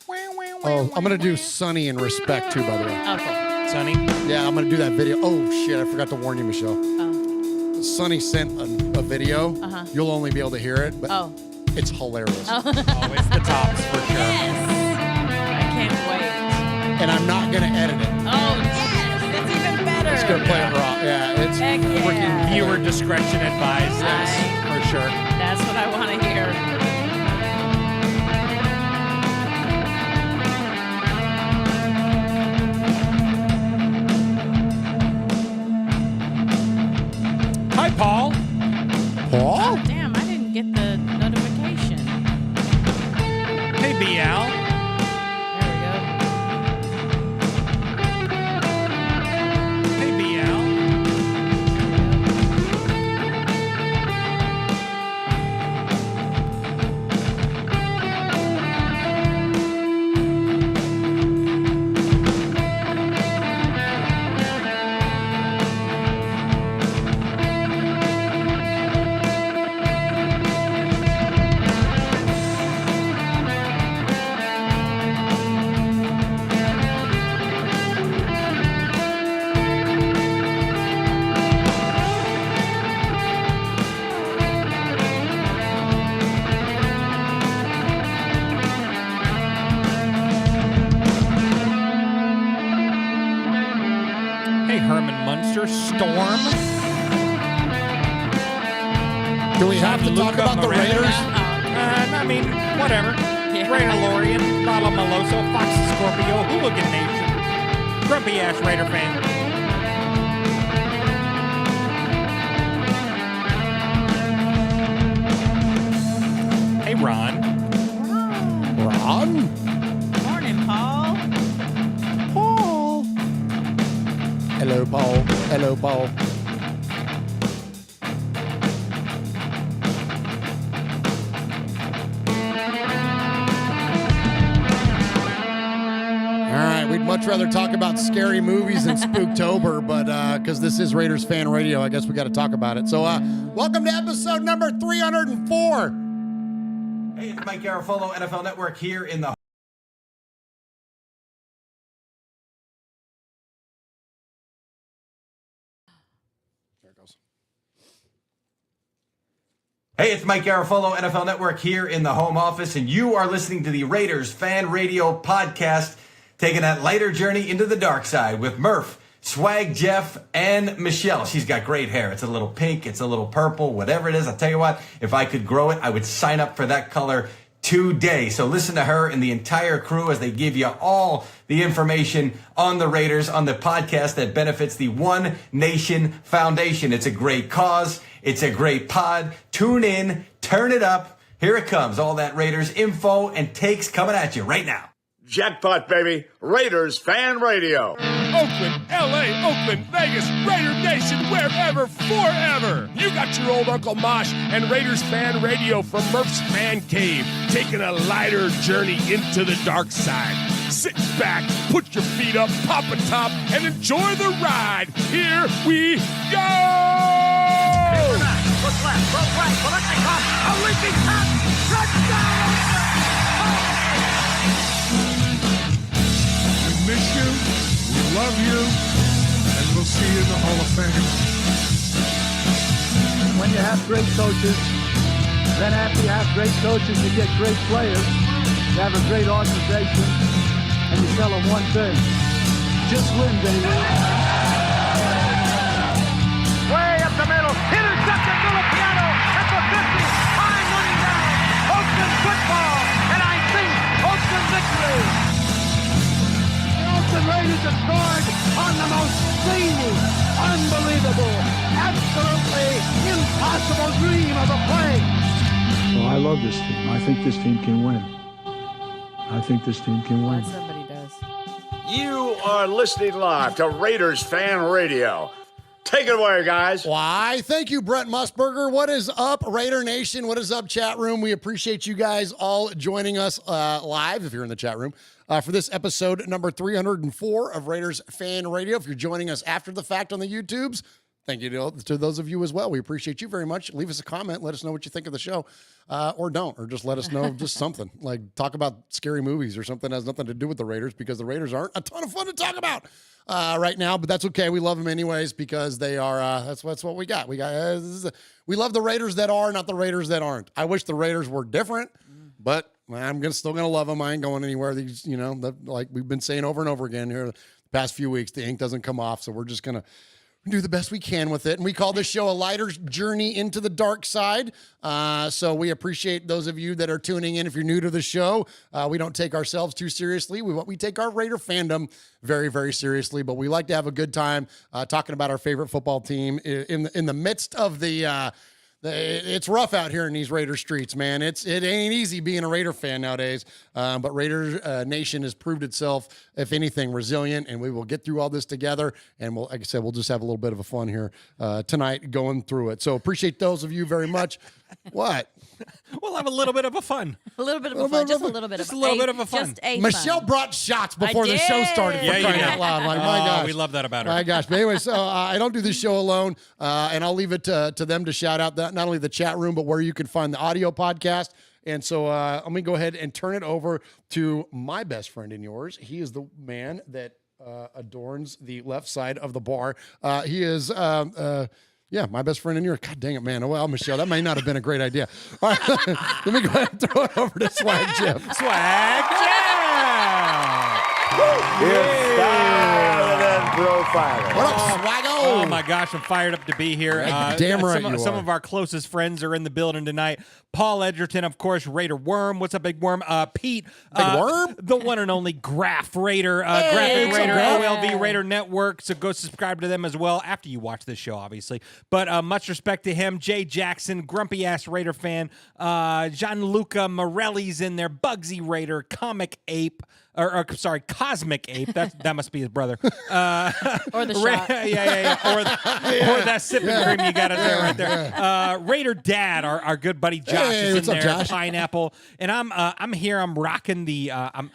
Oh, I'm going to do Sunny in respect, too, by the way. Oh, cool. Sunny? Yeah, I'm going to do that video. Oh, shit, I forgot to warn you, Michelle. Oh. Sunny sent a video. Uh-huh. You'll only be able to hear it, but it's hilarious. Oh. Oh, it's the tops for sure. Yes. I can't wait. And I'm not going to edit it. Oh, yes. That's even better. It's going to play it raw. Yeah, it's Heck yeah. freaking Viewer discretion advised. for sure. That's what I want to hear. Hi, Paul. Paul? Oh, damn, I didn't get the notification. Hey, BL. There we go. Hey, BL. Hey, Herman Munster. Storm. Do we have to talk Gianluca about the Moreno. Raiders? I mean, whatever. Yeah. Raider Lorian, Lala Maloso, Foxy Scorpio, Hooligan Nation. Grumpy ass Raider fan. Hey, Ron. Ron? Morning, Paul. Paul. Hello, Paul. Hello, Paul. All right, we'd much rather talk about scary movies than Spooktober, but because this is Raiders Fan Radio, I guess we got to talk about it. So welcome to episode number 304. Hey, it's Mike Garofalo, NFL Network here in the... There it goes. Hey, it's Mike Garofalo, NFL Network here in the home office, and you are listening to the Raiders Fan Radio podcast, taking that lighter journey into the dark side with Murf, Swag Jeff, and Michelle. She's got great hair. It's a little pink, it's a little purple, whatever it is. I'll tell you what, if I could grow it, I would sign up for that color today. So listen to her and the entire crew as they give you all the information on the Raiders on the podcast that benefits the One Nation Foundation. It's a great cause. It's a great pod. Tune in, turn it up. Here it comes. All that Raiders info and takes coming at you right now. Jackpot, baby. Raiders Fan Radio. Oakland, LA, Oakland, Vegas, Raider Nation, wherever, forever. You got your old Uncle Mosh and Raiders Fan Radio from Murf's Man Cave, taking a lighter journey into the dark side. Sit back, put your feet up, pop a top, and enjoy the ride. Here we go! Look left, look right, Kolechnikov, a leaping pass, touchdown! We miss you, we love you, and we'll see you in the Hall of Fame. When you have great coaches, then after you have great coaches, you get great players, you have a great organization, and you tell them one thing, just win, baby. Way up the middle, intercepted Piano at the 50, time running down, Oakland football, and I think Oakland victory. The Oakland Raiders have scored on the most zany, unbelievable, absolutely impossible dream of a play. Well, I love this team. I think this team can win. I think this team can win. Glad somebody does. You are listening live to Raiders Fan Radio. Take it away, guys. Why? Thank you, Brent Musburger. What is up, Raider Nation? What is up, chat room? We appreciate you guys all joining us live, if you're in the chat room, for this episode number 304 of Raiders Fan Radio. If you're joining us after the fact on the YouTubes, Thank you to those of you as well. We appreciate you very much. Leave us a comment. Let us know what you think of the show, or don't, or just let us know just something. Like talk about scary movies or something that has nothing to do with the Raiders, because the Raiders aren't a ton of fun to talk about right now. But that's okay. We love them anyways because they are. That's what we got. We we love the Raiders that are, not the Raiders that aren't. I wish the Raiders were different, but I'm still gonna love them. I ain't going anywhere. These, like we've been saying over and over again here the past few weeks, the ink doesn't come off, so we're just gonna do the best we can with it. And we call this show a lighter journey into the dark side. So we appreciate those of you that are tuning in. If you're new to the show, we don't take ourselves too seriously. We take our Raider fandom very, very seriously, but we like to have a good time talking about our favorite football team in the midst of it's rough out here in these Raider streets, man. It ain't easy being a Raider fan nowadays. But Raider Nation has proved itself, if anything, resilient, and we will get through all this together. And like I said, we'll just have a little bit of a fun here tonight going through it. So appreciate those of you very much. What? We'll have a little bit of a fun. A little bit of a fun. Just a little bit of a fun. Just a Michelle fun. brought shots before the show started. For crying out loud. Like, my gosh. We love that about her. My gosh. But anyway, so I don't do this show alone, and I'll leave it to them to shout out not only the chat room, but where you can find the audio podcast. And so let me go ahead and turn it over to my best friend and yours. He is the man that adorns the left side of the bar. He is... yeah, my best friend and yours. God dang it, man. Well, Michelle, that may not have been a great idea. All right, let me go ahead and throw it over to Swag Jeff. Swag Jeff! It's Style and Profiler. What up, Swaggo? Oh, my gosh, I'm fired up to be here. Damn right you are. Some of our closest friends are in the building tonight. Paul Ederton, of course, Raider Worm. What's up, Big Worm? Pete. Big Worm? The one and only Graph Raider. Hey, Graphic Raider, Graph. OLV Raider Network. So go subscribe to them as well after you watch this show, obviously. But much respect to him. Jay Jackson, grumpy-ass Raider fan. Gianluca Morelli's in there. Bugsy Raider, Comic Ape. Cosmic Ape. That must be his brother. Or the shot. Or that sipping cream you got in there right there. Raider Dad, our good buddy Josh is in what's up, there. Josh? Pineapple, and I'm here. I'm rocking the. I'm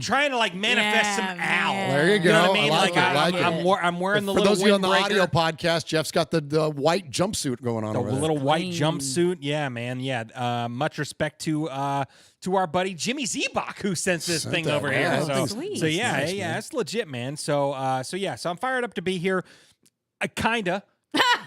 trying to manifest some owl. There you go. You know what I mean? I like it. I'm wearing the For little those of you on the windbreaker. audio podcast, Jeff's got the white jumpsuit going on The over there. little white jumpsuit. Yeah, man. Yeah. Much respect to our buddy Jimmy Zebach, who sent this thing over here. Yeah, sweet. So yeah, Nice, yeah, man. it's legit, man. So I'm fired up to be here. Kinda.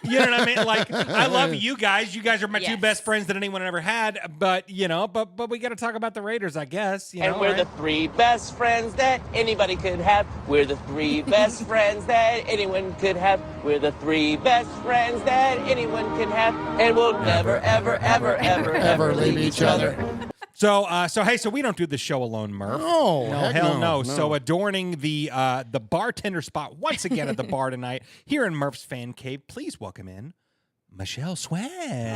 You know what I mean? Like, I love you guys. You guys are my two Yes. best friends that anyone ever had. But but we got to talk about the Raiders, I guess. You know, And we're the right? three best friends that anybody could have. We're the three best friends that anyone could have. We're the three best friends that anyone can have. And we'll never, ever leave each other. So we don't do the show alone, Murf. No, no, heck hell no. So adorning the bartender spot once again at the bar tonight here in Murf's Fan Cave, please welcome in Michelle Swag. Hey,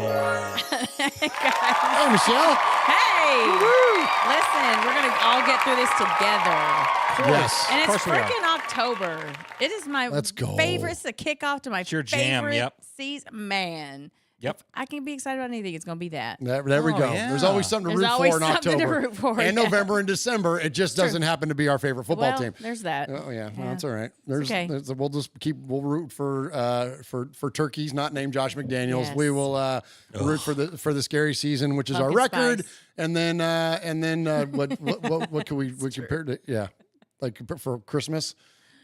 Michelle. Hey! Listen, we're going to all get through this together. Yes. And it's course we are. freaking October. It is my Let's go. favorite. It's the kickoff to my It's your jam, favorite yep. season. Man. Yep. If I can be excited about anything, it's going to be that. There we Oh, go. yeah. There's always something to There's root always for in something to October. root for, And yeah. November and December. It just doesn't happen to be our favorite football Well, team. there's that. Oh yeah, well, that's all right. There's okay. we'll root for turkeys not named Josh McDaniels. Yes. We will root for the scary season, which is our Pumpkin record, spice. and then what can we compare to? Yeah, like for Christmas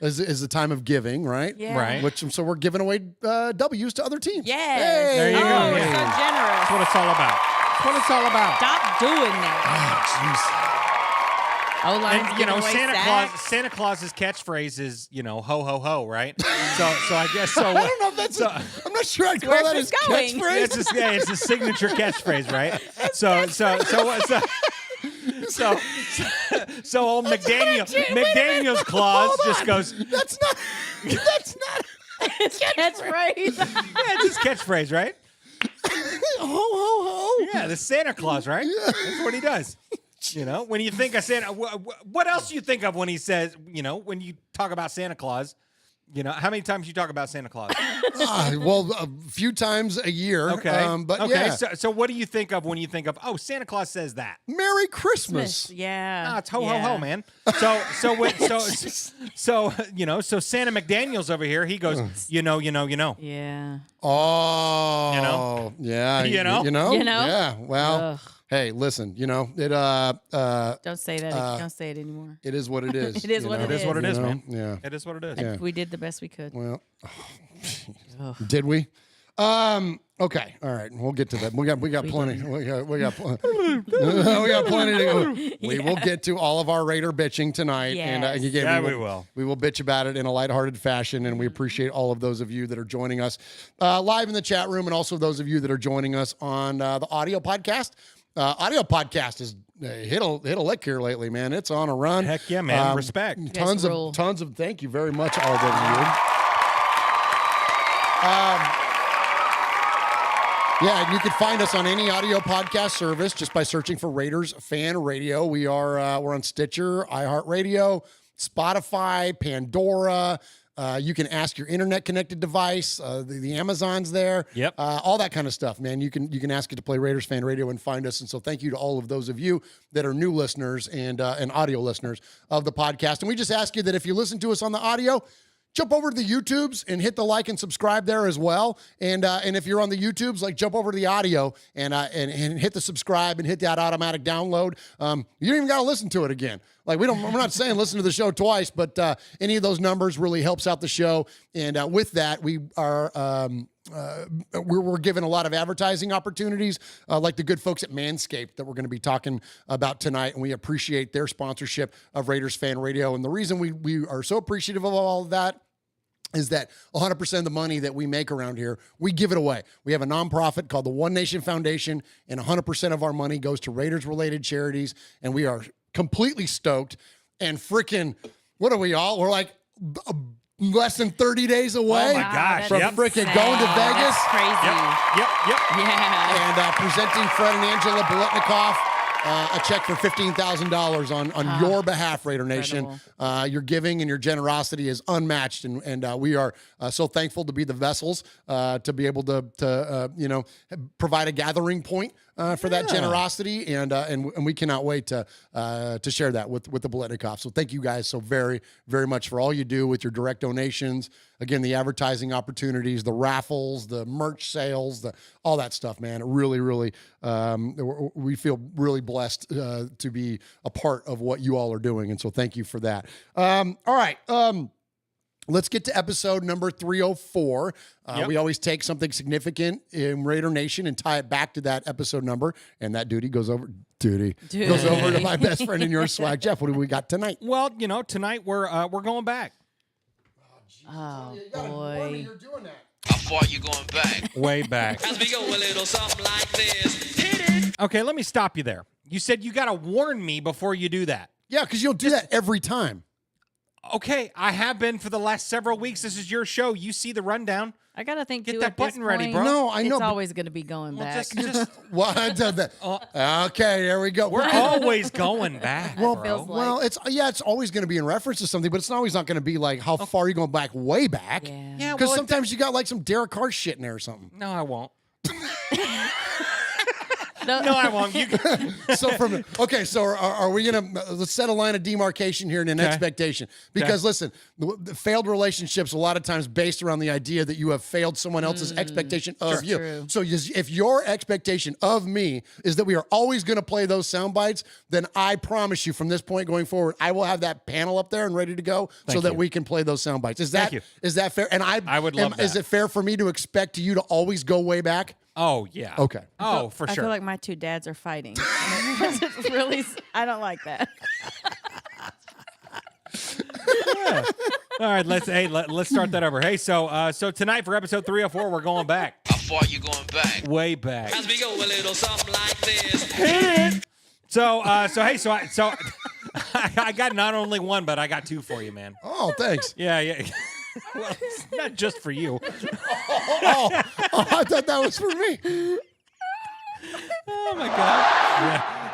is the time of giving, right? Yeah. Right. So we're giving away W's to other teams. Yes. Hey! There you oh, go. we're Yeah. so generous. That's what it's all about. That's what it's all about. Stop doing that. O-line's And you know, giving away sacks. Santa Claus's catchphrase is, ho ho ho, right? So I guess so. I don't know if that's. I'm not sure I'd call Where's that this his going? catchphrase. It's a signature catchphrase, right? So old McDaniels Claus just goes. That's not. It's catchphrase. Yeah, it's his catchphrase, right? Ho ho ho. Yeah, the Santa Claus, right? That's what he does. When you think of Santa, what else do you think of when he says, when you talk about Santa Claus? You know, how many times you talk about Santa Claus? Well, a few times a year. Okay. But okay. yeah. So what do you think of when you think of, oh, Santa Claus says that? Merry Christmas. Yeah. Ah, it's ho ho ho, man. So Santa McDaniels over here, he goes, you know. Yeah. Oh. You know? Yeah. You know? You know? Yeah. Well, Ugh. hey, listen, it Don't say that. Don't say it anymore. it is what it is. It is what it It is what it you is, know? man. Yeah. It is what it is. Yeah. We did the best we could. Well, did we? Okay. All right. We'll get to that. We got plenty. We got plenty to go. We will get to all of our Raider bitching tonight. And Yes. again, Yeah, we will. We will bitch about it in a lighthearted fashion, and we appreciate all of those of you that are joining us live in the chat room, and also those of you that are joining us on the audio podcast. Audio podcast is hit a lick here lately, man. It's on a run. Heck yeah, man. Respect. Tons of thank you very much, all of you. Yeah, and you can find us on any audio podcast service just by searching for Raiders Fan Radio. We're on Stitcher, iHeartRadio, Spotify, Pandora. You can ask your internet-connected device. The Amazon's there. Yep. All that kind of stuff, man. You can ask it to play Raiders Fan Radio and find us. And so thank you to all of those of you that are new listeners and audio listeners of the podcast. And we just ask you that if you listen to us on the audio, jump over to the YouTubes and hit the like and subscribe there as well. And if you're on the YouTubes, like jump over to the audio and hit the subscribe and hit that automatic download. You don't even got to listen to it again. Like we're not saying listen to the show twice, but any of those numbers really helps out the show. And with that, we are we're given a lot of advertising opportunities, like the good folks at Manscaped that we're going to be talking about tonight. And we appreciate their sponsorship of Raiders Fan Radio. And the reason we are so appreciative of all of that is that 100% of the money that we make around here, we give it away. We have a nonprofit called the One Nation Foundation, and 100% of our money goes to Raiders-related charities, and we are completely stoked. And freaking, what are we all? We're like less than 30 days away. Oh, my gosh. From freaking going to Vegas. That's crazy. Yep. Yeah. And presenting Fred and Angela Bolitnikoff a check for $15,000 on your behalf, Raider Nation. Your giving and your generosity is unmatched, and we are so thankful to be the vessels to be able to provide a gathering point for that generosity, and we cannot wait to share that with the Bolitnikoff. So thank you guys so very, very much for all you do with your direct donations. Again, the advertising opportunities, the raffles, the merch sales, all that stuff, man. It really, really, we feel really blessed to be a part of what you all are doing. And so thank you for that. All right. Let's get to episode number 304. We always take something significant in Raider Nation and tie it back to that episode number. And that duty goes over to my best friend and yours, Swag Jeff. What do we got tonight? Well, tonight we're going back. Oh, boy. You're doing that. How far you going back? Way back. As we go a little something like this. Hit it. Okay, let me stop you there. You said you got to warn me before you do that. Yeah, because you'll do that every time. Okay, I have been for the last several weeks. This is your show. You see the rundown. I gotta think. Get too, that at this button ready, point, bro. No, I know. It's but- always gonna be going back. Just What? Okay, there we go. we're always going back, Well, bro. feels like- well, it's always going to be in reference to something, but it's always not going to be like how far are you going back, way back. Yeah. Because sometimes you got like some Derek Carr shit in there or something. No, I won't. No, No, I won't. You So are we gonna let's set a line of demarcation here and an expectation? Because listen, the failed relationships a lot of times based around the idea that you have failed someone else's expectation of you. True. So if your expectation of me is that we are always going to play those sound bites, then I promise you from this point going forward, I will have that panel up there and ready to go so that we can play those sound bites. Is that fair? And I would love that. Is it fair for me to expect you to always go way back? Oh, yeah. Okay. Oh, for I sure. feel like my two dads are fighting. It's really, I don't like that. All right, let's start that over. Hey, so tonight for episode 304, we're going back. How far you going back? Way back. As we go a little something like this. So I got not only one, but I got two for you, man. Oh, thanks. Yeah. Well, it's not just for you. I thought that was for me. Oh my God.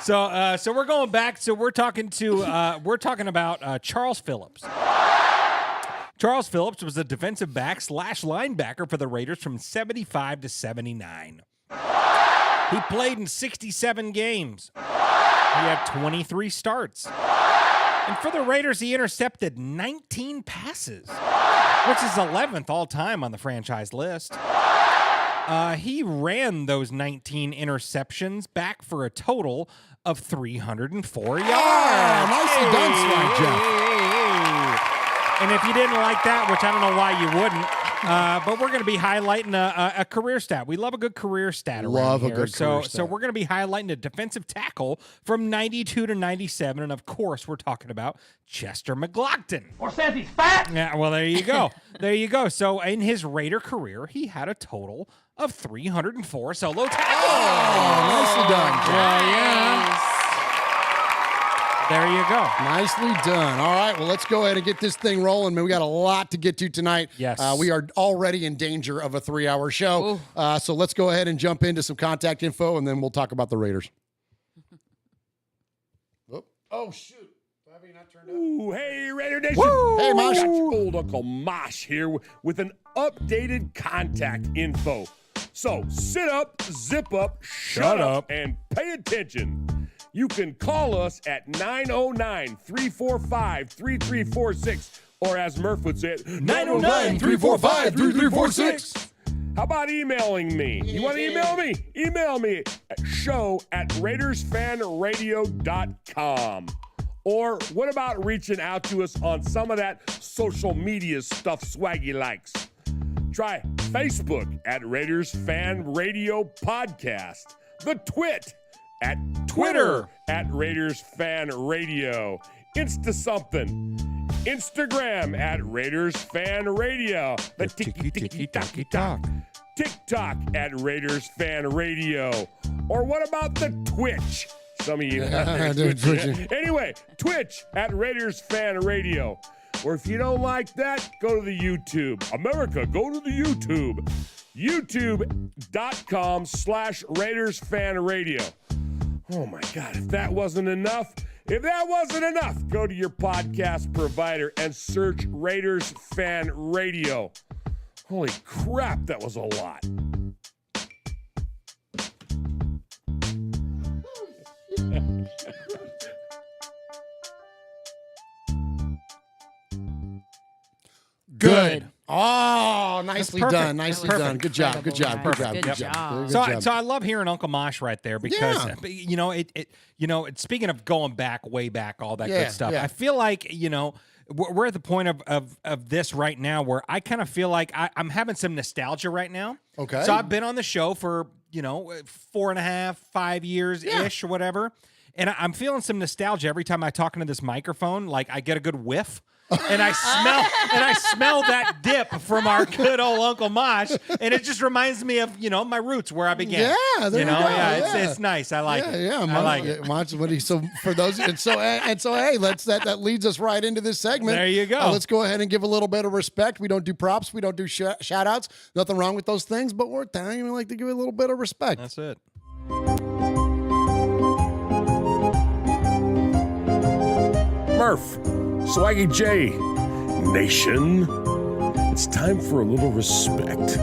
Yeah. So we're going back. So we're talking about Charles Phillips. Charles Phillips was a defensive back / linebacker for the Raiders from 75 to 79. He played in 67 games. He had 23 starts. And for the Raiders, he intercepted 19 passes, which is 11th all time on the franchise list. He ran those 19 interceptions back for a total of 304 yards. Nicely done, Swag Jeff. And if you didn't like that, which I don't know why you wouldn't, but we're going to be highlighting a career stat. We love a good career stat around here. So we're going to be highlighting a defensive tackle from 92 to 97. And, of course, we're talking about Chester McGlockton. Or says he's fat. Yeah, well, there you go. There you go. So in his Raider career, he had a total of 304 solo tackles. Nicely done, Jeff. Yeah. There you go. Nicely done. All right, well, let's go ahead and get this thing rolling, man. We got a lot to get to tonight. Yes. We are already in danger of a 3-hour show. So let's go ahead and jump into some contact info, and then we'll talk about the Raiders. Oh, shoot. Have you not turned up? Ooh, hey, Raider Nation. Woo! Hey, Mosh. Got your old Uncle Mosh here with an updated contact info. So sit up, zip up, shut up, and pay attention. You can call us at 909-345-3346, or as Murf would say it, 909-345-3346. How about emailing me? You want to email me? Email me at show@RaidersFanRadio.com. Or what about reaching out to us on some of that social media stuff Swaggy likes? Try Facebook at Raiders Fan Radio Podcast. The Twit at Twitter at Raiders Fan Radio. Insta something. Instagram at Raiders Fan Radio. The tiki-tiki-taki-talk. TikTok at Raiders Fan Radio. Or what about the Twitch? Some of you out there Twitch. Anyway, Twitch at Raiders Fan Radio. Or if you don't like that, go to the YouTube. America, go to the YouTube. YouTube.com/Raiders Fan Radio. Oh my God, if that wasn't enough, go to your podcast provider and search Raiders Fan Radio. Holy crap, that was a lot. Good. Oh, nicely That's perfect. done. Nicely That was done. Good job. Good job. Good job. Good Good job. job. So, Good job. so I love hearing Uncle Mosh right there because Yeah. speaking of going back, way back, all that Yeah, good stuff. yeah. I feel like we're at the point of this right now where I kind of feel like I'm having some nostalgia right now. Okay. So I've been on the show for 4.5, 5 years ish or whatever, and I'm feeling some nostalgia every time I talk into this microphone. Like I get a good whiff. And I smell that dip from our good old Uncle Mosh, and it just reminds me of my roots where I began. Yeah, there you go. Yeah, Yeah. It's nice. I like it. Yeah, I like it. So for those, hey, that leads us right into this segment. There you go. Let's go ahead and give a little bit of respect. We don't do props. We don't do shout outs. Nothing wrong with those things, but we're telling you we like to give a little bit of respect. That's it. Murf, Swaggy J, Nation, it's time for a little respect.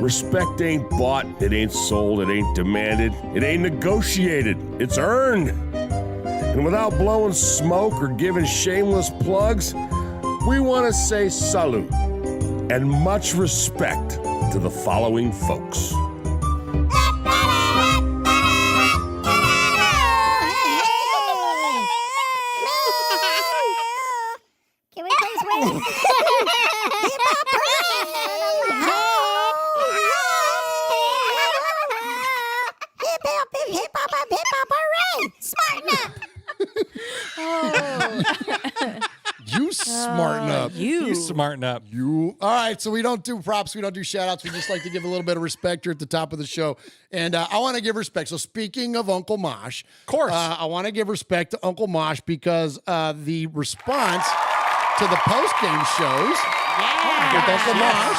Respect ain't bought, it ain't sold, it ain't demanded, it ain't negotiated, it's earned. And without blowing smoke or giving shameless plugs, we want to say salute and much respect to the following folks. Can we please win? Hip hop, hooray! Smarten up! You smarten up. You smarten up. All right, so we don't do props. We don't do shout-outs. We just like to give a little bit of respect here at the top of the show. And I want to give respect. So speaking of Uncle Mosh, Of course. I want to give respect to Uncle Mosh because the response to the post-game shows with Uncle Mosh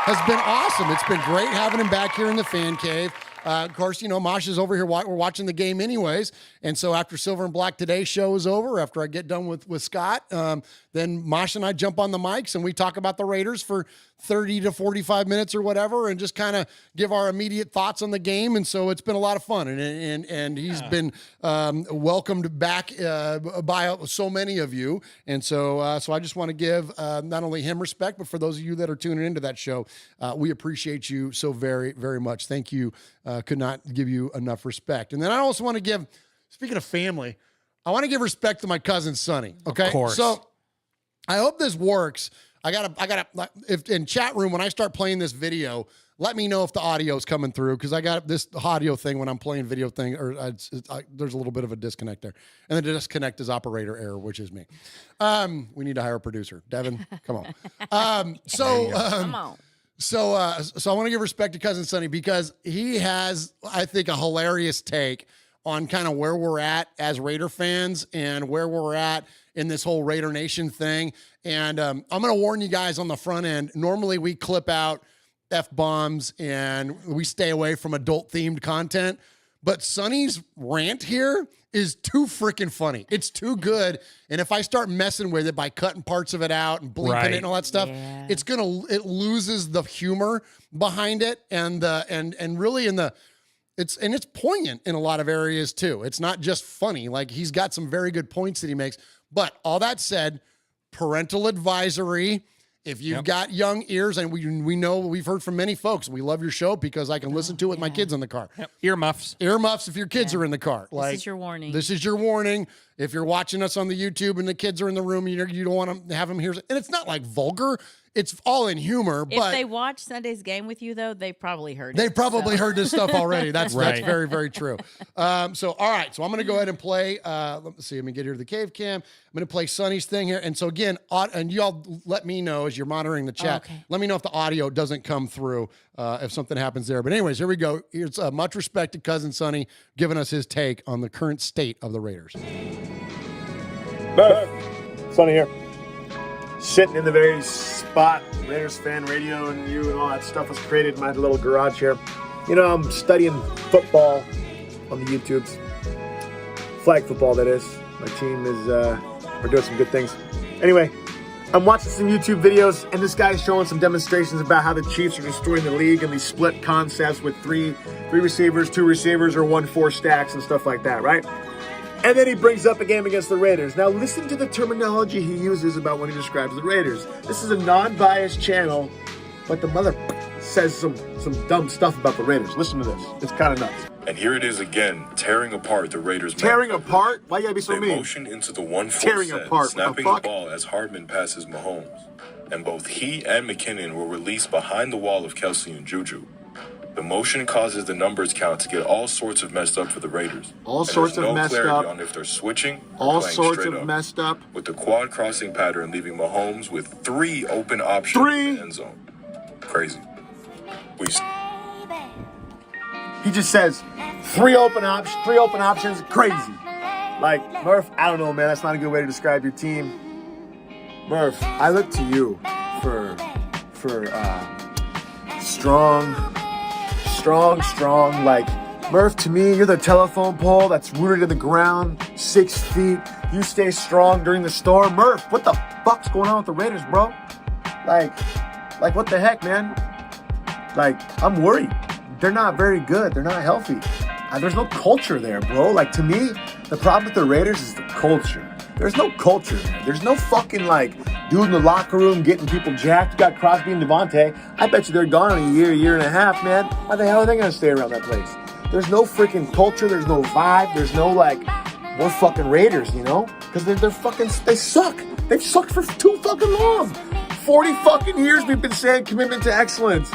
has been awesome. It's been great having him back here in the fan cave. Of course, Mosh is over here. We're watching the game anyways. And so after Silver and Black Today show is over, after I get done with Scott, then Mosh and I jump on the mics and we talk about the Raiders for 30 to 45 minutes or whatever, and just kind of give our immediate thoughts on the game. And so it's been a lot of fun, and he's been welcomed back by so many of you. And so I just want to give not only him respect, but for those of you that are tuning into that show, we appreciate you so very, very much. Thank you. Could not give you enough respect. And then I also want to give, speaking of family, I want to give respect to my cousin Sonny. Okay, of course. So I hope this works. I gotta. If in chat room when I start playing this video, let me know if the audio is coming through, because I got this audio thing when I'm playing video thing, or there's a little bit of a disconnect there, and the disconnect is operator error, which is me. We need to hire a producer, Devin. Come on. Come on. So I want to give respect to cousin Sonny, because he has, I think, a hilarious take on kind of where we're at as Raider fans and where we're at in this whole Raider Nation thing. And I'm going to warn you guys on the front end. Normally we clip out F-bombs and we stay away from adult-themed content. But Sonny's rant here is too freaking funny. It's too good. And if I start messing with it by cutting parts of it out and bleeping it and all that stuff, it loses the humor behind it. And really it's poignant in a lot of areas too. It's not just funny. Like, he's got some very good points that he makes. But all that said, parental advisory. If you've got young ears, and we know, we've heard from many folks, we love your show because I can listen to it with my kids in the car. Yep. Earmuffs if your kids are in the car. This is your warning. This is your warning. If you're watching us on the YouTube and the kids are in the room, you don't want to have them hear. And it's not like vulgar. It's all in humor. If but they watch Sunday's game with you, though, they probably heard it. They probably heard this stuff already. That's very, very true. All right. So I'm going to go ahead and play. Let me get here to the cave cam. I'm going to play Sonny's thing here. And so again, and y'all let me know as you're monitoring the chat. Okay. Let me know if the audio doesn't come through, if something happens there. But anyways, here we go. Here's much respected cousin Sonny giving us his take on the current state of the Raiders. Murf, Sonny here. Sitting in the very spot Raiders Fan Radio and you and all that stuff was created in my little garage here. I'm studying football on the YouTubes. Flag football, that is. My team is, we're doing some good things. Anyway, I'm watching some YouTube videos, and this guy's showing some demonstrations about how the Chiefs are destroying the league and these split concepts with three receivers, 2 receivers, or 1-4 stacks and stuff like that, right? And then he brings up a game against the Raiders. Now listen to the terminology he uses about when he describes the Raiders. This is a non-biased channel, but the mother says some dumb stuff about the Raiders. Listen to this. It's kind of nuts. And here it is again, tearing apart the Raiders. Tearing apart? Why you gotta be so mean? They motion into the 1-4 tearing set, apart. snapping the ball as Hardman passes Mahomes. And both he and McKinnon were released behind the wall of Kelsey and Juju. The motion causes the numbers count to get all sorts of messed up for the Raiders. All sorts of messed up. There's no clarity on if they're switching or all playing sorts straight of up. Messed up. With the quad crossing pattern leaving Mahomes with 3 open options in the end zone. Crazy. He just says 3 open options. Crazy. Like, Murf, I don't know, man. That's not a good way to describe your team. Murf, I look to you for strong. Like, Murf, to me, you're the telephone pole that's rooted in the ground, 6 feet. You stay strong during the storm. Murf, what the fuck's going on with the Raiders, bro? Like, what the heck, man? Like, I'm worried. They're not very good. They're not healthy. There's no culture there, bro. Like, to me, the problem with the Raiders is the culture. There's no culture there. There's no fucking, dude in the locker room getting people jacked. You got Crosby and Devontae. I bet you they're gone in a year and a half, man. How the hell are they going to stay around that place? There's no freaking culture. There's no vibe. There's no, we're fucking Raiders, Because they suck. They've sucked for too fucking long. 40 fucking years we've been saying commitment to excellence.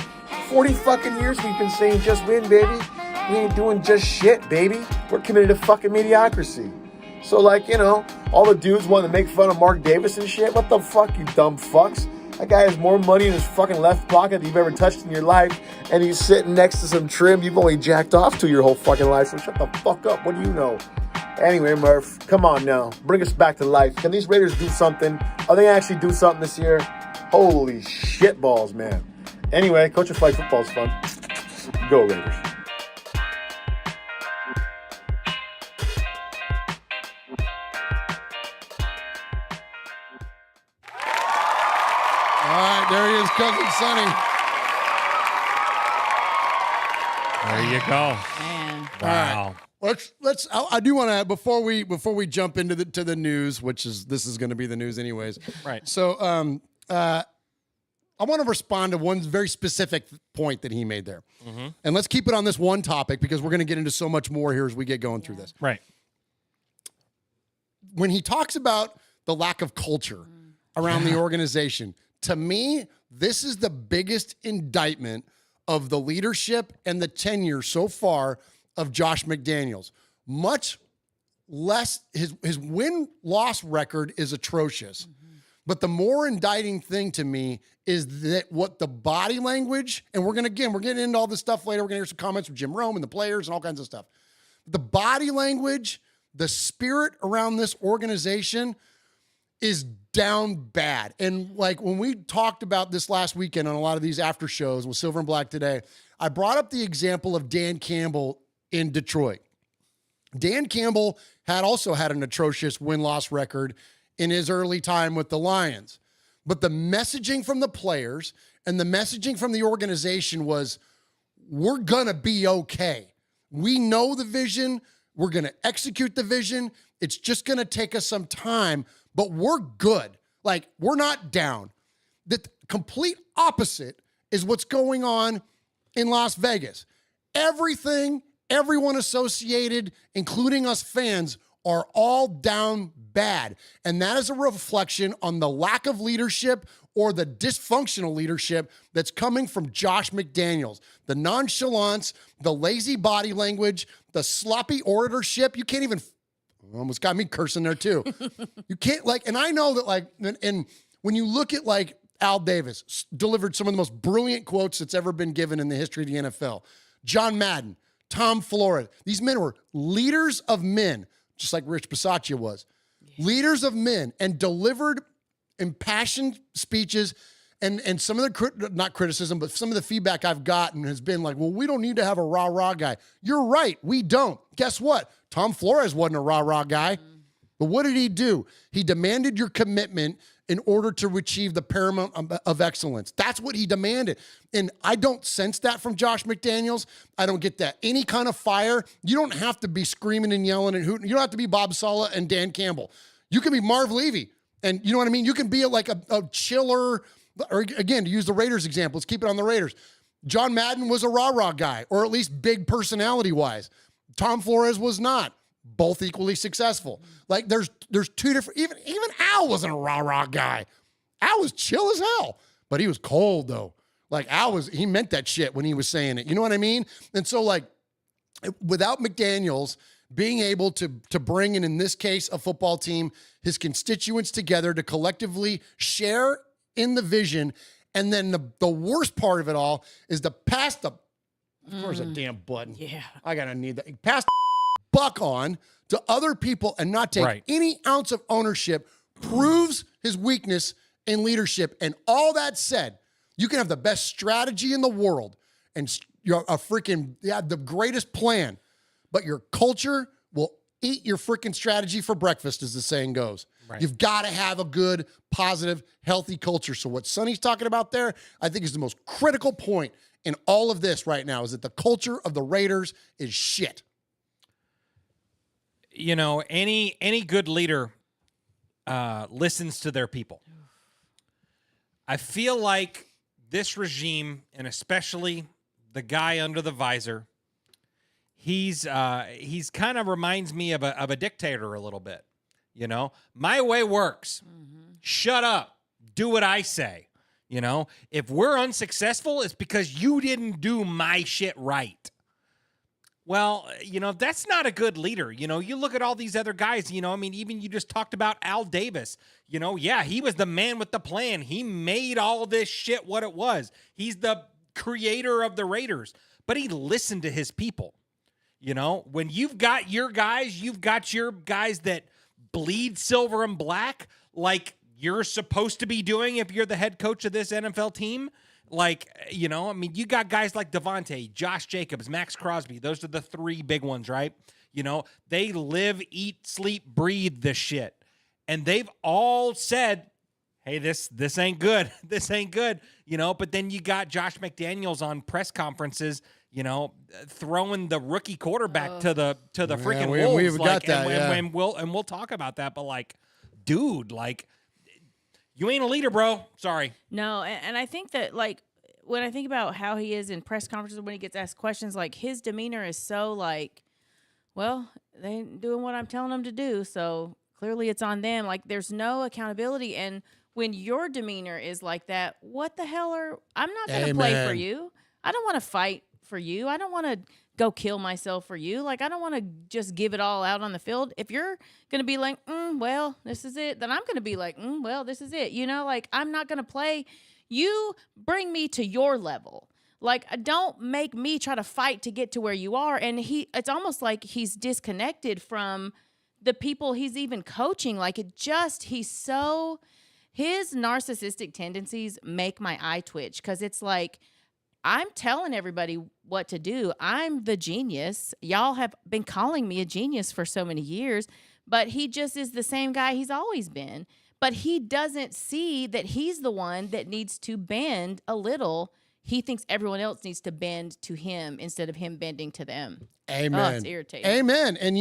40 fucking years we've been saying just win, baby. We ain't doing just shit, baby. We're committed to fucking mediocrity. So, all the dudes want to make fun of Mark Davis and shit. What the fuck, you dumb fucks? That guy has more money in his fucking left pocket than you've ever touched in your life, and he's sitting next to some trim you've only jacked off to your whole fucking life, so shut the fuck up. What do you know? Anyway, Murf, come on now. Bring us back to life. Can these Raiders do something? Are they actually do something this year? Holy shit balls, man. Anyway, coaching flag football is fun. Go Raiders. right, there he is, Cousin Sonny. There you go. Man. Wow. Let's. I do want to before we jump into the news, which is this is going to be the news anyways. Right. So I want to respond to one very specific point that he made there, and let's keep it on this one topic because we're going to get into so much more here as we get going through this. Right. When he talks about the lack of culture around the organization, to me, this is the biggest indictment of the leadership and the tenure so far of Josh McDaniels. Much less, his win-loss record is atrocious. But the more indicting thing to me is that what the body language, and we're getting into all this stuff later. We're going to hear some comments from Jim Rome and the players and all kinds of stuff. The body language, the spirit around this organization is down bad. And like when we talked about this last weekend on a lot of these after shows with Silver and Black Today, I brought up the example of Dan Campbell in Detroit. Dan Campbell also had an atrocious win-loss record in his early time with the Lions. But the messaging from the players and the messaging from the organization was, we're going to be okay. We know the vision. We're going to execute the vision. It's just going to take us some time, but we're good. Like, we're not down. The complete opposite is what's going on in Las Vegas. Everyone associated, including us fans, are all down bad. And that is a reflection on the lack of leadership or the dysfunctional leadership that's coming from Josh McDaniels. The nonchalance, the lazy body language, the sloppy oratorship. You can't even, almost got me cursing there too. You can't and I know that and when you look at Al Davis delivered some of the most brilliant quotes that's ever been given in the history of the NFL. John Madden, Tom Flores, these men were leaders of men, just like Rich Bisaccia was. Yeah. Leaders of men, and delivered impassioned speeches. And some of the, not criticism, but some of the feedback I've gotten has been like, well, we don't need to have a rah-rah guy. You're right, we don't. Guess what? Tom Flores wasn't a rah-rah guy. But what did he do? He demanded your commitment in order to achieve the paramount of excellence. That's what he demanded. And I don't sense that from Josh McDaniels. I don't get that. Any kind of fire, you don't have to be screaming and yelling and hooting. You don't have to be Bob Sala and Dan Campbell. You can be Marv Levy. And you know what I mean? You can be a chiller, or again, to use the Raiders example, let's keep it on the Raiders. John Madden was a rah-rah guy, or at least big personality-wise. Tom Flores was not. Both equally successful. Like there's two different, even Al wasn't a rah-rah guy. Al was chill as hell, but he was cold though. Like he meant that shit when he was saying it. You know what I mean? And so without McDaniels being able to bring in this case, a football team, his constituents together to collectively share in the vision. And then the worst part of it all is to pass the, where's the damn button? Yeah. I gotta need that. Pass the buck on to other people and not take any ounce of ownership proves his weakness in leadership. And all that said, you can have the best strategy in the world and you're the greatest plan, but your culture will eat your freaking strategy for breakfast, as the saying goes. Right. You've got to have a good, positive, healthy culture. So what Sonny's talking about there, I think is the most critical point in all of this right now, is that the culture of the Raiders is shit. You know, any good leader listens to their people. I feel like this regime, and especially the guy under the visor, he's kind of reminds me of a dictator a little bit. You know, my way works. Mm-hmm. Shut up. Do what I say. You know, if we're unsuccessful, it's because you didn't do my shit right. Well, you know, that's not a good leader. You know, you look at all these other guys, you know, I mean, even you just talked about Al Davis. You know, yeah, he was the man with the plan. He made all this shit what it was. He's the creator of the Raiders, but he listened to his people. You know, when you've got your guys that bleed silver and black like you're supposed to be doing if you're the head coach of this NFL team. Like, you know, I mean, you got guys like Devontae, Josh Jacobs, Max Crosby. Those are the three big ones, right? You know, they live, eat, sleep, breathe this shit. And they've all said, hey, this ain't good. This ain't good, but then you got Josh McDaniels on press conferences, throwing the rookie quarterback to the freaking wolves. We've got that, and we'll talk about that, but dude, you ain't a leader, bro. Sorry. No, and I think that when I think about how he is in press conferences when he gets asked questions, his demeanor is so well, they ain't doing what I'm telling them to do, so clearly it's on them. There's no accountability, and when your demeanor is like that, what the hell I'm not going to play for you. I don't want to fight for you. I don't want to go kill myself for you. I don't want to just give it all out on the field. If you're going to be well, this is it, then I'm going to be well, this is it. I'm not going to play. You bring me to your level. Don't make me try to fight to get to where you are. And it's almost like he's disconnected from the people he's even coaching. His narcissistic tendencies make my eye twitch because it's I'm telling everybody what to do. I'm the genius. Y'all have been calling me a genius for so many years, but he just is the same guy he's always been. But he doesn't see that he's the one that needs to bend a little. He thinks everyone else needs to bend to him instead of him bending to them. Amen. Oh, it's irritating. Amen. And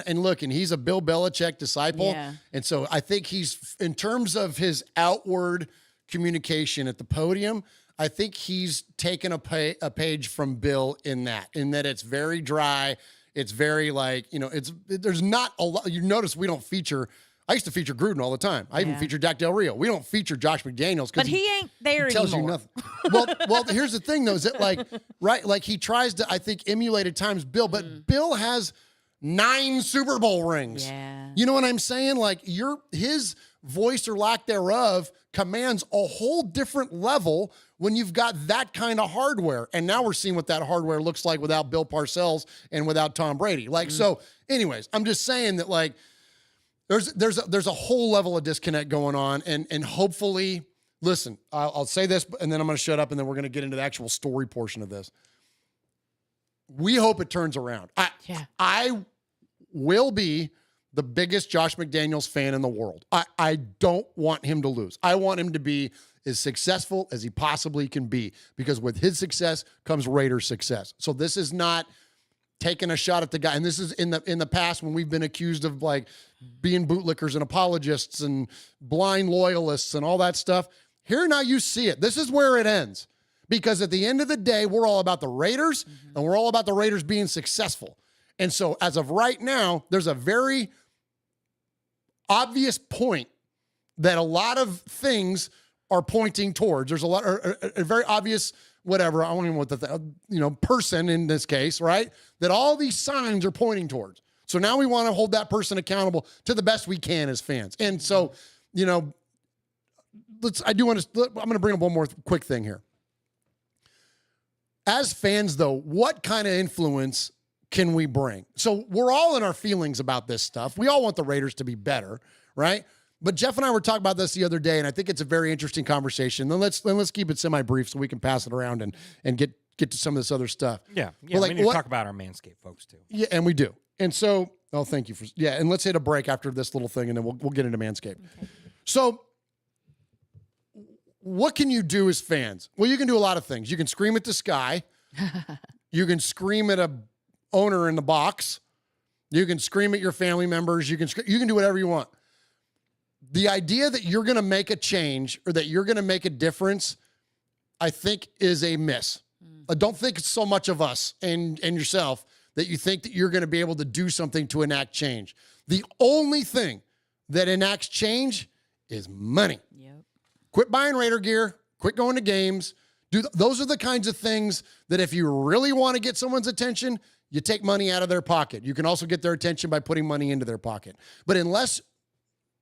and look, and he's a Bill Belichick disciple. Yeah. And so I think he's, in terms of his outward communication at the podium, I think he's taken a page from Bill in that it's very dry. It's very there's not a lot. You notice we don't feature. I used to feature Gruden all the time. I even feature Jack Del Rio. We don't feature Josh McDaniels but he ain't there tells anymore. You nothing. Well, here's the thing though, is that he tries to, I think, emulate at times Bill, but Bill has 9 Super Bowl rings. Yeah. You know what I'm saying? His voice or lack thereof commands a whole different level when you've got that kind of hardware. And now we're seeing what that hardware looks like without Bill Parcells and without Tom Brady. So anyways, I'm just saying that there's a whole level of disconnect going on, and hopefully, listen, I'll say this, and then I'm going to shut up, and then we're going to get into the actual story portion of this. We hope it turns around. I will be the biggest Josh McDaniels fan in the world. I don't want him to lose. I want him to be as successful as he possibly can be, because with his success comes Raiders' success. So this is not taking a shot at the guy. And this is in the past when we've been accused of being bootlickers and apologists and blind loyalists and all that stuff. Here now you see it. This is where it ends. Because at the end of the day, we're all about the Raiders, and we're all about the Raiders being successful. And so as of right now, there's a very obvious point that a lot of things are pointing towards. There's a very obvious whatever, I don't even know what the person in this case, right? That all these signs are pointing towards. So now we want to hold that person accountable to the best we can as fans. And so, I'm going to bring up one more quick thing here. As fans, though, what kind of influence can we bring? So we're all in our feelings about this stuff. We all want the Raiders to be better, right? But Jeff and I were talking about this the other day, and I think it's a very interesting conversation. Then let's keep it semi-brief so we can pass it around and get to some of this other stuff. Yeah. We need to talk about our Manscaped folks too. Yeah, and we do. And so, thank you for and let's hit a break after this little thing, and then we'll get into Manscaped. Okay. So, what can you do as fans? Well, you can do a lot of things. You can scream at the sky. You can scream at a owner in the box. You can scream at your family members. You can do whatever you want. The idea that you're going to make a change or that you're going to make a difference, I think, is a miss. I don't think it's so much of us and yourself that you think that you're going to be able to do something to enact change. The only thing that enacts change is money. Yep. Quit buying Raider gear. Quit going to games. Those are the kinds of things that if you really want to get someone's attention, you take money out of their pocket. You can also get their attention by putting money into their pocket. But unless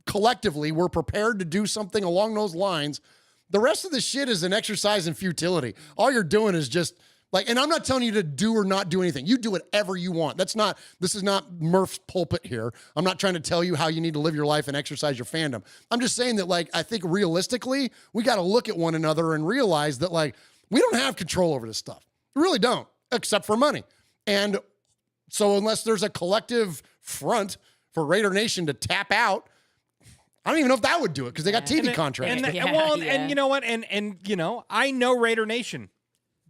collectively we're prepared to do something along those lines, the rest of the shit is an exercise in futility. All you're doing is just and I'm not telling you to do or not do anything. You do whatever you want. This is not Murf's pulpit here. I'm not trying to tell you how you need to live your life and exercise your fandom. I'm just saying that I think realistically, we got to look at one another and realize that we don't have control over this stuff. We really don't, except for money. And so unless there's a collective front for Raider Nation to tap out, I don't even know if that would do it because they got TV contracts. And you know what? And you know, I know Raider Nation.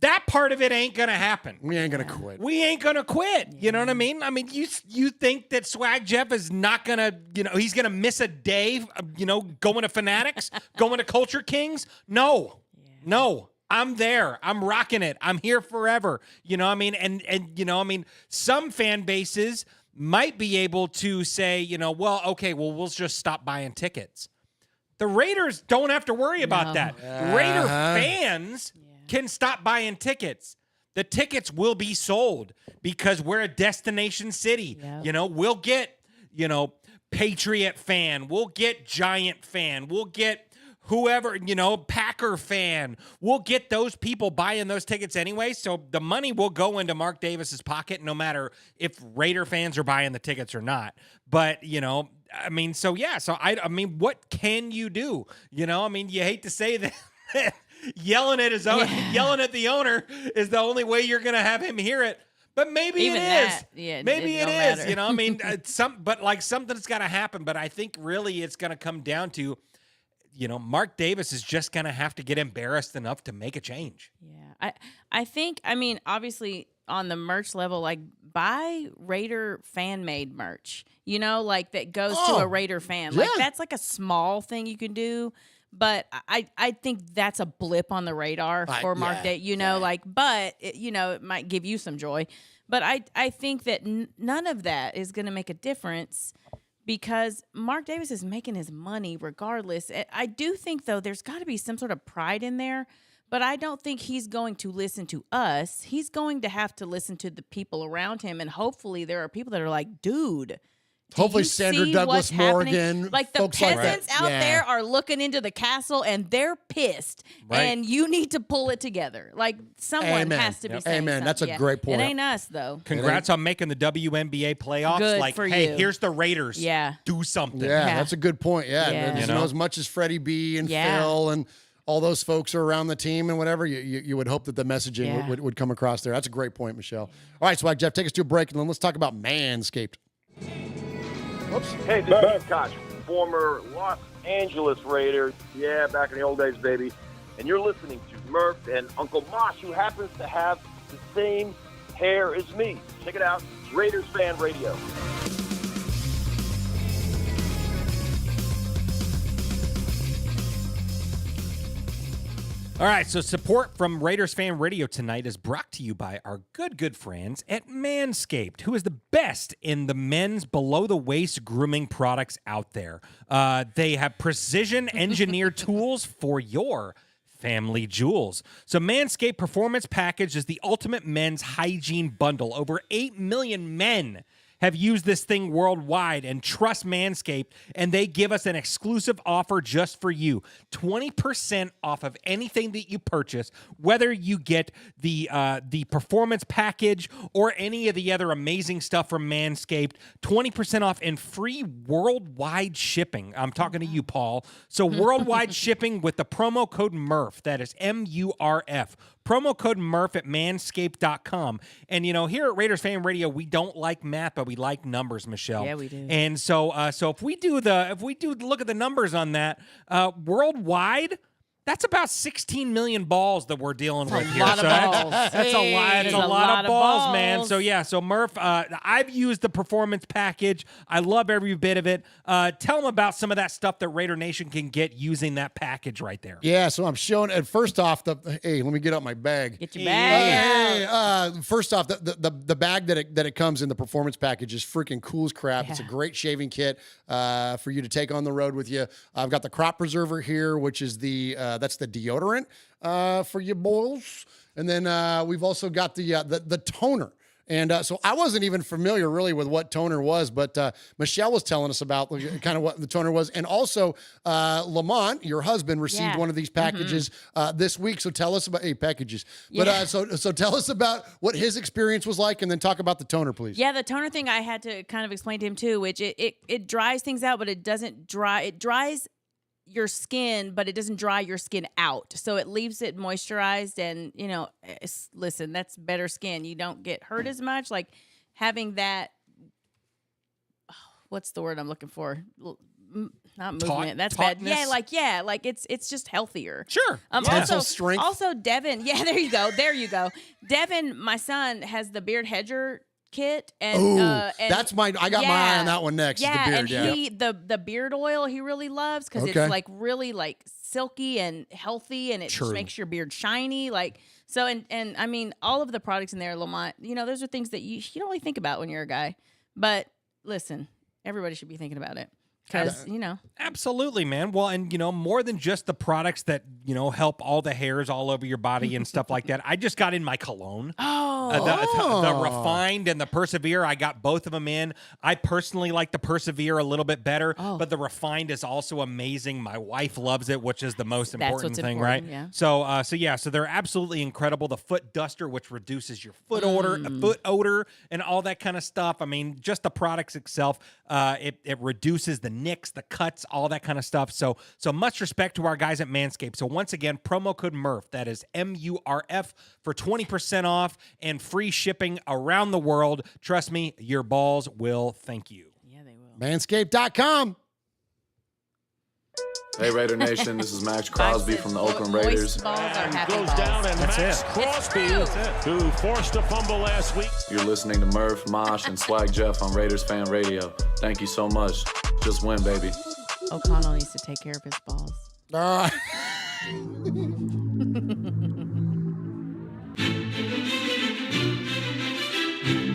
That part of it ain't gonna happen. We ain't gonna quit. We ain't gonna quit. You know what I mean? I mean, you think that Swag Jeff is not gonna, you know, he's gonna miss a day, you know, going to Fanatics, going to Culture Kings? No. I'm there. I'm rocking it. I'm here forever. You know what I mean? And you know, I mean, some fan bases might be able to say, you know, well, okay, well, we'll just stop buying tickets. The Raiders don't have to worry about that. Raider fans can stop buying tickets. The tickets will be sold because we're a destination city. You know, we'll get, you know, Patriot fan. We'll get Giant fan. We'll get whoever, you know, Packer fan. We'll get those people buying those tickets anyway. So the money will go into Mark Davis's pocket no matter if Raider fans are buying the tickets or not. But, you know, I mean, so yeah. So I mean, what can you do? You know, I mean, you hate to say that. Yelling at his own, yelling at the owner is the only way you're going to have him hear it. But maybe Even it that, is. yeah, Maybe it it don't is. matter. You know, I mean, something's got to happen. But I think really it's going to come down to, you know, Mark Davis is just going to have to get embarrassed enough to make a change. Yeah, I think, I mean, obviously on the merch level, like buy Raider fan made merch. You know, like that goes to a Raider fan. Like that's like a small thing you can do. But I think that's a blip on the radar for Mark Day, you know, like, but, you know, it might give you some joy. But I think that none of that is going to make a difference because Mark Davis is making his money regardless. I do think, though, there's got to be some sort of pride in there. But I don't think he's going to listen to us. He's going to have to listen to the people around him. And hopefully there are people that are like, dude, hopefully Sandra Douglas Morgan, like the peasants out there are looking into the castle and they're pissed, and you need to pull it together. Like someone has to be saying Amen. something. That's a great point. It ain't us though. Congrats on making the WNBA playoffs. Good like, for hey, you. here's the Raiders. Yeah, do something. Yeah, that's a good point. Yeah, Yeah. You know, as much as Freddie B and Phil and all those folks are around the team and whatever, you would hope that the messaging would come across there. That's a great point, Michelle. All right, Swag Jeff, take us to a break and then let's talk about Manscaped. Oops. Hey, this is Kojo, former Los Angeles Raider. Yeah, back in the old days, baby. And you're listening to Murf and Uncle Mosh, who happens to have the same hair as me. Check it out, Raiders Fan Radio. All right, so support from Raiders Fan Radio tonight is brought to you by our good friends at Manscaped, who is the best in the men's below-the-waist grooming products out there. They have precision-engineered tools for your family jewels. So Manscaped Performance Package is the ultimate men's hygiene bundle. Over 8 million men have used this thing worldwide and trust Manscaped, and they give us an exclusive offer just for you. 20% off of anything that you purchase, whether you get the performance package or any of the other amazing stuff from Manscaped. 20% off and free worldwide shipping. I'm talking to you, Paul. So worldwide shipping with the promo code MURF. That is MURF. Promo code Murf at manscaped.com. And, you know, here at Raiders Fan Radio, we don't like math, but we like numbers, Michelle. Yeah, we do. And so if we do look at the numbers on that, worldwide, that's about 16 million balls that we're dealing with here. Lot of balls. That's a lot. That's a lot of balls, man. So yeah. So Murf, I've used the performance package. I love every bit of it. Tell them about some of that stuff that Raider Nation can get using that package right there. Yeah. So I'm showing. And first off, hey, let me get out my bag. Get your bag out. First off, the bag that it comes in the performance package is freaking cool as crap. Yeah. It's a great shaving kit for you to take on the road with you. I've got the crop preserver here, which is that's the deodorant for you boys. And then we've also got the toner. And so I wasn't even familiar really with what toner was, but Michelle was telling us about kind of what the toner was. And also Lamont, your husband, received one of these packages this week. So tell us about packages. But so tell us about what his experience was like and then talk about the toner, please. Yeah, the toner thing I had to kind of explain to him too, which it dries things out, but it doesn't dry. It dries your skin, but it doesn't dry your skin out. So it leaves it moisturized and, you know, listen, that's better skin. You don't get hurt as much. Like having that, what's the word I'm looking for? not movement. That's bad. Yeah, like it's just healthier. Sure. Tensile strength. Also, Devin. Yeah, there you go. Devin, my son, has the beard hedger kit, and that's I got my eye on that one next. Yeah, the beard, and the beard oil he really loves because it's like really like silky and healthy, and it just makes your beard shiny. Like so, and I mean all of the products in there, Lamont. Those are things that you don't really think about when you're a guy, but listen, everybody should be thinking about it. Because, Absolutely, man. Well, and, more than just the products that, help all the hairs all over your body and stuff like that. I just got in my cologne. The Refined and the Persevere, I got both of them in. I personally like the Persevere a little bit better, but the Refined is also amazing. My wife loves it, which is the most important thing, right? Yeah. So they're absolutely incredible. The Foot Duster, which reduces your foot odor and all that kind of stuff. I mean, just the products itself, it reduces the nicks, the cuts, all that kind of stuff. So much respect to our guys at Manscaped. So once again, promo code Murf, that is MURF, for 20% off and free shipping around the world. Trust me, your balls will thank you. Yeah, they will. Manscaped.com. Hey, Raider Nation, this is Max Crosby from the Oakland Raiders. Balls are happy Goes balls. down, and Max Crosby, who forced a fumble last week. You're listening to Murf, Mosh, and Swag Jeff on Raiders Fan Radio. Thank you so much. Just win, baby. O'Connell needs to take care of his balls.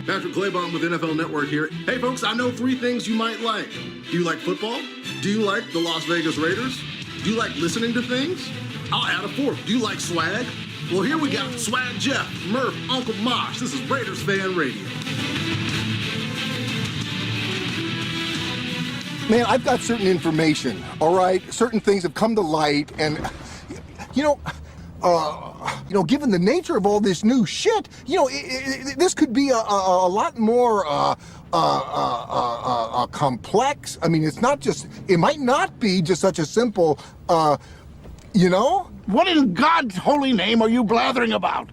Patrick Claybon with NFL Network here. Hey, folks, I know 3 things you might like. Do you like football? Do you like the Las Vegas Raiders? Do you like listening to things? I'll add a 4th. Do you like swag? Well, here we got Swag Jeff, Murf, Uncle Mosh. This is Raiders Fan Radio. Man, I've got certain information, all right? Certain things have come to light, and, given the nature of all this new shit, this could be a lot more complex. I mean, it might not be just such a simple, What in God's holy name are you blathering about?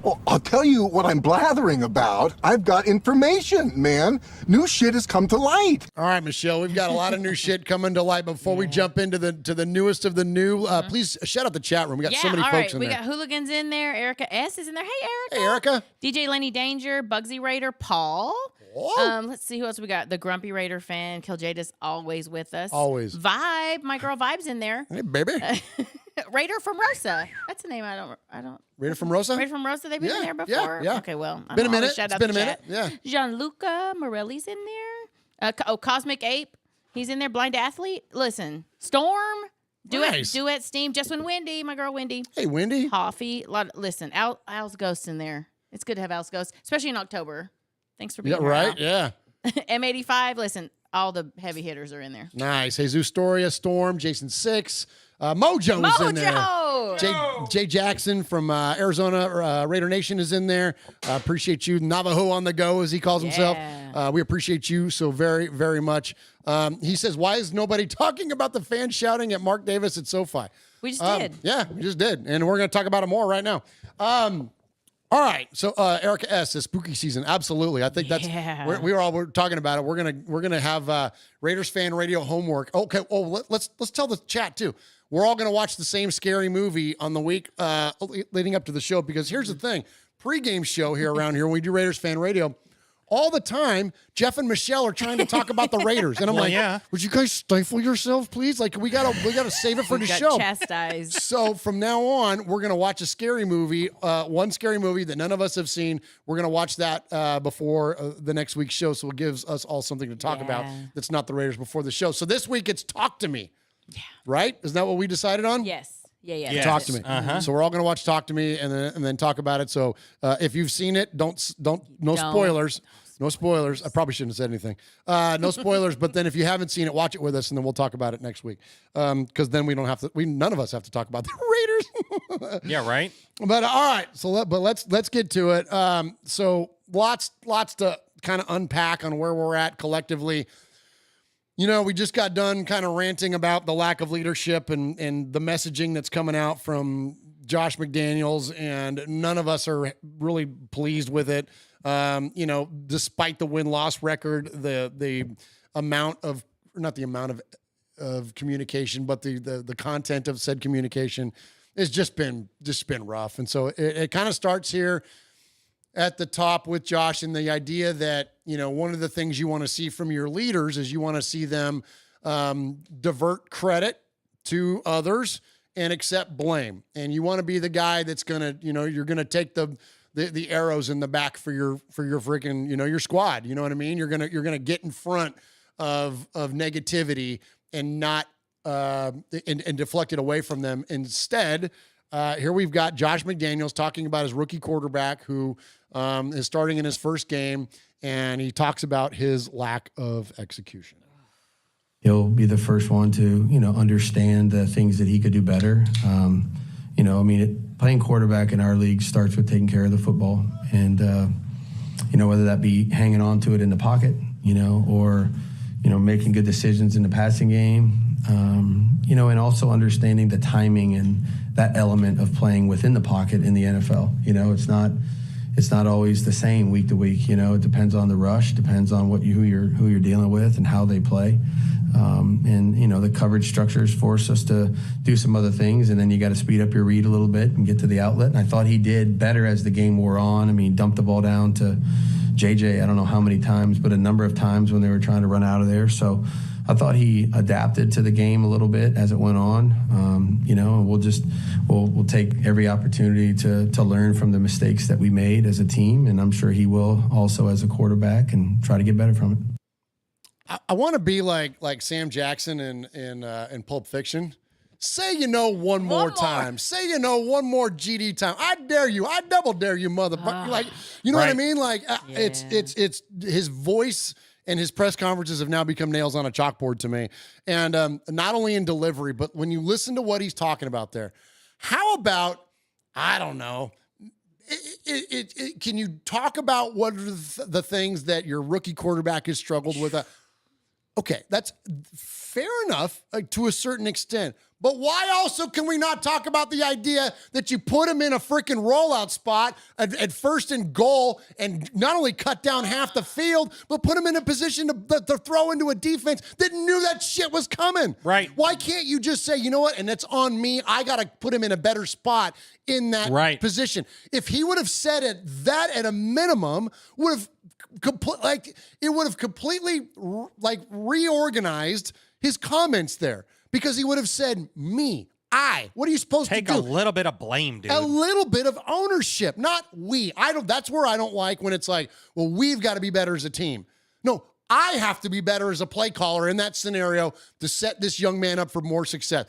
Well, I'll tell you what I'm blathering about. I've got information, man. New shit has come to light. All right, Michelle, we've got a lot of new shit coming to light. Before we jump into the newest of the new, please shout out the chat room. We got so many folks in there. We got Hooligans in there. Erica S is in there. Hey, Erica. Hey, Erica. DJ Lenny Danger, Bugsy Raider, Paul. Let's see who else we got. The Grumpy Raider fan, Kiljada's always with us. Always. Vibe, my girl Vibe's in there. Hey, baby. Raider from Rosa. That's a name I don't. Raider from Rosa? Raider from Rosa. They've been in there before. Yeah. Okay, well, Been a minute. Shout It's out been a the minute. chat. Yeah. Gianluca Morelli's in there. Cosmic Ape. He's in there. Blind Athlete. Listen, Storm. Duet Steam. Just when Wendy, my girl Wendy. Hey, Wendy. Coffee. Listen, Al's Ghost in there. It's good to have Al's Ghost, especially in October. Thanks for being here. Right. Yeah. M85. Listen, all the heavy hitters are in there. Nice. Jesus Storia, Storm, Jason 6. Mojo's in there. Jay Jackson from Arizona Raider Nation is in there. Appreciate you. Navajo on the go, as he calls himself. We appreciate you so very, very much. He says, why is nobody talking about the fans shouting at Mark Davis at SoFi? We just did. Yeah, we just did. And we're going to talk about it more right now. All right, so Erica S. says spooky season. Absolutely, I think that's we're talking about it. We're gonna have Raiders Fan Radio homework. Okay. Oh, let's tell the chat too. We're all gonna watch the same scary movie on the week leading up to the show, because here's the thing: pregame show here around here when we do Raiders Fan Radio. All the time, Jeff and Michelle are trying to talk about the Raiders, and I'm would you guys stifle yourself, please? Like we gotta save it for the show. Chastised. So from now on, we're gonna watch a scary movie, one scary movie that none of us have seen. We're gonna watch that before the next week's show, so it gives us all something to talk about. That's not the Raiders before the show. So this week it's Talk to Me. Yeah. Right? Isn't that what we decided on? Yes. Yeah. Talk to Me. So we're all going to watch Talk to Me and then talk about it. So if you've seen it, no spoilers. No spoilers. I probably shouldn't have said anything. No spoilers. But then if you haven't seen it, watch it with us, and then we'll talk about it next week. Because then we don't have to. None of us have to talk about the Raiders. Yeah, right. But all right. So let's get to it. So lots to kind of unpack on where we're at collectively. We just got done kind of ranting about the lack of leadership and the messaging that's coming out from Josh McDaniels, and none of us are really pleased with it. Despite the win-loss record, the amount of not the amount of communication, but the content of said communication has just been rough. And so it kind of starts here at the top with Josh and the idea that, one of the things you want to see from your leaders is you want to see them divert credit to others and accept blame. And you want to be the guy that's going to, you're going to take the arrows in the back for your freaking, your squad. You know what I mean? You're going to get in front of negativity and not and deflect it away from them. Instead, here we've got Josh McDaniels talking about his rookie quarterback who is starting in his first game, and he talks about his lack of execution. He'll be the first one to, understand the things that he could do better. Playing quarterback in our league starts with taking care of the football, and whether that be hanging on to it in the pocket, or making good decisions in the passing game, and also understanding the timing and that element of playing within the pocket in the NFL. It's not always the same week to week. It depends on the rush, depends on who you're dealing with and how they play. The coverage structures force us to do some other things, and then you got to speed up your read a little bit and get to the outlet. And I thought he did better as the game wore on. Dumped the ball down to JJ, I don't know how many times, but a number of times when they were trying to run out of there. So I thought he adapted to the game a little bit as it went on. And we'll take every opportunity to learn from the mistakes that we made as a team, and I'm sure he will also as a quarterback, and try to get better from it. I want to be like Sam Jackson in Pulp Fiction. Say one more time. Say one more GD time. I dare you. I double dare you, motherfucker. What I mean? It's his voice and his press conferences have now become nails on a chalkboard to me. And not only in delivery, but when you listen to what he's talking about there, how about, I don't know, can you talk about what are the things that your rookie quarterback has struggled with? Okay, that's fair enough to a certain extent. But why also can we not talk about the idea that you put him in a freaking rollout spot at first and goal and not only cut down half the field, but put him in a position to throw into a defense that knew that shit was coming? Right. Why can't you just say, you know what, and it's on me, I got to put him in a better spot in that position? If he would have said it, that at a minimum would have completely reorganized his comments there, because he would have said I. What are you supposed to do? Take a little bit of blame, dude. A little bit of ownership, not we. That's where I don't like when it's like, well, we've got to be better as a team. No, I have to be better as a play caller in that scenario to set this young man up for more success.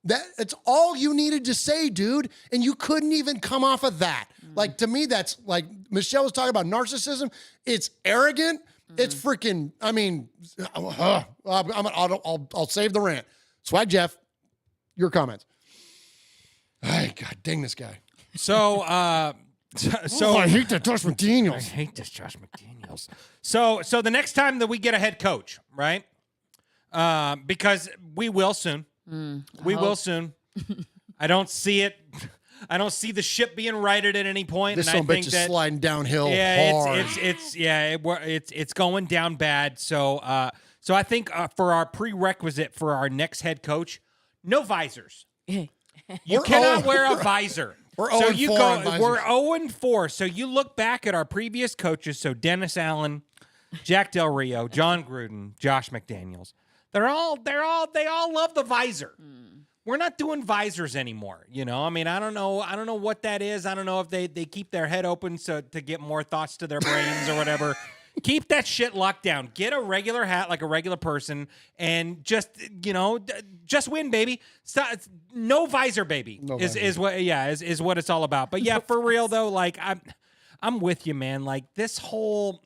That's all you needed to say, dude. And you couldn't even come off of that. Like, to me, that's like Michelle was talking about narcissism. It's arrogant. It's freaking, I'll save the rant. Swag Jeff, your comments. Hey, God dang this guy. So I hate that Josh McDaniels. I hate this Josh McDaniels. So the next time that we get a head coach, right? Because we will soon. We will soon. I don't see it. I don't see the ship being righted at any point. This and son I think bitch is that, sliding downhill hard. It's going down bad. So I think for our prerequisite for our next head coach, no visors. You cannot wear a visor. We're 0-4. We're 0-4. So you look back at our previous coaches. So Dennis Allen, Jack Del Rio, John Gruden, Josh McDaniels. They all love the visor. We're not doing visors anymore. I don't know what that is. I don't know if they keep their head open to get more thoughts to their brains or whatever. Keep that shit locked down. Get a regular hat like a regular person and just win, baby. Stop, no visor, baby. Is what it's all about. But yeah, for real though, like I'm with you, man. Like this whole,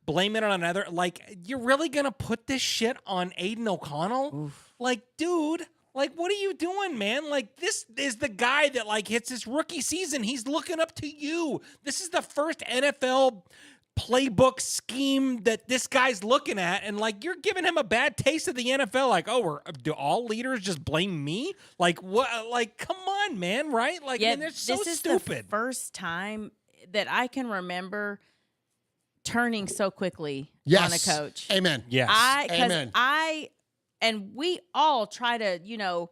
blame it on another. Like, you're really gonna put this shit on Aiden O'Connell? Oof. Like, dude, like, what are you doing, man? Like, this is the guy that like hits his rookie season. He's looking up to you. This is the first NFL playbook scheme that this guy's looking at, and like you're giving him a bad taste of the NFL. Like, do all leaders just blame me? Like, what? Like, come on, man, right? Like, yeah, they're so this is stupid. the first time that I can remember turning so quickly on a coach. Amen. Yes. Amen. And we all try to,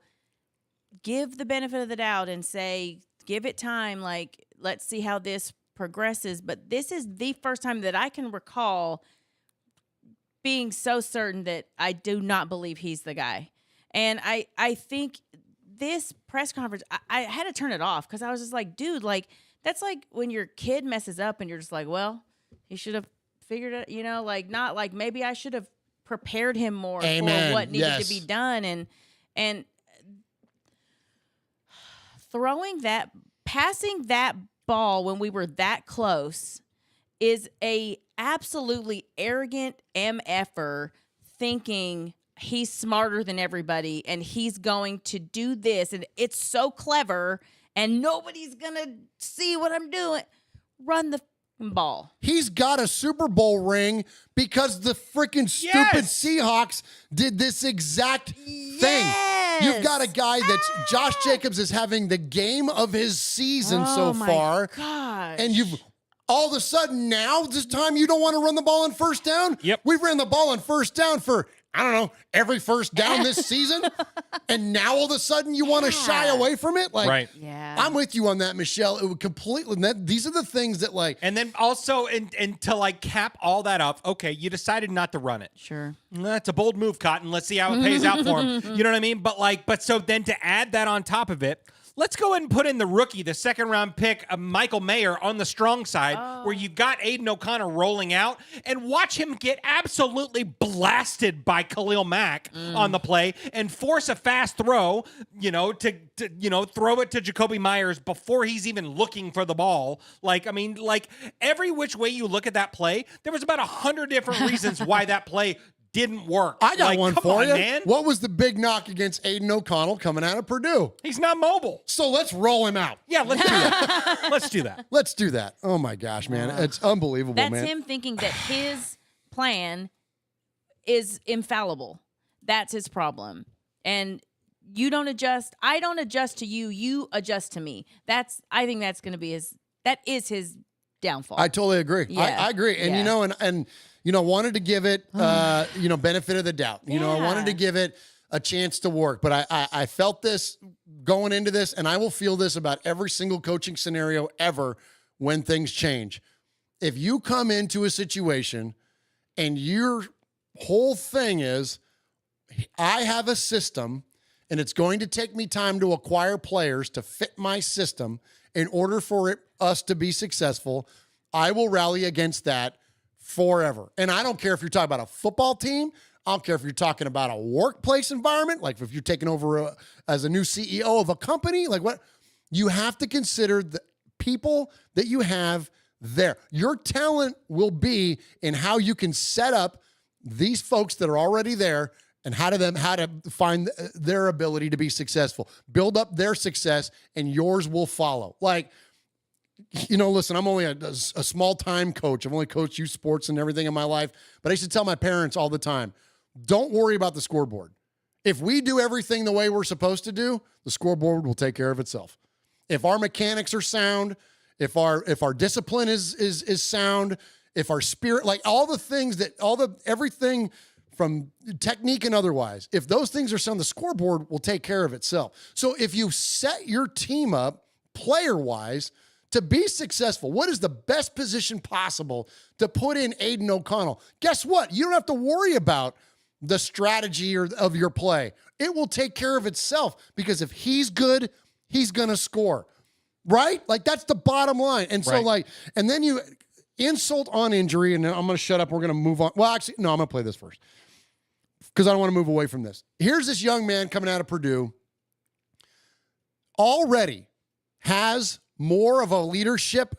give the benefit of the doubt and say, give it time. Like, let's see how this progresses. But this is the first time that I can recall being so certain that I do not believe he's the guy. And I think this press conference, I had to turn it off because I was just like, dude, like, that's like when your kid messes up and you're just like, well, he should have figured it, like, not like maybe I should have prepared him more for what needed to be done. And passing that ball when we were that close is a absolutely arrogant MFer thinking he's smarter than everybody and he's going to do this and it's so clever and nobody's gonna see what I'm doing. Run the ball. He's got a Super Bowl ring because the freaking stupid Seahawks did this exact thing. You've got a guy that's Josh Jacobs is having the game of his season so far. Gosh. And you've all of a sudden now, this time you don't want to run the ball on first down? Yep. We ran the ball on first down for, I don't know, every first down this season. And now all of a sudden you want to shy away from it? Like, right. Yeah. I'm with you on that, Michelle. It would completely, these are the things that like. And then also, and to like cap all that up, okay, you decided not to run it. Sure. That's a bold move, Cotton. Let's see how it pays out for him. You know what I mean? But so then to add that on top of it, let's go ahead and put in the rookie, the second-round pick, Michael Mayer, on the strong side, where you've got Aiden O'Connor rolling out, and watch him get absolutely blasted by Khalil Mack on the play and force a fast throw, to throw it to Jacoby Myers before he's even looking for the ball. Like, I mean, like, every which way you look at that play, there was about 100 different reasons why that play didn't work. I got one for you. Man. What was the big knock against Aiden O'Connell coming out of Purdue? He's not mobile. So let's roll him out. Yeah, let's do that. Let's do that. Oh my gosh, man. It's unbelievable, That's man. him thinking that his plan is infallible. That's his problem. And you don't adjust. I don't adjust to you. You adjust to me. I think that's going to be that is his downfall. I totally agree. Yeah. I agree. And, and wanted to give it, benefit of the doubt. I wanted to give it a chance to work, but I felt this going into this, and I will feel this about every single coaching scenario ever when things change. If you come into a situation and your whole thing is, I have a system and it's going to take me time to acquire players to fit my system in order for us to be successful, I will rally against that forever. And I don't care if you're talking about a football team. I don't care if you're talking about a workplace environment, like if you're taking over as a new CEO of a company, like what you have to consider the people that you have there. Your talent will be in how you can set up these folks that are already there and how to find their ability to be successful, build up their success, and yours will follow. Like, listen, I'm only a small-time coach. I've only coached youth sports and everything in my life. But I used to tell my parents all the time, don't worry about the scoreboard. If we do everything the way we're supposed to do, the scoreboard will take care of itself. If our mechanics are sound, if our discipline is sound, if our spirit, like all the things everything from technique and otherwise, if those things are sound, the scoreboard will take care of itself. So if you set your team up player-wise to be successful, what is the best position possible to put in Aiden O'Connell? Guess what? You don't have to worry about the strategy of your play. It will take care of itself because if he's good, he's going to score, right? Like that's the bottom line. And so and then you insult on injury, and I'm going to shut up. We're going to move on. Well, actually, no, I'm going to play this first because I don't want to move away from this. Here's this young man coming out of Purdue, already has more of a leadership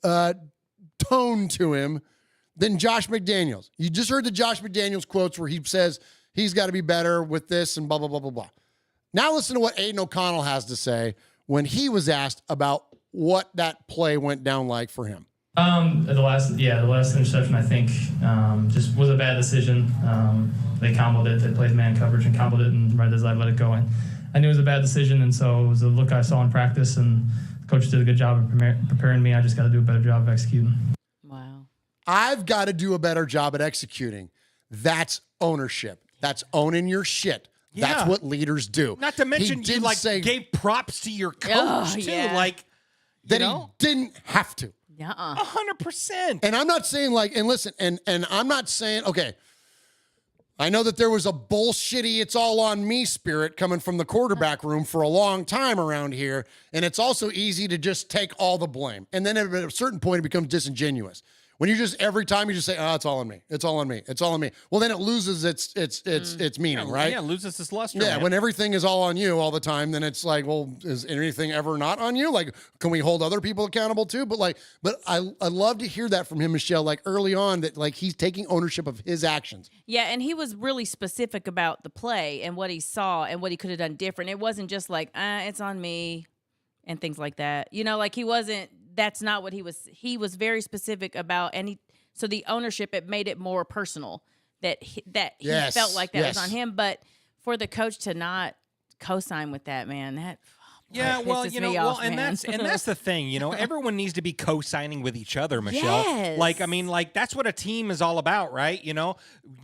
tone to him than Josh McDaniels. You just heard the Josh McDaniels quotes where he says he's got to be better with this and blah, blah, blah, blah, blah. Now listen to what Aiden O'Connell has to say when he was asked about what that play went down like for him. The last interception, I think, just was a bad decision. They comboed it. They played man coverage and comboed it, and right as I let it go in. I knew it was a bad decision, and so it was a look I saw in practice, and the coach did a good job of preparing me. I just got to do a better job of executing. Wow. I've got to do a better job at executing. That's ownership. That's owning your shit. Yeah. That's what leaders do. Not to mention you gave props to your coach too. yeah. Like that he didn't have to. Yeah. 100%. And I'm not saying and listen, and I'm not saying, okay, I know that there was a bullshitty, it's all on me spirit coming from the quarterback room for a long time around here. And it's also easy to just take all the blame. And then at a certain point, it becomes disingenuous. When you just, every time you just say, oh, it's all on me. It's all on me. It's all on me. Well, then it loses its meaning, right? Yeah, it loses its luster. Yeah, man. when everything is all on you all the time, then it's like, well, is anything ever not on you? Like, can we hold other people accountable too? But I love to hear that from him, Michelle, like early on, that like he's taking ownership of his actions. Yeah, and he was really specific about the play and what he saw and what he could have done different. It wasn't just like, it's on me and things like that. You know, like that's not what he was. He was very specific about, so the ownership, it made it more personal that he felt like that was on him. But for the coach to not co-sign with that, man, pisses me off, and man. that's the thing, everyone needs to be co-signing with each other, Michelle. Yes. That's what a team is all about, right?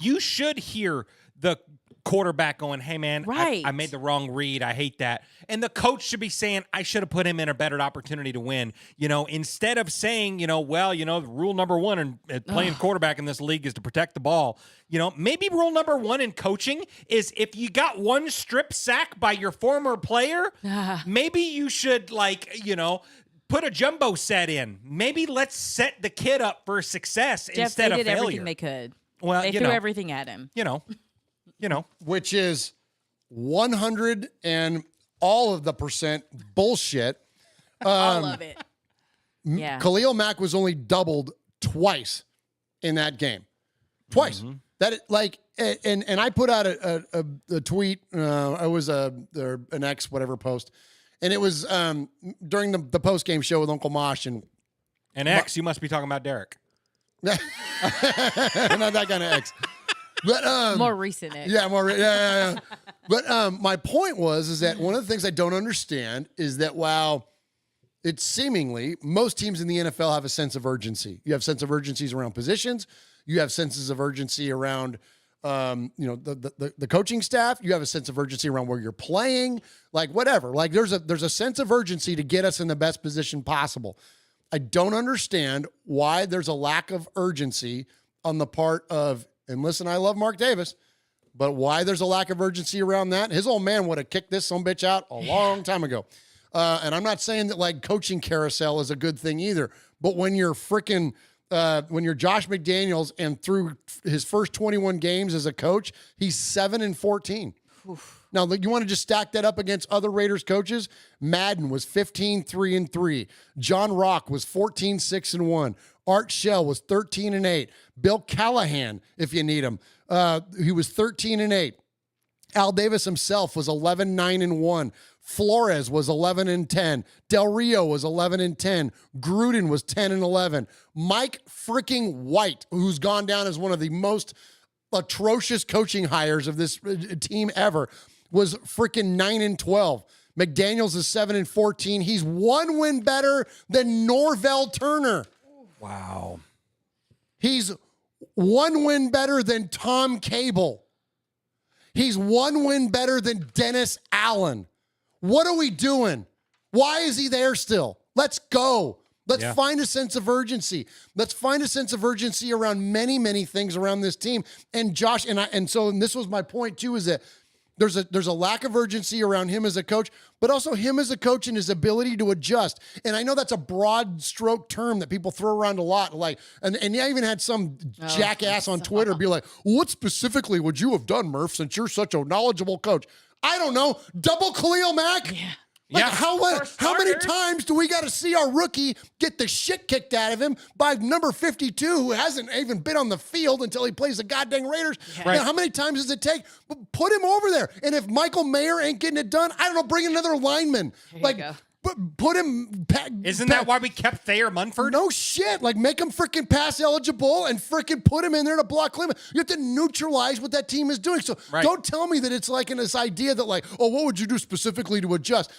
You should hear the quarterback going, hey man, right. I made the wrong read. I hate that. And the coach should be saying, I should have put him in a better opportunity to win. Instead of saying, rule number one in playing quarterback in this league is to protect the ball. Maybe rule number one in coaching is if you got one strip sack by your former player, maybe you should put a jumbo set in. Maybe let's set the kid up for success instead of failure. They did everything they could. Well, they threw everything at him. Which is 100 and all of the % bullshit. All of it. Yeah. Khalil Mack was only doubled twice in that game. Twice. Mm-hmm. And I put out a tweet. It was an X whatever post, and it was during the post game show with Uncle Mosh and X. You must be talking about Derek. Not that kind of X. But more recent. Yeah. But my point is that one of the things I don't understand is that while it's seemingly most teams in the NFL have a sense of urgency. You have sense of urgencies around positions. You have senses of urgency around the coaching staff. You have a sense of urgency around where you're playing, like whatever. Like there's a sense of urgency to get us in the best position possible. I don't understand why there's a lack of urgency on the part of, and listen, I love Mark Davis, but why there's a lack of urgency around that? His old man would have kicked this some bitch out a long time ago. And I'm not saying that like coaching carousel is a good thing either, but when you're freaking when you're Josh McDaniels and through his first 21 games as a coach, he's 7-14. Oof. Now, you want to just stack that up against other Raiders coaches? Madden was 15-3-3. John Rock was 14-6-1. Art Shell was 13-8. Bill Callahan, if you need him, he was 13-8. Al Davis himself was 11-9-1. Flores was 11-10. Del Rio was 11-10. Gruden was 10-11. Mike freaking White, who's gone down as one of the most atrocious coaching hires of this team ever, was freaking 9-12. McDaniels is 7-14. He's one win better than Norvell Turner. Wow. He's one win better than Tom Cable. He's one win better than Dennis Allen. What are we doing? Why is he there still? Let's go. Let's find a sense of urgency. Let's find a sense of urgency around many, many things around this team. And Josh, and this was my point too, is that there's a lack of urgency around him as a coach, but also him as a coach and his ability to adjust. And I know that's a broad stroke term that people throw around a lot. Like, and I even had some jackass on Twitter be like, what specifically would you have done, Murf, since you're such a knowledgeable coach? I don't know. Double Khalil Mack? Yeah. Like how many times do we got to see our rookie get the shit kicked out of him by number 52 who hasn't even been on the field until he plays the goddamn Raiders? Yeah. Right. How many times does it take? Put him over there. And if Michael Mayer ain't getting it done, I don't know, bring another lineman. Put him. Isn't that why we kept Thayer Munford? No shit. Like, make him freaking pass eligible and freaking put him in there to block Cleveland. You have to neutralize what that team is doing. So don't tell me that it's like in this idea that like, oh, what would you do specifically to adjust?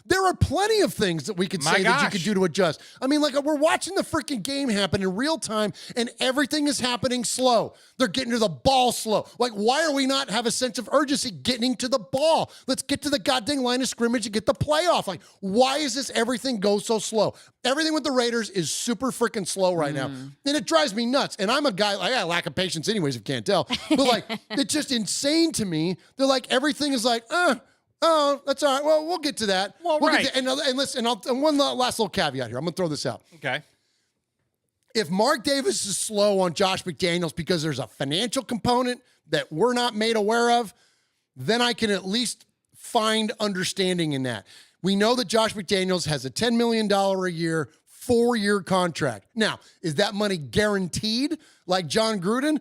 There are plenty of things that we could My say that you gosh. could do to adjust. I mean, like we're watching the freaking game happen in real time and everything is happening slow. They're getting to the ball slow. Like, why are we not have a sense of urgency getting to the ball? Let's get to the goddamn line of scrimmage and get the playoff. Like, why is this everything go so slow? Everything with the Raiders is super freaking slow right now. And it drives me nuts. And I'm a guy, I got a lack of patience anyways, if you can't tell. But like, it's just insane to me. They're like, everything is like, oh, that's all right. Well, we'll get to that. Well, we'll right. Get to, and listen, and one last little caveat here. I'm going to throw this out. Okay. If Mark Davis is slow on Josh McDaniels because there's a financial component that we're not made aware of, then I can at least find understanding in that. We know that Josh McDaniels has a $10 million a year, 4-year contract. Now, is that money guaranteed like John Gruden?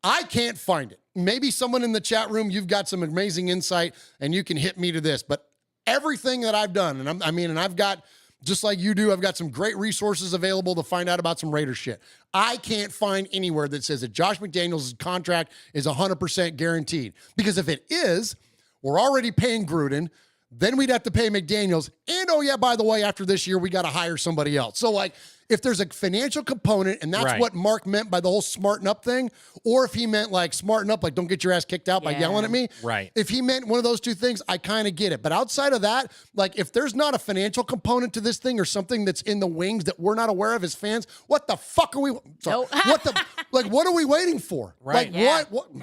I can't find it. Maybe someone in the chat room, you've got some amazing insight and you can hit me to this. But everything that I've done, and I've got, just like you do, I've got some great resources available to find out about some Raiders shit. I can't find anywhere that says that Josh McDaniels' contract is 100% guaranteed. Because if it is, we're already paying Gruden. Then we'd have to pay McDaniels. And, oh, yeah, by the way, after this year, we got to hire somebody else. So, like, if there's a financial component, and that's Right. what Mark meant by the whole smarten up thing, or if he meant, like, smarten up, like, don't get your ass kicked out by yelling at me. Right. If he meant one of those two things, I kind of get it. But outside of that, like, if there's not a financial component to this thing or something that's in the wings that we're not aware of as fans, what the fuck are we? Sorry, what are we waiting for? Right. Like, what?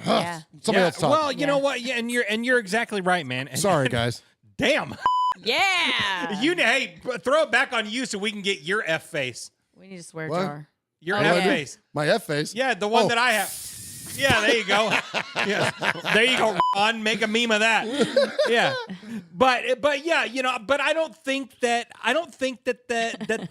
Somebody else talk. Well, you know what? Yeah, and you're exactly right, man. And, Sorry, guys. Damn. Yeah. Hey, throw it back on you so we can get your F face. We need a swear What? jar. Your Oh, F yeah. face. My F face? Yeah, the one that I have. Yeah, there you go. Yeah, there you go, Ron. Make a meme of that. Yeah, but yeah, but I don't think that that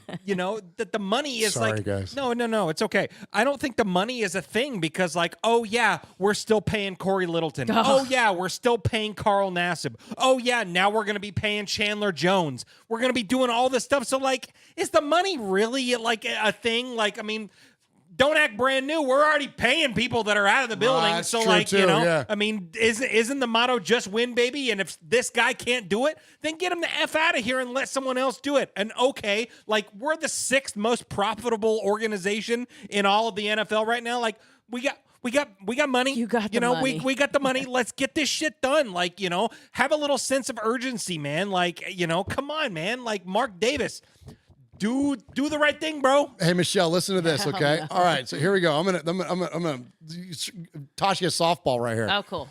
the money is Sorry, like. guys. No, it's okay. I don't think the money is a thing because, like, oh yeah, we're still paying Corey Littleton. Ugh. Oh yeah, we're still paying Carl Nassib. Oh yeah, now we're gonna be paying Chandler Jones. We're gonna be doing all this stuff. So, like, is the money really like a thing? Like, I mean. Don't act brand new. We're already paying people that are out of the building. That's So, true like, too, yeah. I mean, isn't the motto just win, baby? And if this guy can't do it, then get him the F out of here and let someone else do it. And okay, like, we're the 6th most profitable organization in all of the NFL right now. Like, we got money. You got the money. We got the money. Let's get this shit done. Like, have a little sense of urgency, man. Like, come on, man. Like, Mark Davis. Do the right thing, bro. Hey, Michelle, listen to this, okay? no. All right, so here we go. I'm gonna toss you a softball right here. Oh, cool.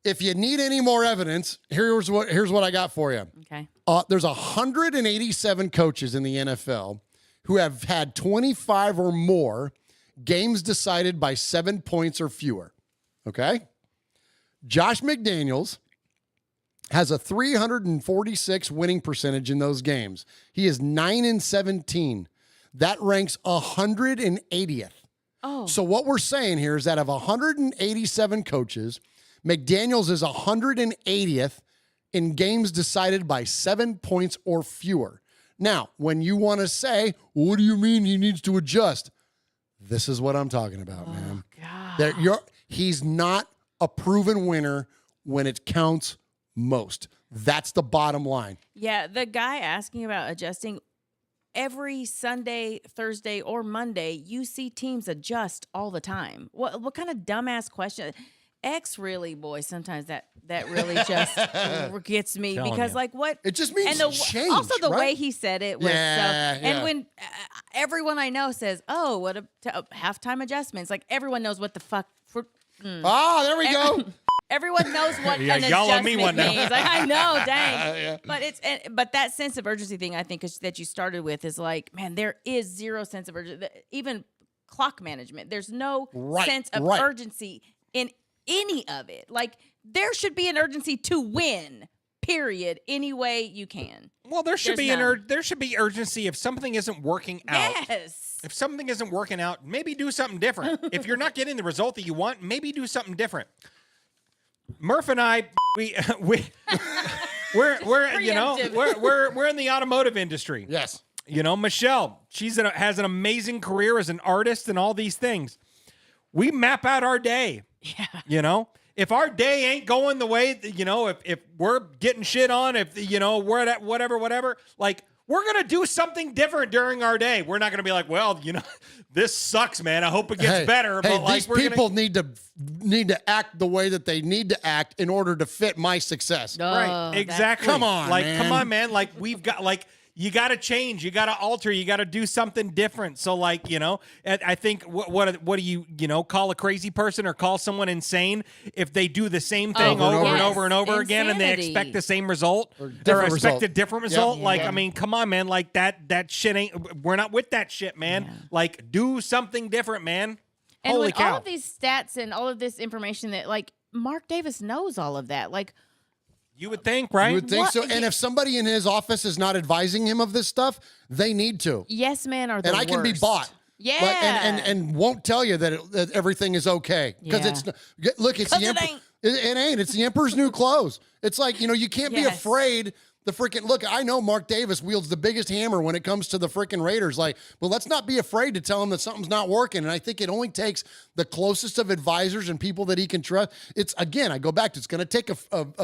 If you need any more evidence, here's what I got for you. Okay. There's 187 coaches in the NFL who have had 25 or more games decided by 7 points or fewer. Okay? Josh McDaniels has a 346 winning percentage in those games. He is 9-17. That ranks 180th. Oh. So what we're saying here is that of 187 coaches, McDaniels is 180th in games decided by 7 points or fewer. Now, when you want to say, well, what do you mean he needs to adjust? This is what I'm talking about, man. He's not a proven winner when it counts most. That's the bottom line. Yeah, the guy asking about adjusting, every Sunday, Thursday, or Monday, you see teams adjust all the time. What kind of dumbass question? Really, boy, sometimes that really just gets me Telling because, you. like, what? It just means change, also the right? way he said it was Yeah, so. And yeah. when everyone I know says, "Oh, what a halftime adjustments," like everyone knows what the fuck. There we go. Everyone knows what Yeah, an y'all owe adjustment me one now. means. Like, I know, dang. Yeah. But that sense of urgency thing, I think, that you started with is like, man, there is zero sense of urgency. Even clock management, there's no sense of urgency in any of it. Like, there should be an urgency to win. Period. Any way you can. Well, there should be urgency if something isn't working out. Yes. If something isn't working out, maybe do something different. If you're not getting the result that you want, maybe do something different. Murf and I, we're in the automotive industry. Yes. Michelle, has an amazing career as an artist and all these things. We map out our day. Yeah. if our day ain't going the way, if we're getting shit on, if, we're at whatever, like, we're going to do something different during our day. We're not going to be like, well, this sucks, man. I hope it gets better. Hey, but like, these people need to act the way that they need to act in order to fit my success. Right. Exactly. Come on, man. Like, we've got, like, you got to change. You got to alter. You got to do something different. So, like, I think what do you, call a crazy person or call someone insane if they do the same thing over and over and over again and they expect the same result or expect a different result? Like, I mean, come on, man. Like, that shit ain't, we're not with that shit, man. Yeah. Like, do something different, man. And Holy with cow. all of these stats and all of this information that, like, Mark Davis knows all of that. Like, you would think, right? You would think so. And if somebody in his office is not advising him of this stuff, they need to. Yes, man, are the and I worst. can be bought. Yeah. Like, and won't tell you that everything is okay. Because it's the emperor. It ain't. It's the emperor's new clothes. It's like, you can't be afraid. The freaking look, I know Mark Davis wields the biggest hammer when it comes to the freaking Raiders. Like, but let's not be afraid to tell him that something's not working. And I think it only takes the closest of advisors and people that he can trust. It's, again, I go back to, it's going to take a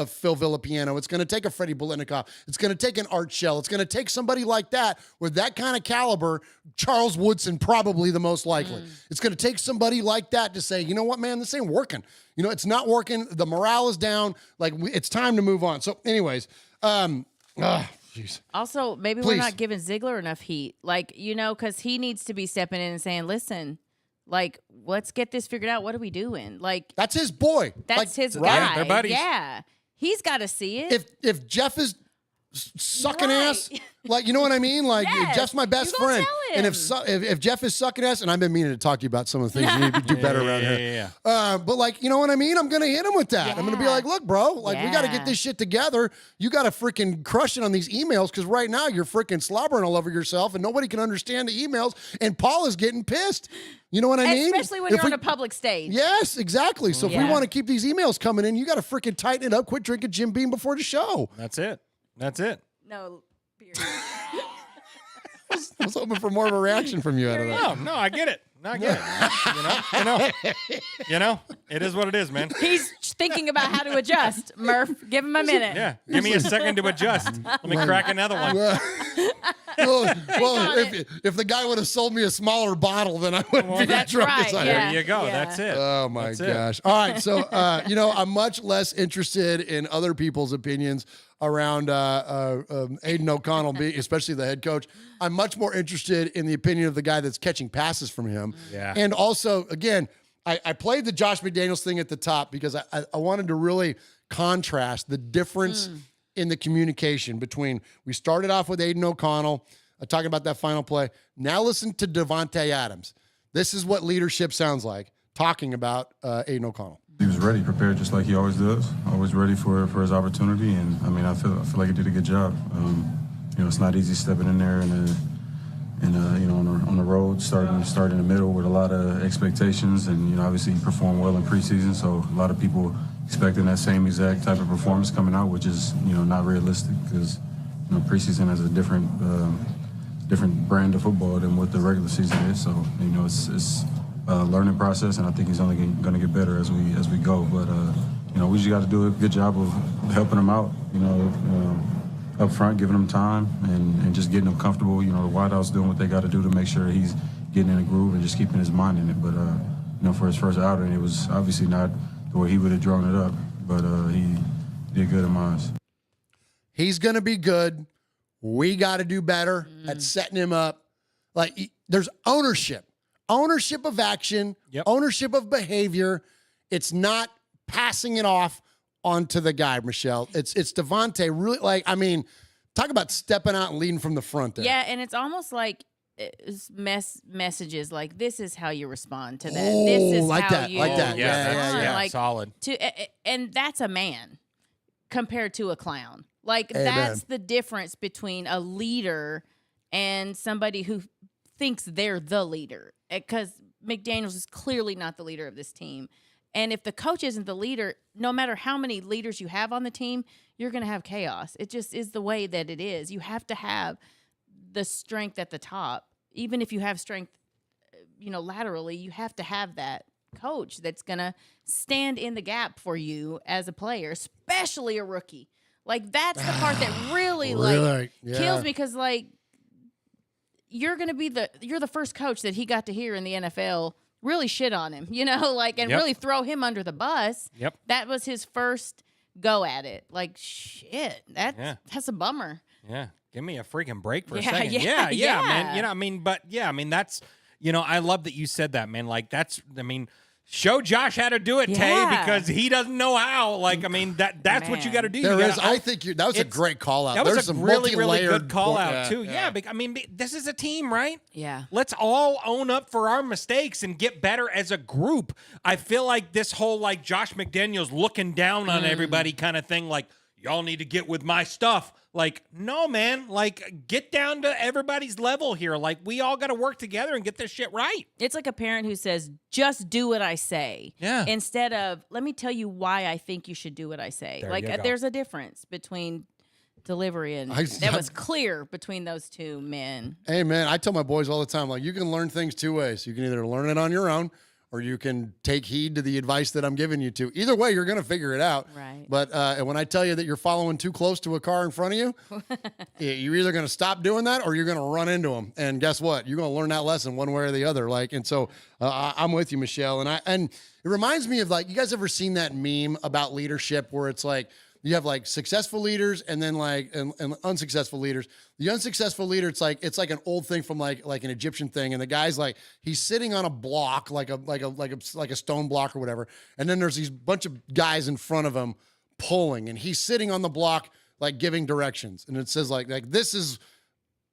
Phil Villapiano. It's going to take a Freddie Bolitnikoff. It's going to take an Art Shell. It's going to take somebody like that with that kind of caliber. Charles Woodson, probably the most likely. It's going to take somebody like that to say, you know what, man, this ain't working. It's not working. The morale is down. Like, it's time to move on. So anyways, also, maybe we're not giving Ziggler enough heat. Like, because he needs to be stepping in and saying, listen, like, let's get this figured out. What are we doing? Like, that's his boy. That's his right? guy. They're buddies. Yeah. He's got to see it. If Jeff is sucking ass, like, you know what I mean? Like, Jeff's my best friend. And if Jeff is sucking ass, and I've been meaning to talk to you about some of the things you need to do better around here. But, like, you know what I mean? I'm going to hit him with that. I'm going to be like, look, bro, like, we got to get this shit together. You got to freaking crush it on these emails because right now you're freaking slobbering all over yourself and nobody can understand the emails. And Paul is getting pissed. You know what I mean? Especially when you're on a public stage. Yes, exactly. So if we want to keep these emails coming in, you got to freaking tighten it up. Quit drinking Jim Beam before the show. That's it. No, period. I was hoping for more of a reaction from you out of that. No, I get it. No, I get it. It is what it is, man. He's thinking about how to adjust. Murph, give him a minute. Yeah, give me a second to adjust. Let me crack another one. Well, if the guy would have sold me a smaller bottle, then I wouldn't be that drunk as I am. There you go. Yeah. That's it. Oh, my gosh. All right. So, I'm much less interested in other people's opinions around Aiden O'Connell, especially the head coach. I'm much more interested in the opinion of the guy that's catching passes from him. Yeah. And also, again, I played the Josh McDaniels thing at the top because I wanted to really contrast the difference in the communication between, we started off with Aiden O'Connell, talking about that final play. Now listen to Davante Adams. This is what leadership sounds like, talking about Aiden O'Connell. He was ready, prepared just like he always does. Always ready for his opportunity, and I mean, I feel like he did a good job. It's not easy stepping in there on the road, starting in the middle with a lot of expectations, and obviously he performed well in preseason, so a lot of people expecting that same exact type of performance coming out, which is not realistic because preseason has a different brand of football than what the regular season is. So it's a learning process, and I think he's only going to get better as we go. But we just got to do a good job of helping him out. Up front, giving him time and just getting him comfortable. The wideouts doing what they got to do to make sure he's getting in a groove and just keeping his mind in it. But for his first outing, it was obviously not the way he would have drawn it up, but he did good in my eyes. He's going to be good. We got to do better at setting him up. Like, there's ownership of action, ownership of behavior. It's not passing it off onto the guy, Michelle. It's Davante really, like, I mean, talk about stepping out and leading from the front there. Yeah, and it's almost like messages like, this is how you respond to that. Oh, this is like how that, you like that. Yeah, like, solid. And that's a man compared to a clown. Like, Amen. that's the difference between a leader and somebody who thinks they're the leader. Because McDaniels is clearly not the leader of this team. And if the coach isn't the leader, no matter how many leaders you have on the team, you're going to have chaos. It just is the way that it is. You have to have the strength at the top. Even if you have strength, laterally, you have to have that coach that's going to stand in the gap for you as a player, especially a rookie. Like, that's the part that really, kills me, because, like, you're the first coach that he got to hear in the NFL really shit on him, and really throw him under the bus. Yep. That was his first go at it. Like, shit, that's a bummer. Yeah. Give me a freaking break for a Yeah, second. yeah, Yeah, man. That's, I love that you said that, man. Like, show Josh how to do it, Tay, because he doesn't know how. Like, that's what you got to do. I think that was a great call out. That was a really, really good call out, yeah, too. Yeah. This is a team, right? Yeah. Let's all own up for our mistakes and get better as a group. I feel like this whole, like, Josh McDaniels looking down on everybody kind of thing, like, y'all need to get with my stuff. Like, no, man. Like, get down to everybody's level here. Like, we all got to work together and get this shit right. It's like a parent who says, just do what I say. Yeah. Instead of, let me tell you why I think you should do what I say. There's a difference between delivery and that was clear between those two men. Hey, man, I tell my boys all the time, like, you can learn things two ways. You can either learn it on your own, or you can take heed to the advice that I'm giving you to. Either way, you're going to figure it out. Right. But and when I tell you that you're following too close to a car in front of you, you're either going to stop doing that or you're going to run into them. And guess what? You're going to learn that lesson one way or the other. And so I'm with you, Michelle. And it reminds me of, like, you guys ever seen that meme about leadership where it's like, you have, like, successful leaders and then, like, and unsuccessful leaders. The unsuccessful leader, it's like an old thing from like an Egyptian thing, and the guy's like, he's sitting on a block, like a stone block or whatever, and then there's these bunch of guys in front of him pulling, and he's sitting on the block, like, giving directions, and it says like this is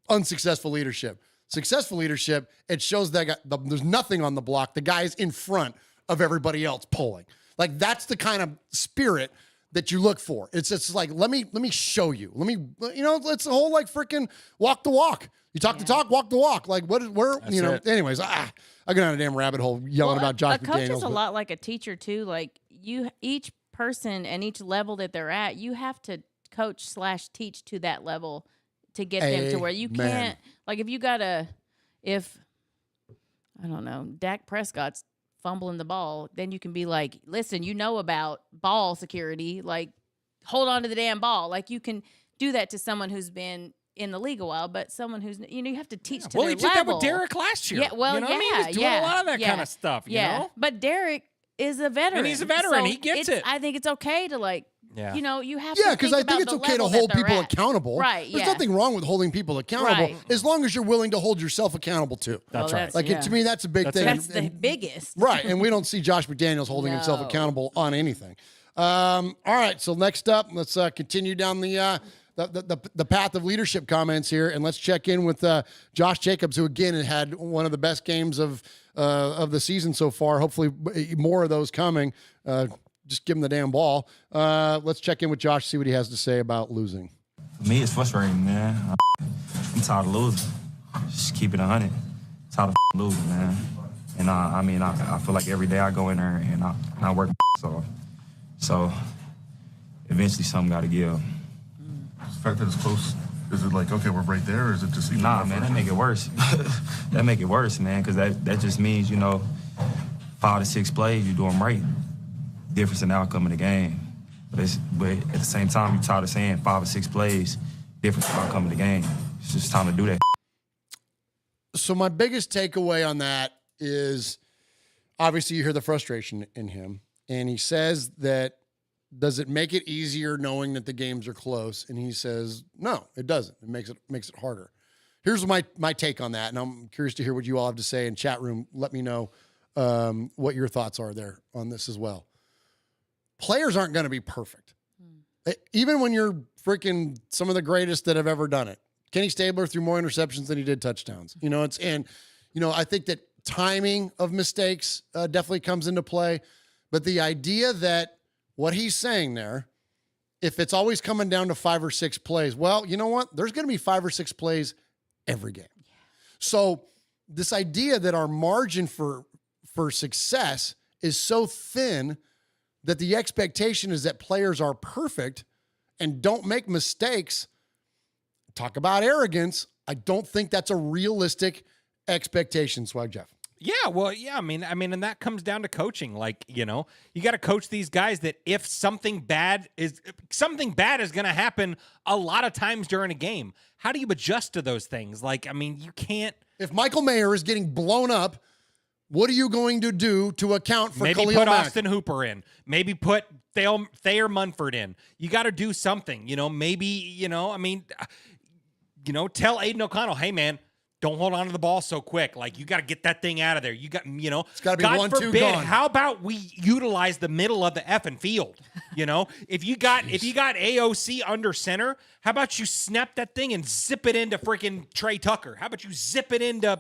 unsuccessful leadership. Successful leadership, it shows that there's nothing on the block. The guy's in front of everybody else pulling. Like, that's the kind of spirit that you look for. It's just like, let me show you. It's the whole, like, freaking walk the walk. You talk the talk, walk the walk. Like, anyways, I go down a damn rabbit hole yelling about Josh McDaniels. A coach is a lot like a teacher too. Like, each person and each level that they're at, you have to coach/teach to that level to get them to where you can't, like, if I don't know, Dak Prescott's fumbling the ball, then you can be like, listen, about ball security, like, hold on to the damn ball. Like, you can do that to someone who's been in the league a while, but someone who's, you have to teach to their level. Well, he did that with Derek last year. Yeah, well, he was doing a lot of that kind of stuff, you know? But Derek is a veteran. And he's a veteran. So he gets it. I think it's okay to, like, you have to because I think it's okay to hold people accountable. Right. There's nothing wrong with holding people accountable as long as you're willing to hold yourself accountable too. That's right. To me, that's a big thing. That's the biggest. Right. And we don't see Josh McDaniels holding himself accountable on anything. All right. So next up, let's continue down the path of leadership comments here, and let's check in with Josh Jacobs, who again had one of the best games of the season so far. Hopefully, more of those coming. Just give him the damn ball. Let's check in with Josh, see what he has to say about losing. For me, it's frustrating, man. I'm tired of losing. Just keep it 100. Tired of losing, man. And I feel like every day I go in there and I work my off. So eventually something got to give. The fact that it's close, is it like, okay, we're right there, or is it just even Nah, man, that make it worse. That make it worse, man, because that just means, 5 to 6 plays, you do them right. Difference in the outcome of the game. But at the same time, you're tired of saying 5 or 6 plays, difference in the outcome of the game. It's just time to do that. So my biggest takeaway on that is, obviously you hear the frustration in him, and he says that, does it make it easier knowing that the games are close? And he says, no, it doesn't. It makes it harder. Here's my take on that, and I'm curious to hear what you all have to say in chat room. Let me know what your thoughts are there on this as well. Players aren't going to be perfect. Even when you're freaking some of the greatest that have ever done it. Kenny Stabler threw more interceptions than he did touchdowns. I think that timing of mistakes definitely comes into play. But the idea that what he's saying there, if it's always coming down to 5 or 6 plays, well, you know what? There's going to be 5 or 6 plays every game. Yeah. So this idea that our margin for success is so thin that the expectation is that players are perfect and don't make mistakes. Talk about arrogance. I don't think that's a realistic expectation, Swag Jeff. Yeah, well, yeah, I mean, and that comes down to coaching. Like, you got to coach these guys that if something bad is going to happen a lot of times during a game. How do you adjust to those things? Like, I mean, you can't. If Michael Mayer is getting blown up, what are you going to do to account for Maybe Khalil put Mack? Austin Hooper in. Maybe put Thayer Munford in. You got to do something. Maybe, tell Aiden O'Connell, hey, man, don't hold on to the ball so quick. Like, you got to get that thing out of there. You got, it's got to be God 1-2 forbid, gone. how about we utilize the middle of the effing field? If you got AOC under center, how about you snap that thing and zip it into freaking Trey Tucker? How about you zip it into,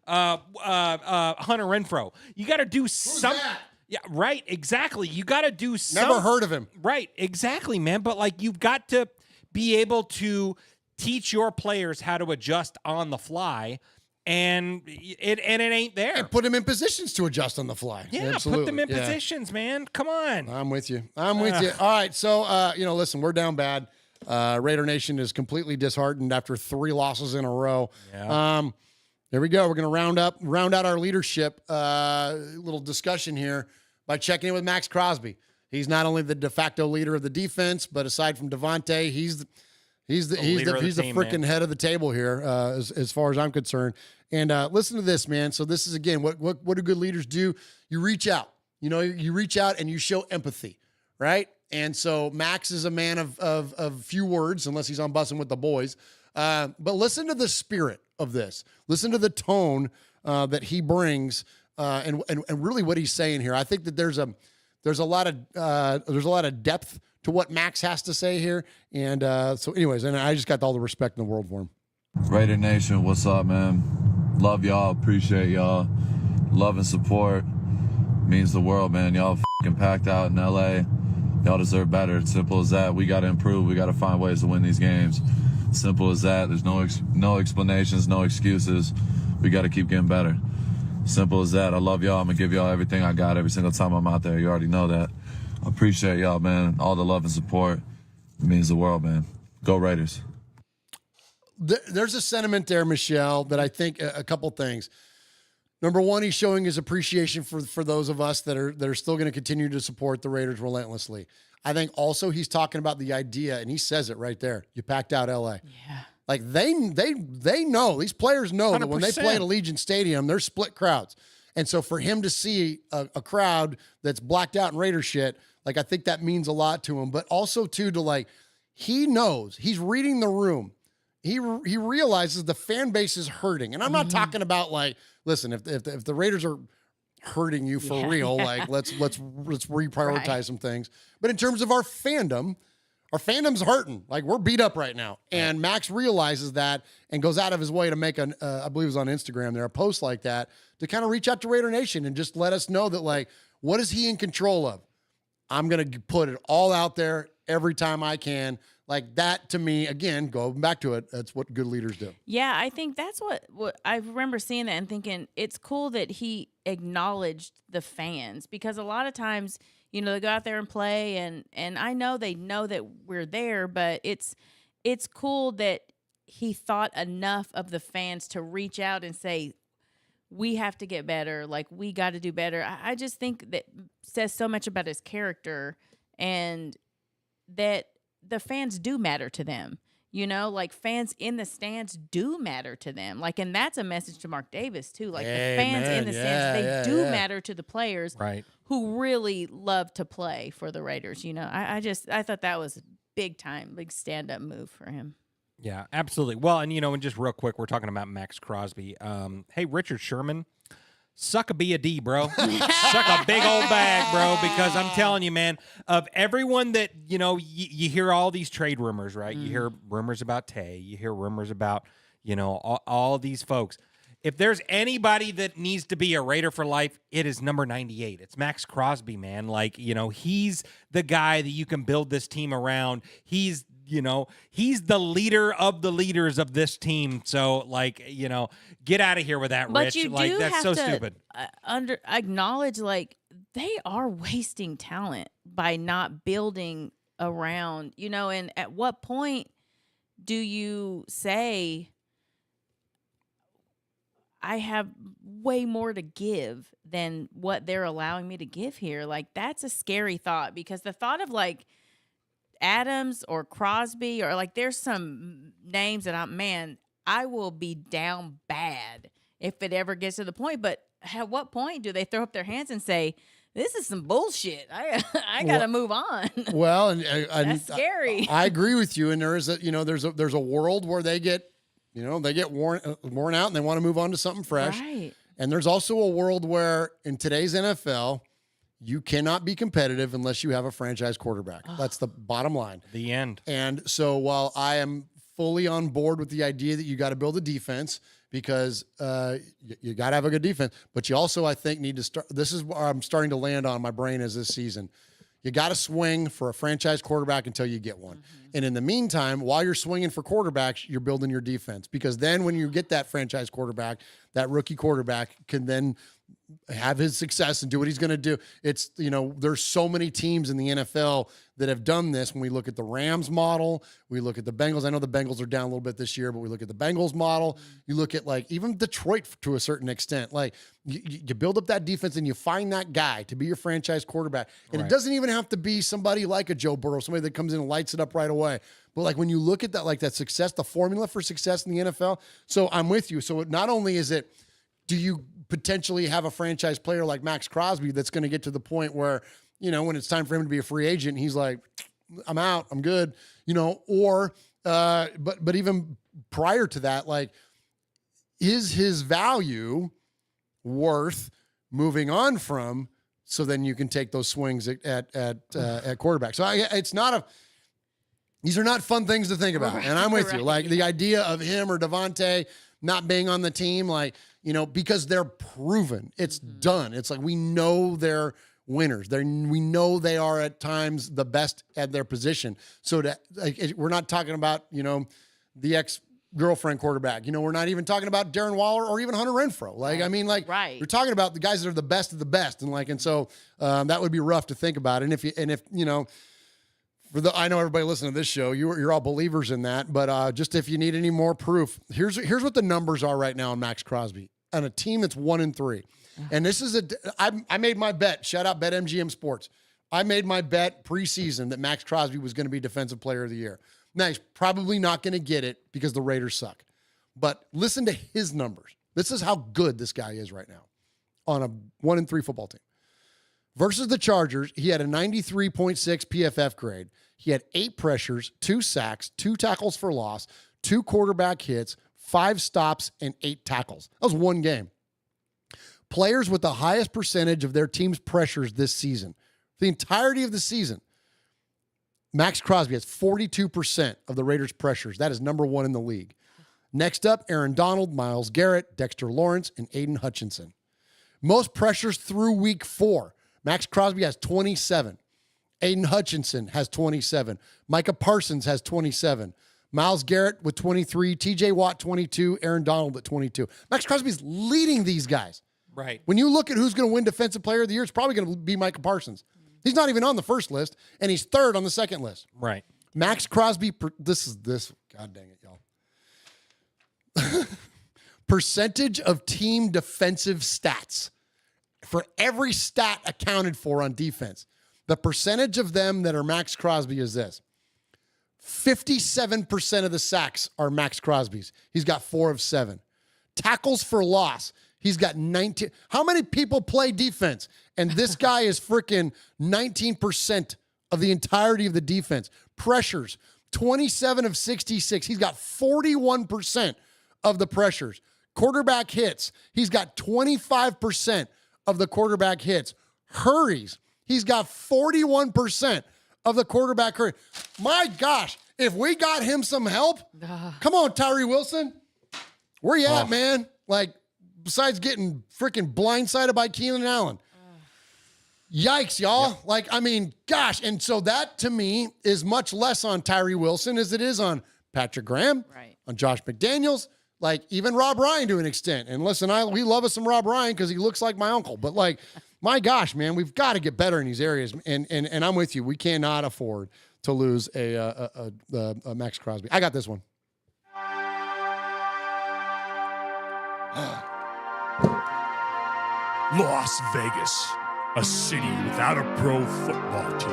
Hunter Renfrow? You got to do something. Yeah, right. Exactly. You got to do something. Never heard of him. Right. Exactly, man. But like, you've got to be able to teach your players how to adjust on the fly, and it ain't there. And put them in positions to adjust on the fly. Yeah, Absolutely. put them in positions, man. Come on. I'm with you. All right, so listen, we're down bad. Raider Nation is completely disheartened after 3 losses in a row. Yeah. There we go. We're going to round out our leadership little discussion here by checking in with Max Crosby. He's not only the de facto leader of the defense, but aside from Devontae, he's the freaking head of the table here, as far as I'm concerned. And listen to this, man. So this is, again, what do good leaders do? You reach out. You reach out and you show empathy, right? And so Max is a man of few words, unless he's on bussing with the boys. But listen to the spirit of this. Listen to the tone that he brings, and really what he's saying here. I think that there's a lot of depth to what Max has to say here. And so anyways, and I just got all the respect in the world for him. Raider Nation, what's up, man? Love y'all, appreciate y'all. Love and support means the world, man. Y'all fucking packed out in LA. Y'all deserve better. It's simple as that. We got to improve. We got to find ways to win these games. Simple as that. There's no explanations, no excuses. We got to keep getting better. Simple as that. I love y'all. I'm going to give y'all everything I got every single time I'm out there. You already know that. I appreciate y'all, man. All the love and support. It means the world, man. Go Raiders. There's a sentiment there, Michelle, that I think a couple things. Number one, he's showing his appreciation for those of us that are still going to continue to support the Raiders relentlessly. I think also he's talking about the idea, and he says it right there. You packed out LA. Yeah. Like they know, these players know that when they play at Allegiant Stadium, they're split crowds. And so for him to see a crowd that's blacked out in Raider shit, like, I think that means a lot to him. But also too, to like, he knows, he's reading the room. He realizes the fan base is hurting. And I'm not talking about like, listen, if the Raiders are hurting you for real, like let's reprioritize some things. But in terms of our fandom's hurting. Like, we're beat up right now. And Max realizes that and goes out of his way to make I believe it was on Instagram there, a post like that to kind of reach out to Raider Nation and just let us know that, like, what is he in control of? I'm going to put it all out there every time I can. Like, that to me, again, going back to it, that's what good leaders do. Yeah, I think that's what I remember seeing that and thinking it's cool that he acknowledged the fans, because a lot of times, they go out there and play and I know they know that we're there, but it's cool that he thought enough of the fans to reach out and say, we have to get better. Like, we got to do better. I just think that says so much about his character, and that the fans do matter to them. Like, fans in the stands do matter to them. Like, and that's a message to Mark Davis too. Like, the fans in the stands, they do matter to the players, right, who really love to play for the Raiders. I thought that was a big stand-up move for him. Yeah, absolutely. Well, and and just real quick, we're talking about Max Crosby. Hey, Richard Sherman, suck a B.A.D., bro. Suck a big old bag, bro, because I'm telling you, man, of everyone that, you hear all these trade rumors, right? You hear rumors about Tay. You hear rumors about, all these folks. If there's anybody that needs to be a Raider for life, it is number 98. It's Max Crosby, man. Like, he's the guy that you can build this team around. He's the leader of the leaders of this team. So, like, get out of here with that, But Rich. you Like, do that's have so to stupid. Acknowledge, like, they are wasting talent by not building around, and at what point do you say, I have way more to give than what they're allowing me to give here. Like, that's a scary thought, because the thought of like Adams or Crosby, or like there's some names that I will be down bad if it ever gets to the point. But at what point do they throw up their hands and say, this is some bullshit, I got to move on? Well, and that's scary. I agree with you. And there's a world where they get worn out and they want to move on to something fresh. Right. And there's also a world where in today's NFL, you cannot be competitive unless you have a franchise quarterback. That's the bottom line. The end. And so while I am fully on board with the idea that you got to build a defense, because you got to have a good defense, but you also, I think, need to start. This is where I'm starting to land on my brain as this season. You got to swing for a franchise quarterback until you get one. Mm-hmm. And in the meantime, while you're swinging for quarterbacks, you're building your defense, because then when you get that franchise quarterback, that rookie quarterback can then have his success and do what he's going to do. It's, there's so many teams in the NFL that have done this. When we look at the Rams model, we look at the Bengals. I know the Bengals are down a little bit this year, but we look at the Bengals model. You look at like even Detroit to a certain extent. Like you build up that defense and you find that guy to be your franchise quarterback. And It doesn't even have to be somebody like a Joe Burrow, somebody that comes in and lights it up right away. But like when you look at that, like that success, the formula for success in the NFL. So I'm with you. So not only is it, do you potentially have a franchise player like Max Crosby that's going to get to the point where, when it's time for him to be a free agent, he's like, I'm out, I'm good, but even prior to that, like, is his value worth moving on from, so then you can take those swings at quarterback. So these are not fun things to think about. And I'm with you. Like the idea of him or Devontae not being on the team, like, because they're proven. It's done. It's like we know they're winners. We know they are at times the best at their position. So we're not talking about, the ex-girlfriend quarterback. We're not even talking about Darren Waller or even Hunter Renfrow. Like, I mean, like, We're talking about the guys that are the best of the best. And so that would be rough to think about. And if I know everybody listening to this show, you're all believers in that, but just if you need any more proof, here's what the numbers are right now on Max Crosby on a team that's 1-3. And this is I made my bet. Shout out BetMGM Sports. I made my bet preseason that Max Crosby was going to be Defensive Player of the Year. Now he's probably not going to get it because the Raiders suck. But listen to his numbers. This is how good this guy is right now on a 1-3 football team. Versus the Chargers, he had a 93.6 PFF grade. He had 8 pressures, 2 sacks, 2 tackles for loss, 2 quarterback hits, 5 stops, and 8 tackles. That was one game. Players with the highest percentage of their team's pressures this season, the entirety of the season, Max Crosby has 42% of the Raiders' pressures. That is number 1 in the league. Next up, Aaron Donald, Myles Garrett, Dexter Lawrence, and Aiden Hutchinson. Most pressures through week 4. Max Crosby has 27. Aiden Hutchinson has 27. Micah Parsons has 27. Myles Garrett with 23. TJ Watt, 22. Aaron Donald at 22. Max Crosby's leading these guys. Right. When you look at who's going to win Defensive Player of the Year, it's probably going to be Micah Parsons. He's not even on the first list, and he's 3rd on the second list. Right. Max Crosby, God dang it, y'all. Percentage of team defensive stats. For every stat accounted for on defense, the percentage of them that are Max Crosby is this. 57% of the sacks are Max Crosby's. He's got 4 of 7. Tackles for loss. He's got 19. How many people play defense? And this guy is freaking 19% of the entirety of the defense. Pressures, 27 of 66. He's got 41% of the pressures. Quarterback hits. He's got 25% of the quarterback hits. Hurries. He's got 41% of the quarterback hurry. My gosh, if we got him some help, come on, Tyree Wilson. Where you at, man? Like, besides getting freaking blindsided by Keenan Allen. Yikes, y'all. Yep. Like, I mean, gosh. And so that, to me, is much less on Tyree Wilson as it is on Patrick Graham, on Josh McDaniels, like even Rob Ryan to an extent. And listen, we love us some Rob Ryan because he looks like my uncle. But, like, my gosh, man, we've got to get better in these areas. And I'm with you. We cannot afford to lose a Max Crosby. I got this one. Las Vegas, a city without a pro football team,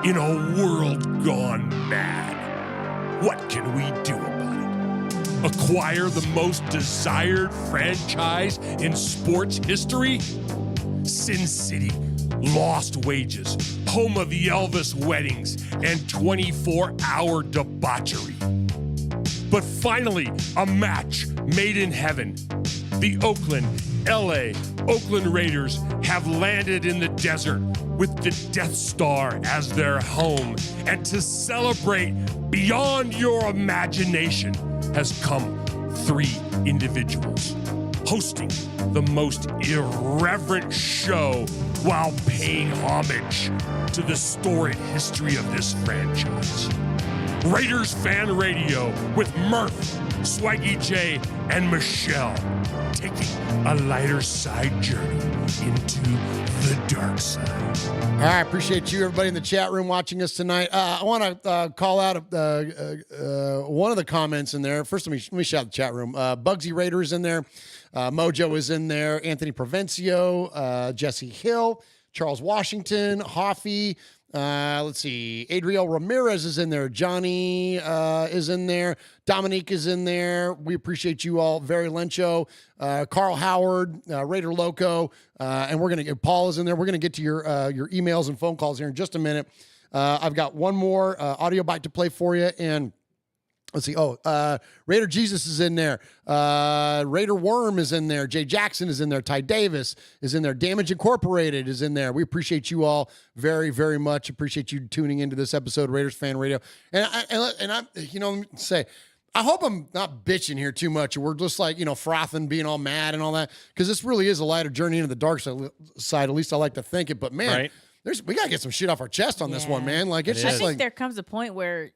in a world gone mad. What can we do about it? Acquire the most desired franchise in sports history? Sin City, lost wages, home of the Elvis weddings, and 24-hour debauchery. But finally, a match made in heaven. The Oakland Raiders have landed in the desert with the Death Star as their home. And to celebrate beyond your imagination has come 3 individuals hosting the most irreverent show while paying homage to the storied history of this franchise. Raiders Fan Radio with Murf, Swaggy J, and Michelle, taking a lighter side journey into the dark side. All right, appreciate you, everybody in the chat room watching us tonight. I want to call out one of the comments in there. First, let me shout out the chat room. Bugsy Raider is in there. Mojo is in there. Anthony Provencio, Jesse Hill, Charles Washington, Hoffy. Let's see. Adriel Ramirez is in there. Johnny is in there. Dominique is in there. We appreciate you all. Very Lencho, Carl Howard, Raider Loco, and we're gonna get Paul is in there. We're gonna get to your emails and phone calls here in just a minute. I've got one more audio bite to play for you, and let's see. Raider Jesus is in there. Raider Worm is in there. Jay Jackson is in there. Ty Davis is in there. Damage Incorporated is in there. We appreciate you all very, very much. Appreciate you tuning into this episode of Raiders Fan Radio. And I'm, let me say, I hope I'm not bitching here too much. We're just like, frothing, being all mad and all that, because this really is a lighter journey into the dark side. At least I like to think it. But man, we gotta get some shit off our chest on this one, man. Like it's just I think like there comes a point where,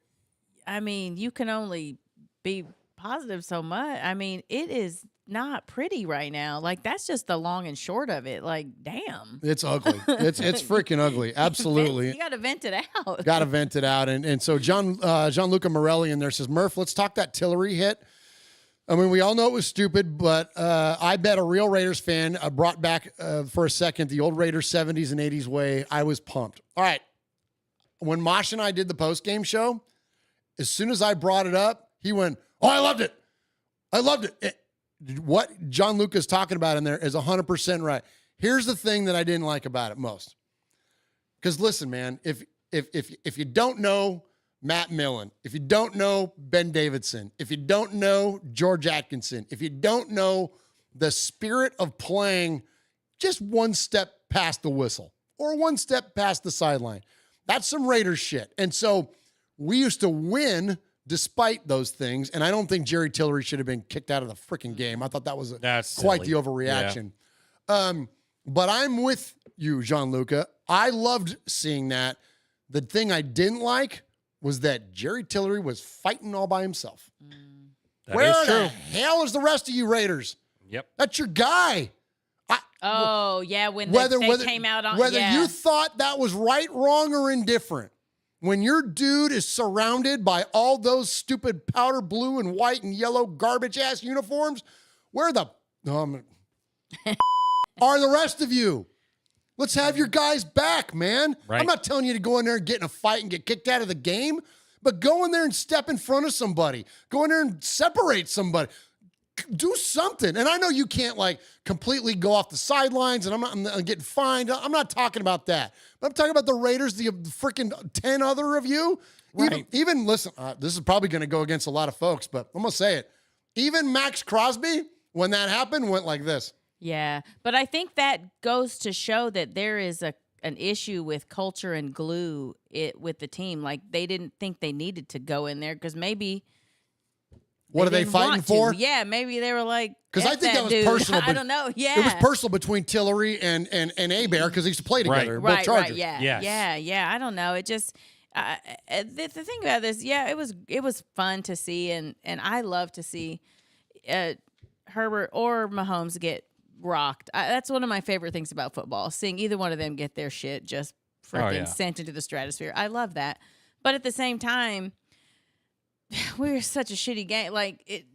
you can only be positive so much. It is not pretty right now. Like, that's just the long and short of it. Like, damn. It's ugly. It's freaking ugly. Absolutely. You got to vent it out. Got to vent it out. And so Gianluca Morelli in there says, Murf, let's talk that Tillery hit. We all know it was stupid, but I bet a real Raiders fan brought back for a second the old Raiders 70s and 80s way. I was pumped. All right. When Mosh and I did the post-game show, as soon as I brought it up, he went, "Oh, I loved it. I loved it." What John Luca's talking about in there is 100% right. Here's the thing that I didn't like about it most. Because listen, man, if you don't know Matt Millen, if you don't know Ben Davidson, if you don't know George Atkinson, if you don't know the spirit of playing just one step past the whistle or one step past the sideline, that's some Raiders shit. And so we used to win despite those things, and I don't think Jerry Tillery should have been kicked out of the freaking game. I thought that was quite the overreaction. Yeah. But I'm with you, Gianluca. I loved seeing that. The thing I didn't like was that Jerry Tillery was fighting all by himself. Where the hell is the rest of you Raiders? Yep. That's your guy. When they came out on whether you thought that was right, wrong, or indifferent. When your dude is surrounded by all those stupid powder blue and white and yellow garbage-ass uniforms, where the are the rest of you? Let's have your guys back, man. Right. I'm not telling you to go in there and get in a fight and get kicked out of the game, but go in there and step in front of somebody. Go in there and separate somebody. Do something. And I know you can't completely go off the sidelines and I'm getting fined. I'm not talking about that. But I'm talking about the Raiders, the freaking 10 other of you. Right. Even listen, this is probably going to go against a lot of folks, but I'm going to say it. Even Max Crosby, when that happened, went like this. Yeah. But I think that goes to show that there is an issue with culture and glue with the team. Like, they didn't think they needed to go in there because maybe... What are they fighting for? Yeah, maybe they were like, because I think that was personal. I don't know. Yeah, it was personal between Tillery and Abear because they used to play together. Both Chargers. Yeah. I don't know. It just the thing about this. Yeah, it was fun to see, and I love to see Herbert or Mahomes get rocked. That's one of my favorite things about football. Seeing either one of them get their shit just freaking sent into the stratosphere. I love that. But at the same time, we were such a shitty game. Like, it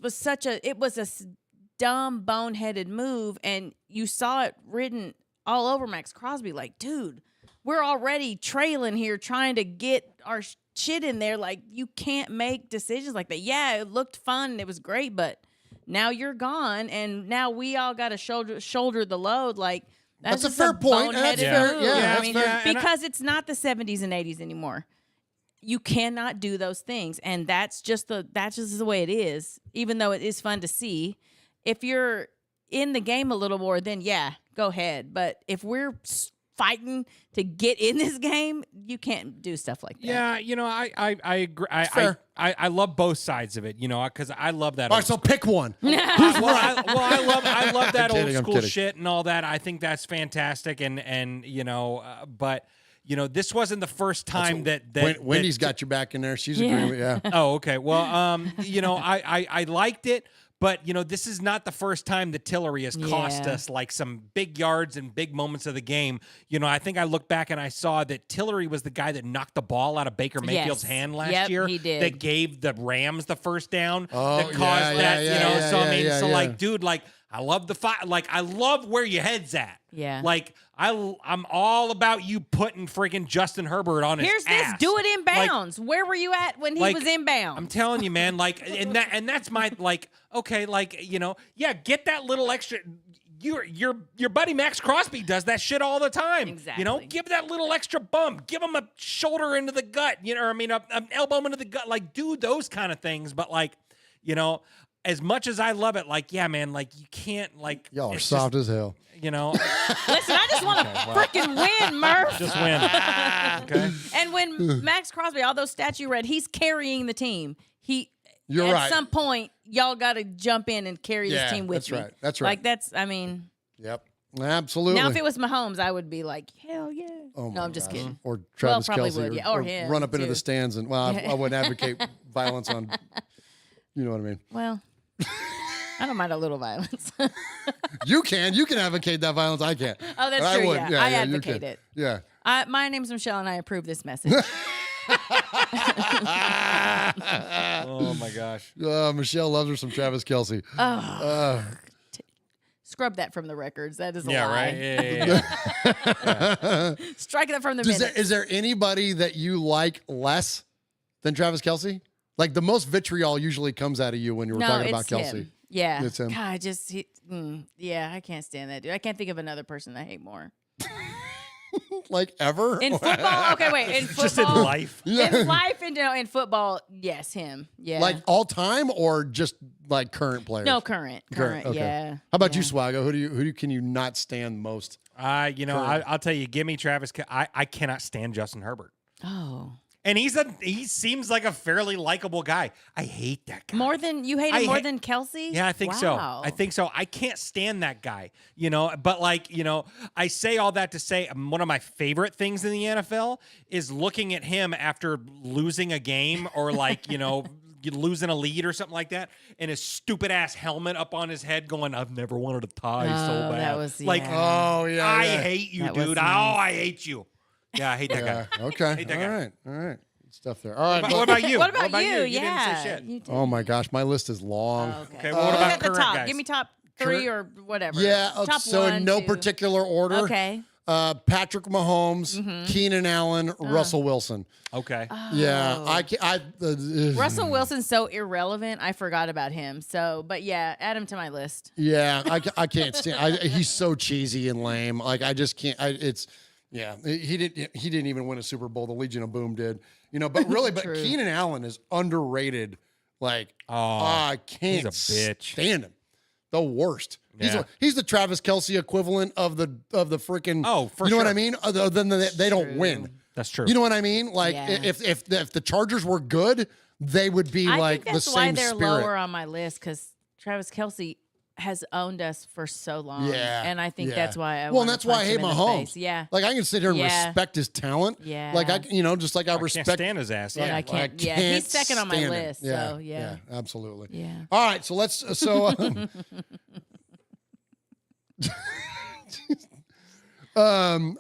was a dumb, boneheaded move, and you saw it written all over Max Crosby. Like, dude, we're already trailing here, trying to get our shit in there. Like, you can't make decisions like that. Yeah, it looked fun and it was great, but now you're gone, and now we all got to shoulder the load. Like, that's a fair point. That's fair. Move. Yeah, I mean, because it's not the 70s and 80s anymore. You cannot do those things, and that's just the way it is. Even though it is fun to see, if you're in the game a little more, then yeah, go ahead. But if we're fighting to get in this game, you can't do stuff like that. Yeah, I agree. I love both sides of it, because I love that. All right, so pick one. I love that old school kidding. shit and all that. I think that's fantastic, and but this wasn't the first time that Wendy's got your back in there. She's agreeing with Oh, okay. Well, I liked it. But, this is not the first time that Tillery has cost us like some big yards and big moments of the game. I think I looked back and I saw that Tillery was the guy that knocked the ball out of Baker Mayfield's hand last year. He did. That gave the Rams the first down. Oh, that caused that. Dude, like, I love the fight. Like, I love where your head's at. Yeah. Like, I'm all about you putting freaking Justin Herbert on his Here's ass. this. Do it in bounds. Where were you at when he was in bounds? I'm telling you, man. Like, and that's my like. Okay, like get that little extra. Your buddy Max Crosby does that shit all the time. Exactly. Give that little extra bump. Give him a shoulder into the gut. An elbow into the gut. Like, do those kind of things. But like, as much as I love it, like, yeah, man, like you can't like. Y'all are soft as hell. Listen, I just want to freaking win, Murf. Just win. Okay. And when Max Crosby, all those stats you read, he's carrying the team. You're at right. some point, y'all got to jump in and carry this team with me. That's right. Like, Yep. Absolutely. Now, if it was Mahomes, I would be like, hell yeah. Oh no, I'm just kidding. Or Travis probably Kelce. would, or him, run up into too. the stands and, I wouldn't advocate violence on, you know what I mean? Well, I don't mind a little violence. You can advocate that violence. I can't. Oh, that's I true. wouldn't. I you advocate can. it. Yeah. My name's Michelle, and I approve this message. Oh my gosh. Michelle loves her some Travis Kelce. Scrub that from the records. That is a lie. Right. Yeah. Strike that from the minutes. Is there anybody that you like less than Travis Kelce? Like, the most vitriol usually comes out of you when you were talking about Kelce. Him. Yeah. It's him. God, I can't stand that dude. I can't think of another person I hate more. Like, ever? In football? Okay, wait. In football? Just in life? Yeah. In life and in football, yes, him. Yeah. Like, all time or just, like, current players? No, current. Okay. Yeah. How about you, Swaggo? Who can you not stand most? I'll tell you, give me Travis. I cannot stand Justin Herbert. Oh. And he seems like a fairly likable guy. I hate that guy. You hate him more than Kelce? Yeah, I think so. I can't stand that guy, but I say all that to say one of my favorite things in the NFL is looking at him after losing a game or losing a lead or something like that, and his stupid ass helmet up on his head going, I've never wanted a tie so bad. That was, I hate you, dude. Nice. I hate you. Yeah, I hate that guy. Okay. Hate that guy. All right. Good stuff there. All right. What about you? What about you? You didn't say shit. You did. Oh my gosh, my list is long. Okay, well, what about at the current top? guys? Give me top 3 or whatever. Yeah. Top So 1, in no 2. particular order. Okay. Patrick Mahomes, Keenan Allen, Russell Wilson. Okay. Yeah. Russell Wilson's so irrelevant. I forgot about him. So, but yeah, add him to my list. Yeah. I can't stand. He's so cheesy and lame. Like, I just can't. Yeah, he didn't even win a Super Bowl. The Legion of Boom did, But really, but Keenan Allen is underrated. Like, I can't he's a bitch. stand him. The worst. Yeah. He's the Travis Kelce equivalent of the freaking. Oh, for you know sure. what I mean? Other than they don't win. That's true. You know what I mean? Like, Yeah. if the Chargers were good, they would be like think that's the why same they're spirit. lower on my list, because Travis Kelce has owned us for so long. Yeah. And I think that's why I Well, and that's why I hate Mahomes. Face. Yeah. Like, I can sit here and respect his talent. Yeah. Like, just like I respect. Can't stand his ass. And I can't. Yeah, he's second on my stand him. list. So yeah. Absolutely. Yeah. All right, so let's all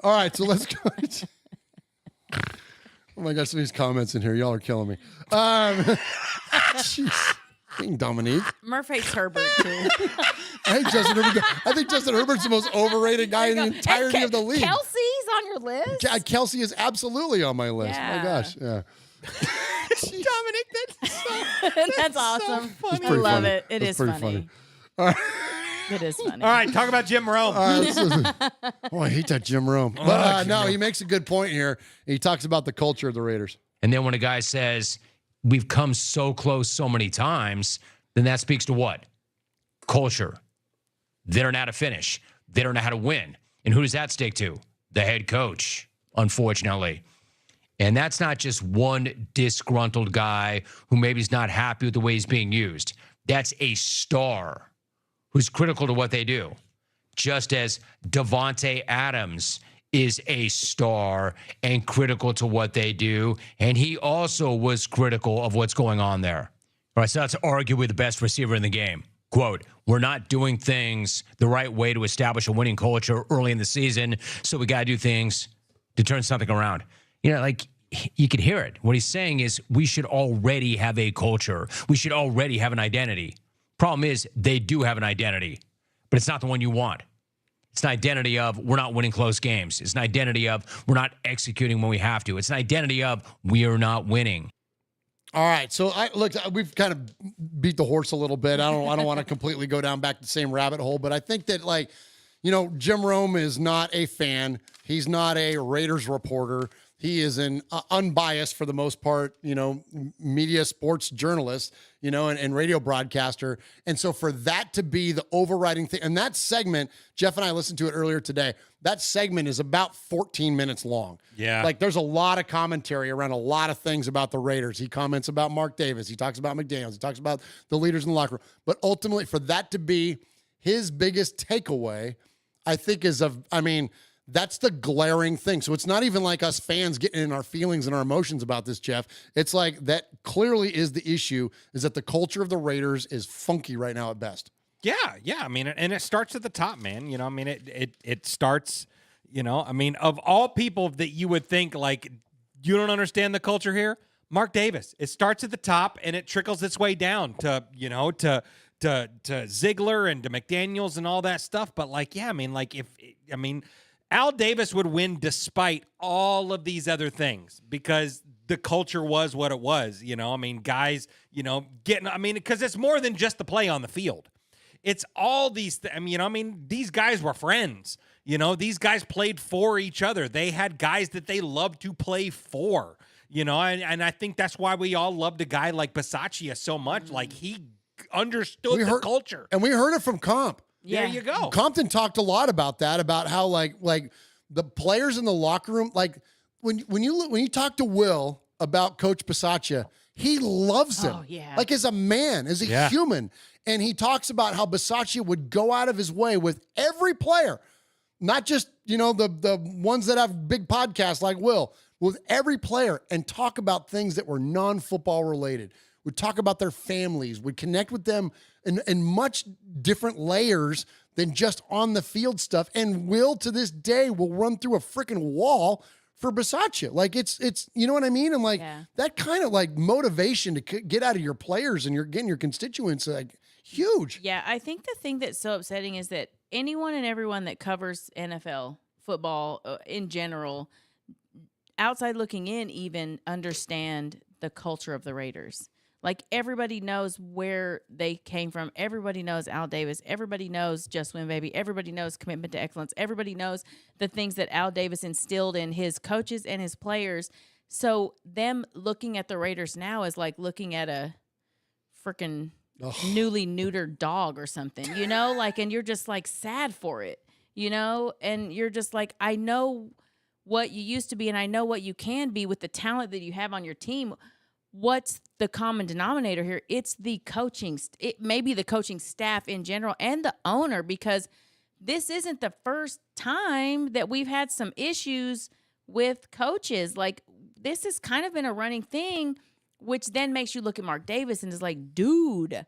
right, so let's go. Oh my gosh, some of these comments in here, y'all are killing me. Jeez. Dominique. Murf hates Herbert too. I hate Justin Herbert. I think Justin Herbert's the most overrated guy in the entirety of the league. Kelsey's on your list? Kelsey is absolutely on my list. Yeah. My gosh, yeah. Dominic, that's awesome. That's I pretty love funny. it. It That's is pretty funny. All right. It is funny. All right, talk about Jim Rome. Oh, I hate that Jim Rome. But no, he makes a good point here. He talks about the culture of the Raiders. And then when a guy says, we've come so close so many times, then that speaks to what? Culture. They don't know how to finish. They don't know how to win. And who does that stick to? The head coach, unfortunately. And that's not just one disgruntled guy who maybe is not happy with the way he's being used. That's a star who's critical to what they do. Just as Devontae Adams is a star and critical to what they do. And he also was critical of what's going on there. All right, so that's arguably the best receiver in the game. Quote, we're not doing things the right way to establish a winning culture early in the season, so we got to do things to turn something around. You know, like, you could hear it. What he's saying is we should already have a culture. We should already have an identity. Problem is, they do have an identity, but it's not the one you want. It's an identity of we're not winning close games. It's an identity of we're not executing when we have to. It's an identity of we are not winning. All right, so we've kind of beat the horse a little bit. I don't want to completely go down back the same rabbit hole, but I think that, like, you know, Jim Rome is not a fan. He's not a Raiders reporter. He is an unbiased, for the most part, you know, media sports journalist, you know, and radio broadcaster. And so for that to be the overriding thing, and that segment, Jeff and I listened to it earlier today, that segment is about 14 minutes long. Yeah. Like, there's a lot of commentary around a lot of things about the Raiders. He comments about Mark Davis. He talks about McDaniels. He talks about the leaders in the locker room. But ultimately, for that to be his biggest takeaway, I think that's the glaring thing. So it's not even like us fans getting in our feelings and our emotions about this, Jeff. It's like that clearly is the issue, is that the culture of the Raiders is funky right now at best. Yeah. I mean, and it starts at the top, man. You know, I mean, it starts, you know, I mean, of all people that you would think, like, you don't understand the culture here, Mark Davis. It starts at the top and it trickles its way down to, you know, to Ziegler and to McDaniels and all that stuff. But, like, yeah, I mean, like, Al Davis would win despite all of these other things because the culture was what it was, you know? I mean, guys, you know, because it's more than just the play on the field. It's all these, these guys were friends. You know, these guys played for each other. They had guys that they loved to play for, you know? And I think that's why we all loved a guy like Bisaccia so much. Like, he understood the culture. And we heard it from Comp. Yeah. There you go. Compton talked a lot about that, about how like the players in the locker room, like when you talk to Will about Coach Bisaccia, he loves him. Oh, yeah. Like, as a man, as a human. And he talks about how Bisaccia would go out of his way with every player, not just, you know, the ones that have big podcasts like Will, with every player, and talk about things that were non-football related. Would talk about their families, would connect with them in much different layers than just on the field stuff. And Will, to this day, will run through a freaking wall for Bisaccia. Like, it's you know what I mean? And like that kind of like motivation to get out of your players and you're getting your constituents, like, huge. Yeah, I think the thing that's so upsetting is that anyone and everyone that covers NFL football in general, outside looking in, even understand the culture of the Raiders. Like, everybody knows where they came from. Everybody knows Al Davis. Everybody knows Just Win Baby. Everybody knows commitment to excellence. Everybody knows the things that Al Davis instilled in his coaches and his players. So them looking at the Raiders now is like looking at a freaking newly neutered dog or something, you know? Like, and you're just like sad for it, you know? And you're just like, I know what you used to be and I know what you can be with the talent that you have on your team. What's the common denominator here? It's the coaching. It may be the coaching staff in general and the owner, because this isn't the first time that we've had some issues with coaches. Like, this has kind of been a running thing, which then makes you look at Mark Davis and is like, dude,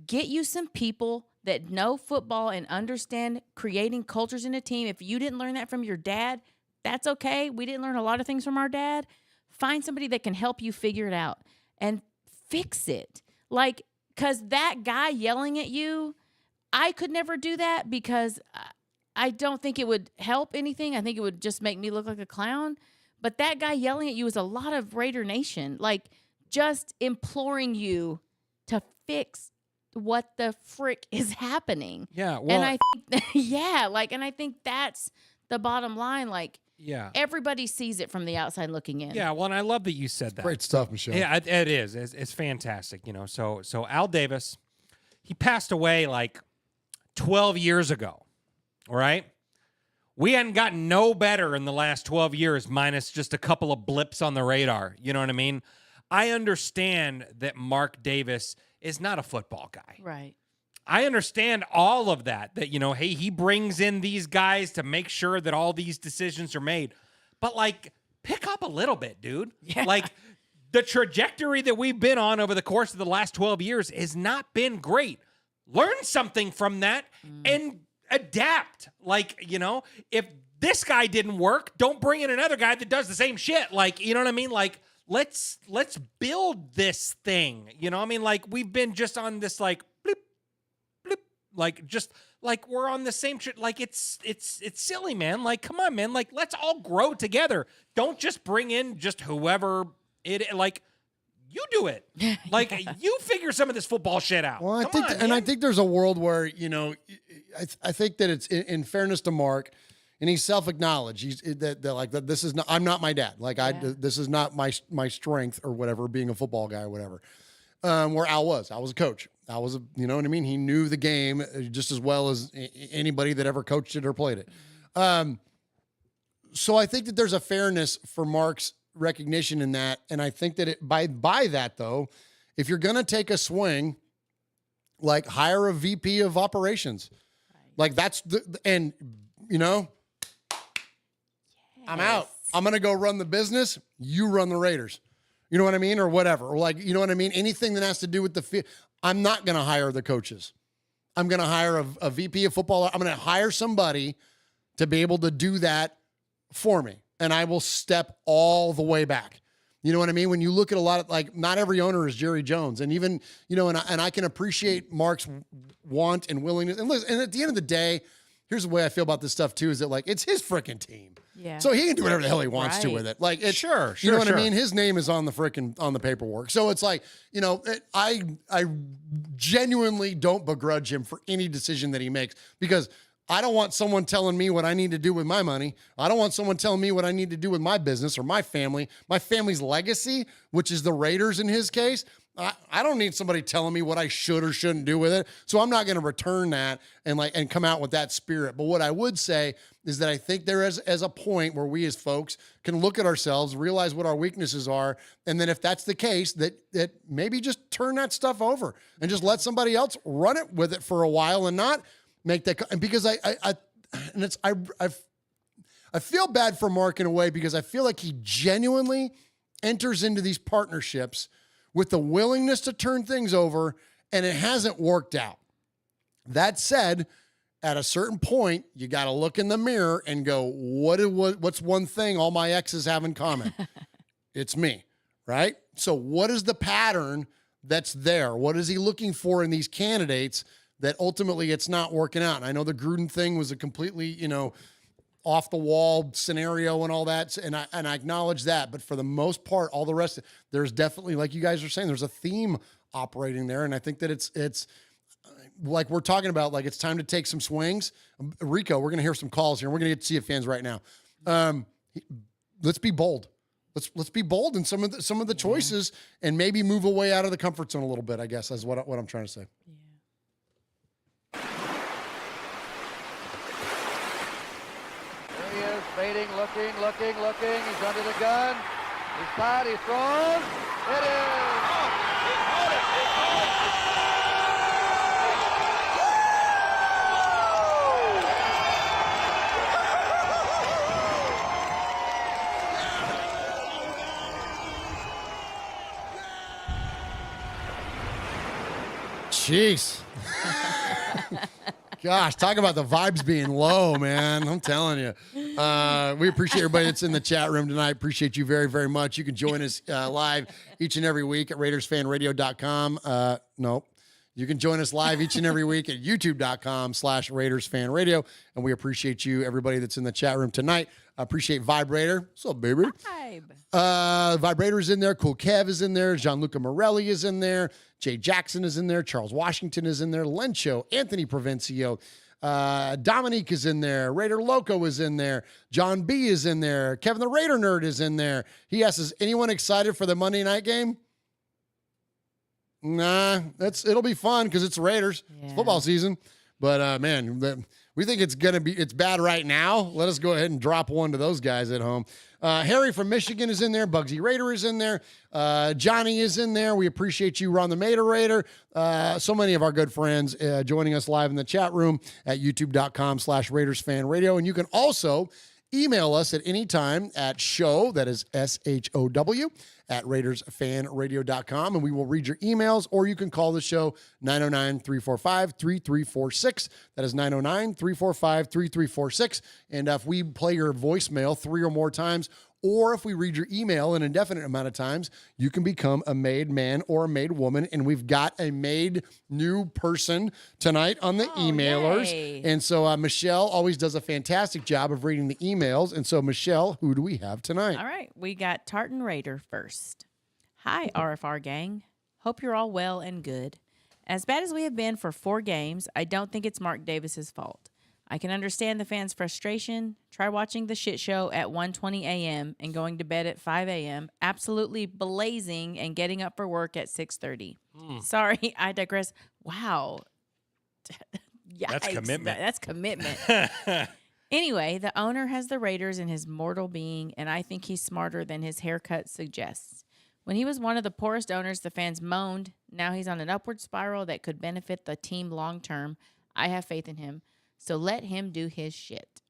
get you some people that know football and understand creating cultures in a team. If you didn't learn that from your dad, that's okay. We didn't learn a lot of things from our dad. Find somebody that can help you figure it out and fix it. Like, because that guy yelling at you, I could never do that because I don't think it would help anything. I think it would just make me look like a clown. But that guy yelling at you is a lot of Raider Nation, like just imploring you to fix what the frick is happening. Yeah, well, and I think, and I think that's the bottom line. Like, yeah, everybody sees it from the outside looking in. Yeah, well, and I love that you said that. Great stuff, Michelle. Yeah, it is. It's fantastic. You know, so Al Davis, he passed away like 12 years ago. All right. We hadn't gotten no better in the last 12 years, minus just a couple of blips on the radar. You know what I mean? I understand that Mark Davis is not a football guy. Right. I understand all of that, you know, hey, he brings in these guys to make sure that all these decisions are made. But, like, pick up a little bit, dude. Yeah. Like, the trajectory that we've been on over the course of the last 12 years has not been great. Learn something from that and adapt. Like, you know, if this guy didn't work, don't bring in another guy that does the same shit. Like, you know what I mean? Like, let's build this thing. You know what I mean? Like, we've been just on this, like, blip, blip, like, just like we're on the same shit. Like, it's silly, man. Like, come on, man. Like, let's all grow together. Don't just bring in just whoever like, you do it. Like, you figure some of this football shit out. Well, I think there's a world where, you know, I think that it's in fairness to Mark, and he's self-acknowledged. He's that like that. This is not. I'm not my dad. Like this is not my strength or whatever. Being a football guy or whatever. Where Al was a coach. Al was you know what I mean. He knew the game just as well as anybody that ever coached it or played it. So I think that there's a fairness for Mark's recognition in that, and I think that by that though, if you're gonna take a swing, like hire a VP of operations, like that's and you know, I'm out. I'm gonna go run the business. You run the Raiders. You know what I mean, or whatever. Or like, you know what I mean. Anything that has to do with the field, I'm not gonna hire the coaches. I'm gonna hire a VP of football. I'm gonna hire somebody to be able to do that for me. And I will step all the way back. You know what I mean? When you look at a lot of, like, not every owner is Jerry Jones. And even, you know, and I can appreciate Mark's want and willingness. And listen, and at the end of the day, here's the way I feel about this stuff too, is that, like, it's his freaking team. Yeah. So he can do whatever the hell he wants to with it. Like, it's, Sure, you know what I mean? His name is on the paperwork. So it's like, you know, I genuinely don't begrudge him for any decision that he makes, because I don't want someone telling me what I need to do with my money. I don't want someone telling me what I need to do with my business or my family's legacy, which is the Raiders in his case. I don't need somebody telling me what I should or shouldn't do with it. So I'm not going to return that and come out with that spirit. But what I would say is that I think there is as a point where we as folks can look at ourselves, realize what our weaknesses are, and then if that's the case, that maybe just turn that stuff over and just let somebody else run it with it for a while and not make that, because I feel bad for Mark in a way, because I feel like he genuinely enters into these partnerships with the willingness to turn things over, and it hasn't worked out. That said, at a certain point, you got to look in the mirror and go, what's one thing all my exes have in common? It's me, right? So what is the pattern that's there? What is he looking for in these candidates that ultimately it's not working out? And I know the Gruden thing was a completely, you know, off the wall scenario and all that. And I acknowledge that, but for the most part, all the rest, there's definitely, like you guys are saying, there's a theme operating there. And I think that it's like we're talking about, like, it's time to take some swings. Rico, we're going to hear some calls here. And we're going to get to see fans right now. Let's be bold. Let's be bold in some of the choices and maybe move away out of the comfort zone a little bit, I guess, is what I'm trying to say. He is fading, looking. He's under the gun. He's tied. He's thrown. It is. Jeez. Gosh, talk about the vibes being low, man. I'm telling you. We appreciate everybody that's in the chat room tonight. Appreciate you very, very much. You can join us live each and every week at RaidersFanRadio.com. No, You can join us live each and every week at youtube.com/RaidersFanRadio. And we appreciate you, everybody that's in the chat room tonight. I appreciate Vibrator. What's up, baby? Vibrator's in there. Cool Kev is in there. Gianluca Morelli is in there. Jay Jackson is in there. Charles Washington is in there. Lencho, Anthony Provencio, Dominique is in there. Raider Loco is in there. John B is in there. Kevin the Raider Nerd is in there. He asks, is anyone excited for the Monday night game? Nah, it'll be fun because it's Raiders. It's football season. But man, we think it's bad right now. Let us go ahead and drop one to those guys at home. Harry from Michigan is in there. Bugsy Raider is in there. Johnny is in there. We appreciate you, Ron the Moderator. So many of our good friends joining us live in the chat room at youtube.com/RaidersFanRadio. And you can also email us at any time at show, that is SHOW, at RaidersFanRadio.com, and we will read your emails, or you can call the show 909-345-3346. That is 909-345-3346. And if we play your voicemail 3 or more times, or if we read your email an indefinite amount of times, you can become a made man or a made woman. And we've got a made new person tonight on the emailers. Yay. And so Michelle always does a fantastic job of reading the emails. And so, Michelle, who do we have tonight? All right. We got Tartan Raider first. Hi, RFR gang. Hope you're all well and good. As bad as we have been for 4 games, I don't think it's Mark Davis's fault. I can understand the fans' frustration. Try watching the shit show at 1:20 a.m. and going to bed at 5 a.m., absolutely blazing, and getting up for work at 6:30. Sorry, I digress. Wow. That's commitment. That's commitment. Anyway, the owner has the Raiders in his mortal being, and I think he's smarter than his haircut suggests. When he was one of the poorest owners, the fans moaned. Now he's on an upward spiral that could benefit the team long term. I have faith in him. So let him do his shit.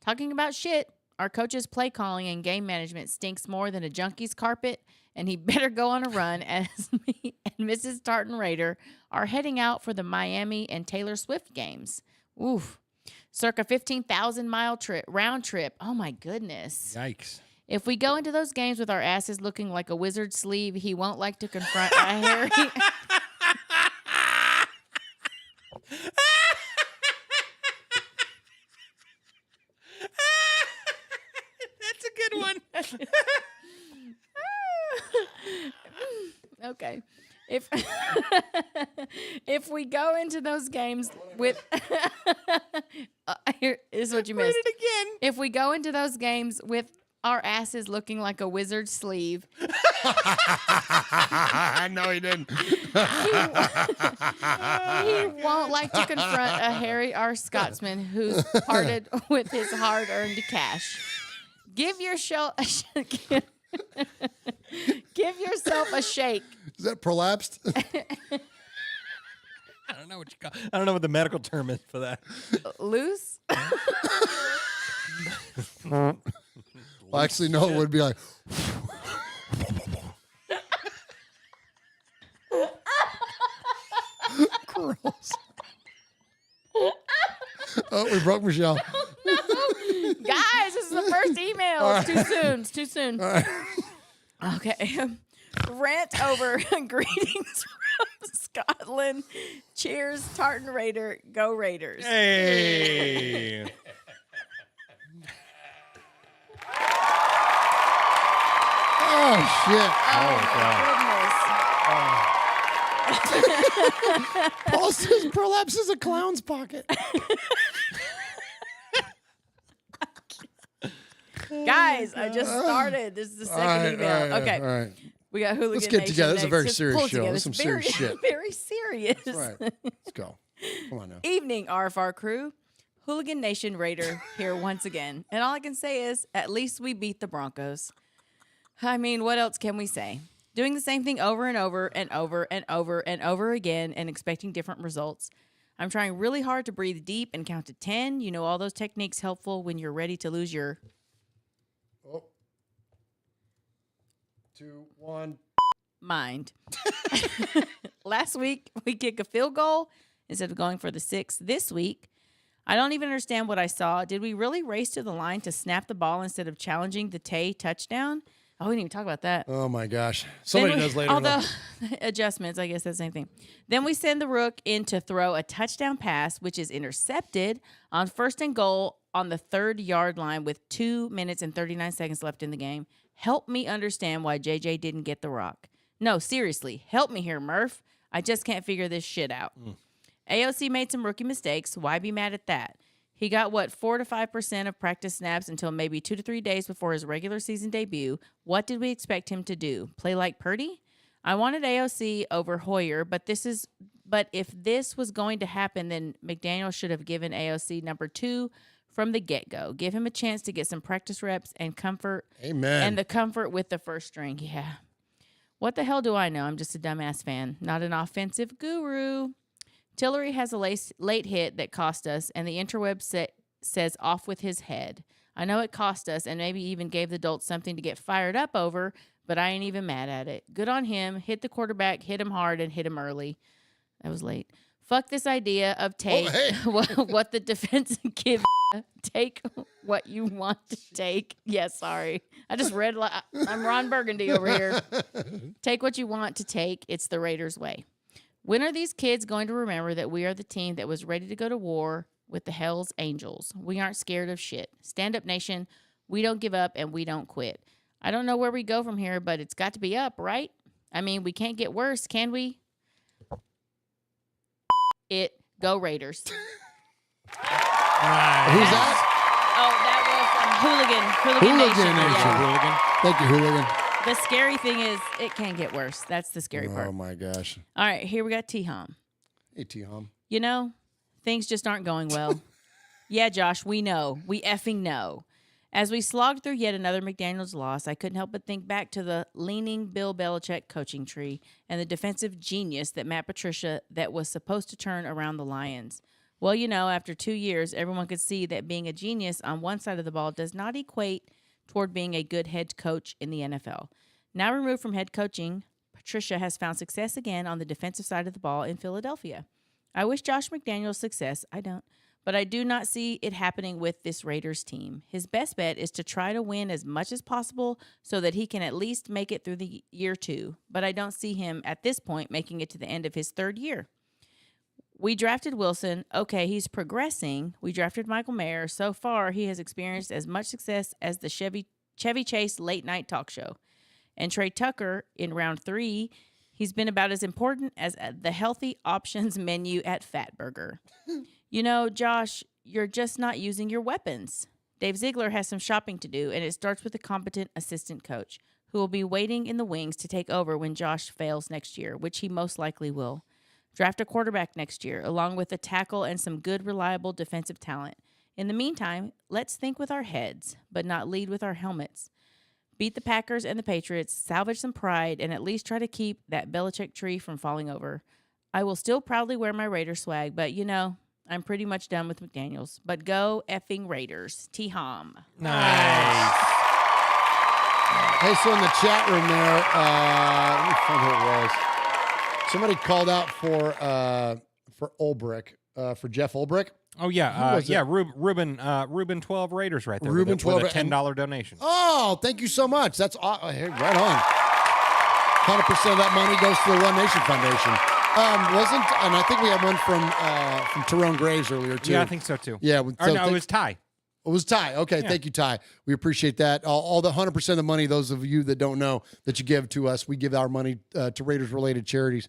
Talking about shit, our coach's play calling and game management stinks more than a junkie's carpet, and he better go on a run as me and Mrs. Tartan Raider are heading out for the Miami and Taylor Swift games. Oof. Circa 15,000-mile round trip. Oh, my goodness. Yikes. If we go into those games with our asses looking like a wizard's sleeve, he won't like to confront a hairy... That's a good one. Okay. If we go into those games with here is what you missed. Read it again. If we go into those games with our asses looking like a wizard's sleeve. No, he didn't. He won't like to confront a hairy R Scotsman who's parted with his hard-earned cash. Give yourself a shake. Is that prolapsed? I don't know what you call. I don't know what the medical term is for that. Loose? Well, actually, no, it would be like. Gross. Oh, we broke Michelle. No. Guys, this is the first email. Right. It's too soon. Right. Okay. Rant over. Greetings from Scotland. Cheers, Tartan Raider. Go Raiders. Hey. Oh, shit. Paul says prolapse is a clown's pocket. Guys, I just started. This is the second email. Okay. All right. We got Hooligan Let's get Nation together. This is a very next. Just serious pull show. together. This is some It's serious shit. Very serious. That's right. Let's go. Come on now. Evening, RFR crew. Hooligan Nation Raider here once again. And all I can say is, at least we beat the Broncos. I mean, what else can we say? Doing the same thing over and over and over and over and over again and expecting different results. I'm trying really hard to breathe deep and count to 10. You know, all those techniques helpful when you're ready to lose your... 2, 1. Mind. Last week, we kick a field goal instead of going for the 6. This week, I don't even understand what I saw. Did we really race to the line to snap the ball instead of challenging the Tay touchdown? Oh, we didn't even talk about that. Oh my gosh. Somebody knows later. Although adjustments, I guess that's the same thing. Then we send the rook in to throw a touchdown pass, which is intercepted on 1st and goal on the 3rd-yard line with 2 minutes and 39 seconds left in the game. Help me understand why JJ didn't get the rock. No, seriously, help me here, Murf. I just can't figure this shit out. AOC made some rookie mistakes. Why be mad at that? He got, 4 to 5% of practice snaps until maybe 2 to 3 days before his regular season debut. What did we expect him to do? Play like Purdy? I wanted AOC over Hoyer, but if this was going to happen, then McDaniels should have given AOC number 2 from the get-go. Give him a chance to get some practice reps and comfort. Amen. And the comfort with the first string. Yeah. What the hell do I know? I'm just a dumbass fan, not an offensive guru. Tillery has a late hit that cost us, and the interweb says off with his head. I know it cost us and maybe even gave the Dolts something to get fired up over, but I ain't even mad at it. Good on him. Hit the quarterback, hit him hard, and hit him early. That was late. Fuck this idea of take what the defense give. Take what you want to take. Yeah, sorry. I just read. I'm Ron Burgundy over here. Take what you want to take. It's the Raiders' way. When are these kids going to remember that we are the team that was ready to go to war with the Hell's Angels? We aren't scared of shit. Stand up, nation. We don't give up and we don't quit. I don't know where we go from here, but it's got to be up, right? I mean, we can't get worse, can we? Go Raiders. Who's that? Oh, that was Hooligan Nation. Yeah. Thank you, Hooligan. The scary thing is it can get worse. That's the scary part. Oh, my gosh. All right, here we got T-Hom. Hey, T-Hom. You know, things just aren't going well. Yeah, Josh, we know. We effing know. As we slogged through yet another McDaniels loss, I couldn't help but think back to the leaning Bill Belichick coaching tree and the defensive genius that Matt Patricia that was supposed to turn around the Lions. Well, you know, after 2 years, everyone could see that being a genius on one side of the ball does not equate toward being a good head coach in the NFL. Now removed from head coaching, Patricia has found success again on the defensive side of the ball in Philadelphia. I wish Josh McDaniels success. I don't. But I do not see it happening with this Raiders team. His best bet is to try to win as much as possible so that he can at least make it through the year 2. But I don't see him at this point making it to the end of his 3rd year. We drafted Wilson. Okay, he's progressing. We drafted Michael Mayer. So far, he has experienced as much success as the Chevy Chase late night talk show. And Trey Tucker in round 3, he's been about as important as the healthy options menu at Fatburger. You know, Josh, you're just not using your weapons. Dave Ziegler has some shopping to do, and it starts with a competent assistant coach who will be waiting in the wings to take over when Josh fails next year, which he most likely will. Draft a quarterback next year, along with a tackle and some good, reliable defensive talent. In the meantime, let's think with our heads, but not lead with our helmets. Beat the Packers and the Patriots, salvage some pride, and at least try to keep that Belichick tree from falling over. I will still proudly wear my Raider swag, but, you know, I'm pretty much done with McDaniels. But go effing Raiders. T-Hom. Nice. Hey, so in the chat room there, let me find who it was. Somebody called out for Ulbrich, for Jeff Ulbrich. Oh, yeah. Ruben 12 Raiders right there. Ruben 12 with a $10 donation. Oh, thank you so much. That's hey, right on. 100% of that money goes to the One Nation Foundation. And I think we had one from Tyrone Graves earlier, too. Yeah, I think so, too. Yeah. It was Ty. It was Ty. Okay, yeah. Thank you, Ty. We appreciate that. All the 100% of the money, those of you that don't know, that you give to us, we give our money to Raiders-related charities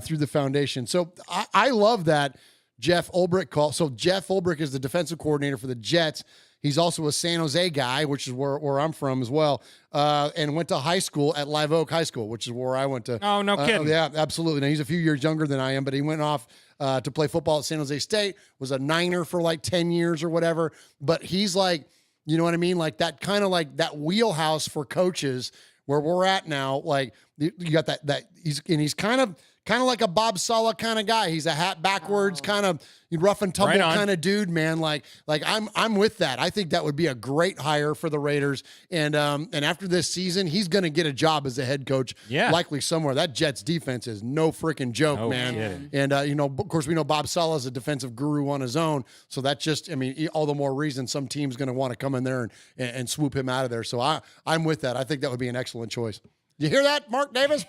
through the foundation. So I love that Jeff Ulbrich call. So Jeff Ulbrich is the defensive coordinator for the Jets. He's also a San Jose guy, which is where I'm from as well, and went to high school at Live Oak High School, which is where I went to. Oh, no kidding. Yeah, absolutely. Now, he's a few years younger than I am, but he went off to play football at San Jose State, was a Niner for like 10 years or whatever. But he's like, you know what I mean? Like that kind of like that wheelhouse for coaches where we're at now. Like You got that he's kind of like a Bob Sala kind of guy. He's a hat backwards, kind of rough and tumble kind of dude, man. Like I'm with that. I think that would be a great hire for the Raiders. And after this season, he's going to get a job as a head coach, likely somewhere. That Jets defense is no freaking joke, man. Kidding. And of course, we know Bob Sala is a defensive guru on his own, so that's just, all the more reason some team's going to want to come in there and swoop him out of there. So I'm with that. I think that would be an excellent choice. You hear that, Mark Davis?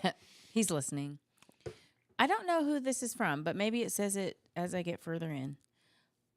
He's listening. I don't know who this is from, but maybe it says it as I get further in.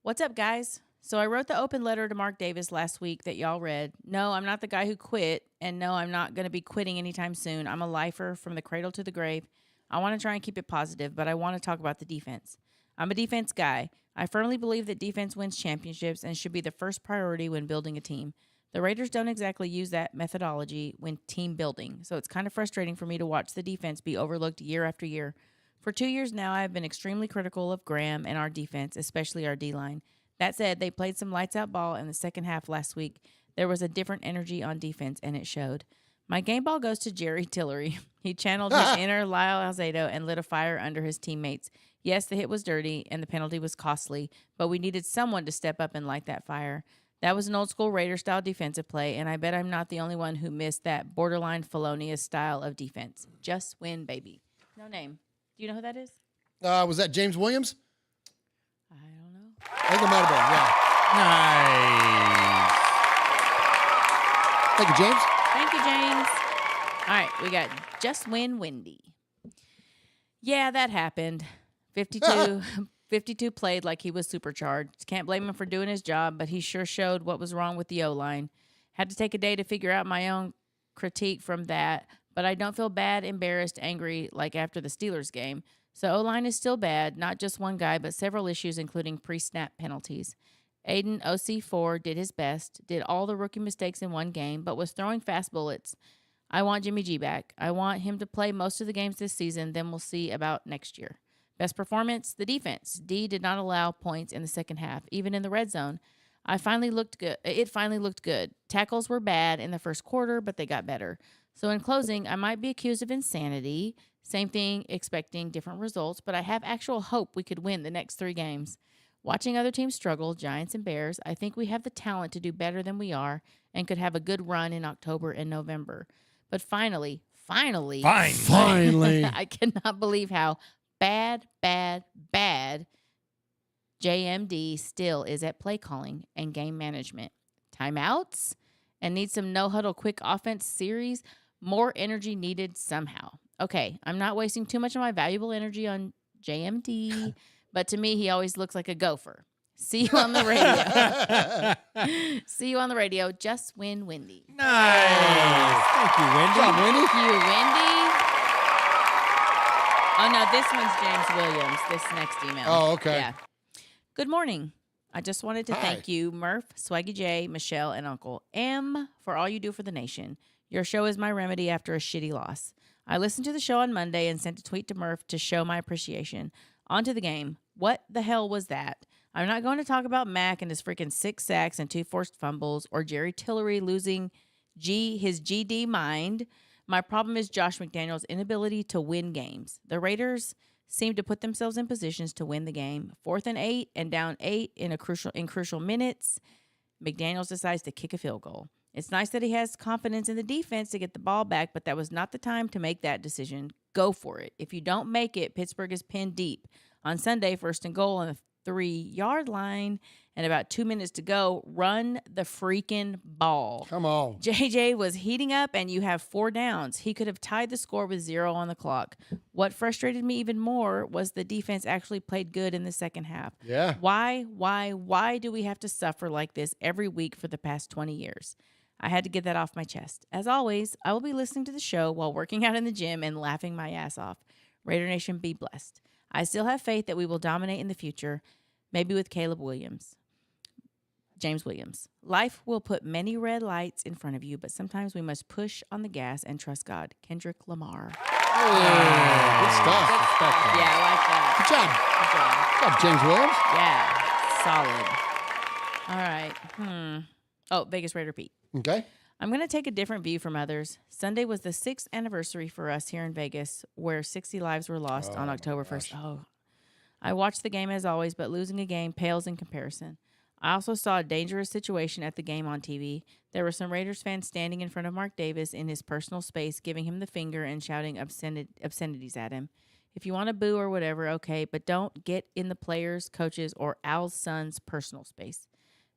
What's up, guys? So I wrote the open letter to Mark Davis last week that y'all read. No, I'm not the guy who quit, and no, I'm not going to be quitting anytime soon. I'm a lifer from the cradle to the grave. I want to try and keep it positive, but I want to talk about the defense. I'm a defense guy. I firmly believe that defense wins championships and should be the first priority when building a team. The Raiders don't exactly use that methodology when team building, so it's kind of frustrating for me to watch the defense be overlooked year after year. For 2 years now, I have been extremely critical of Graham and our defense, especially our D-line. That said, they played some lights-out ball in the second half last week. There was a different energy on defense, and it showed. My game ball goes to Jerry Tillery. He channeled his inner Lyle Alzado and lit a fire under his teammates. Yes, the hit was dirty, and the penalty was costly, but we needed someone to step up and light that fire. That was an old-school Raider-style defensive play, and I bet I'm not the only one who missed that borderline felonious style of defense. Just win, baby. No name. Do you know who that is? Was that James Williams? I don't know. I think it might have been, Nice. Thank you, James. Thank you, James. All right, we got Just Win Wendy. Yeah, that happened. 52 played like he was supercharged. Can't blame him for doing his job, but he sure showed what was wrong with the O-line. Had to take a day to figure out my own critique from that, but I don't feel bad, embarrassed, angry like after the Steelers game. So O-line is still bad, not just one guy, but several issues, including pre-snap penalties. Aiden, OC4, did his best, did all the rookie mistakes in one game, but was throwing fast bullets. I want Jimmy G back. I want him to play most of the games this season, then we'll see about next year. Best performance, the defense. D did not allow points in the second half, even in the red zone. It finally looked good. Tackles were bad in the first quarter, but they got better. So in closing, I might be accused of insanity. Same thing, expecting different results, but I have actual hope we could win the next 3 games. Watching other teams struggle, Giants and Bears, I think we have the talent to do better than we are and could have a good run in October and November. But finally, I cannot believe how bad JMD still is at play calling and game management. Timeouts and needs some no-huddle quick offense series. More energy needed somehow. Okay, I'm not wasting too much of my valuable energy on JMD, but to me, he always looks like a gopher. See you on the radio. See you on the radio. Just Win Wendy. Nice. Thank you, Wendy. Good job, Wendy. Thank you, Wendy. Oh, no, this one's James Williams, this next email. Oh, okay. Yeah. Good morning. I just wanted to thank you, Murf, Swaggy J, Michelle, and Uncle M, for all you do for the nation. Your show is my remedy after a shitty loss. I listened to the show on Monday and sent a tweet to Murf to show my appreciation. On to the game. What the hell was that? I'm not going to talk about Mac and his freaking 6 sacks and 2 forced fumbles or Jerry Tillery losing his GD mind. My problem is Josh McDaniels' inability to win games. The Raiders seem to put themselves in positions to win the game. 4th and 8 and down 8 in crucial minutes. McDaniels decides to kick a field goal. It's nice that he has confidence in the defense to get the ball back, but that was not the time to make that decision. Go for it. If you don't make it, Pittsburgh is pinned deep. On Sunday, 1st and goal on the 3-yard line and about 2 minutes to go. Run the freaking ball. Come on. JJ was heating up and you have 4 downs. He could have tied the score with 0 on the clock. What frustrated me even more was the defense actually played good in the second half. Yeah. Why do we have to suffer like this every week for the past 20 years? I had to get that off my chest. As always, I will be listening to the show while working out in the gym and laughing my ass off. Raider Nation, be blessed. I still have faith that we will dominate in the future, maybe with James Williams. Life will put many red lights in front of you, but sometimes we must push on the gas and trust God. Kendrick Lamar. Hey, good stuff. Yeah, I like that. Good job. Good job, James Williams. Yeah, solid. All right. Oh, Vegas Raider Pete. Okay. I'm going to take a different view from others. Sunday was the 6th anniversary for us here in Vegas, where 60 lives were lost on October 1st. Oh, I watched the game as always, but losing a game pales in comparison. I also saw a dangerous situation at the game on TV. There were some Raiders fans standing in front of Mark Davis in his personal space, giving him the finger and shouting obscenities at him. If you want to boo or whatever, okay, but don't get in the players, coaches, or Al's son's personal space.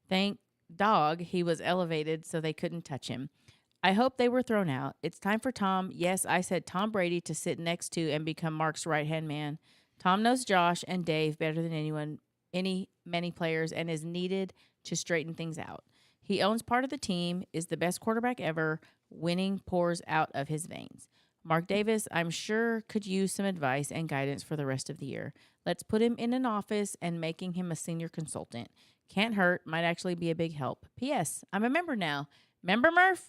Thank dog he was elevated so they couldn't touch him. I hope they were thrown out. It's time for Tom, yes, I said Tom Brady, to sit next to and become Mark's right-hand man. Tom knows Josh and Dave better than many players, and is needed to straighten things out. He owns part of the team, is the best quarterback ever. Winning pours out of his veins. Mark Davis, I'm sure, could use some advice and guidance for the rest of the year. Let's put him in an office and making him a senior consultant. Can't hurt, might actually be a big help. P.S. I'm a member now. Member Murf?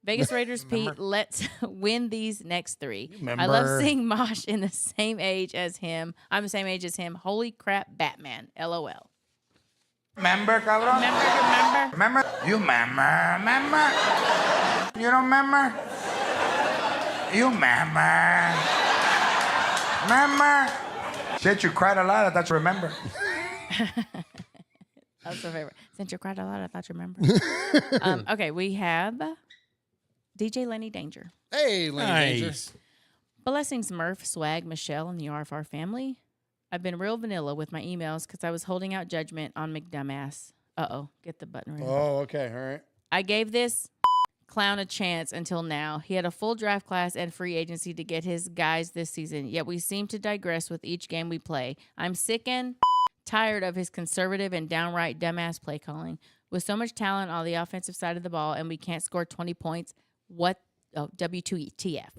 Vegas Raiders Pete, let's win these next 3. I love seeing Mosh in the same age as him. I'm the same age as him. Holy crap, Batman. LOL. Member, cabrón. Member. You member. You don't member. You member. Shit, you cried a lot. I thought you remember. That's my favorite. Since you cried a lot, I thought you remember. Okay, we have DJ Lenny Danger. Hey, Lenny Danger. Blessings, Murf, Swag, Michelle, and the RFR family. I've been real vanilla with my emails because I was holding out judgment on McDumbass. Uh-oh, get the button ready. Oh, okay, all right. I gave this clown a chance until now. He had a full draft class and free agency to get his guys this season, yet we seem to digress with each game we play. I'm sick and tired of his conservative and downright dumbass play calling. With so much talent on the offensive side of the ball and we can't score 20 points, what? Oh, WTF.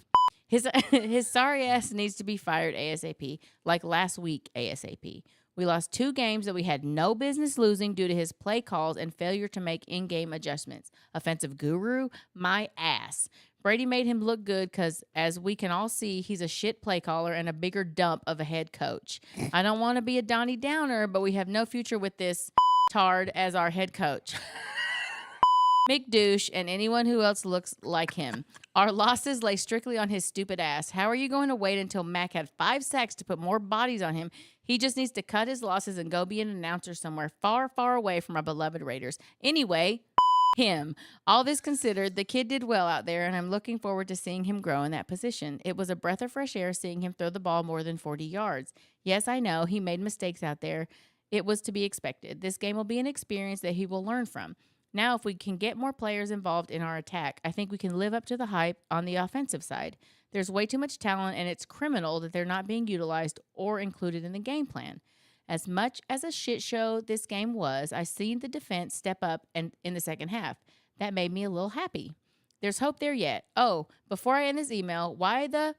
His sorry ass needs to be fired ASAP, like last week ASAP. We lost 2 games that we had no business losing due to his play calls and failure to make in-game adjustments. Offensive guru, my ass. Brady made him look good because, as we can all see, he's a shit play caller and a bigger dump of a head coach. I don't want to be a Donnie Downer, but we have no future with this tard as our head coach. McDouche and anyone who else looks like him. Our losses lay strictly on his stupid ass. How are you going to wait until Mac had 5 sacks to put more bodies on him? He just needs to cut his losses and go be an announcer somewhere far, far away from our beloved Raiders. Anyway, him. All this considered, the kid did well out there, and I'm looking forward to seeing him grow in that position. It was a breath of fresh air seeing him throw the ball more than 40 yards. Yes, I know, he made mistakes out there. It was to be expected. This game will be an experience that he will learn from. Now, if we can get more players involved in our attack, I think we can live up to the hype on the offensive side. There's way too much talent, and it's criminal that they're not being utilized or included in the game plan. As much as a shit show this game was, I seen the defense step up in the second half. That made me a little happy. There's hope there yet. Oh, before I end this email, why the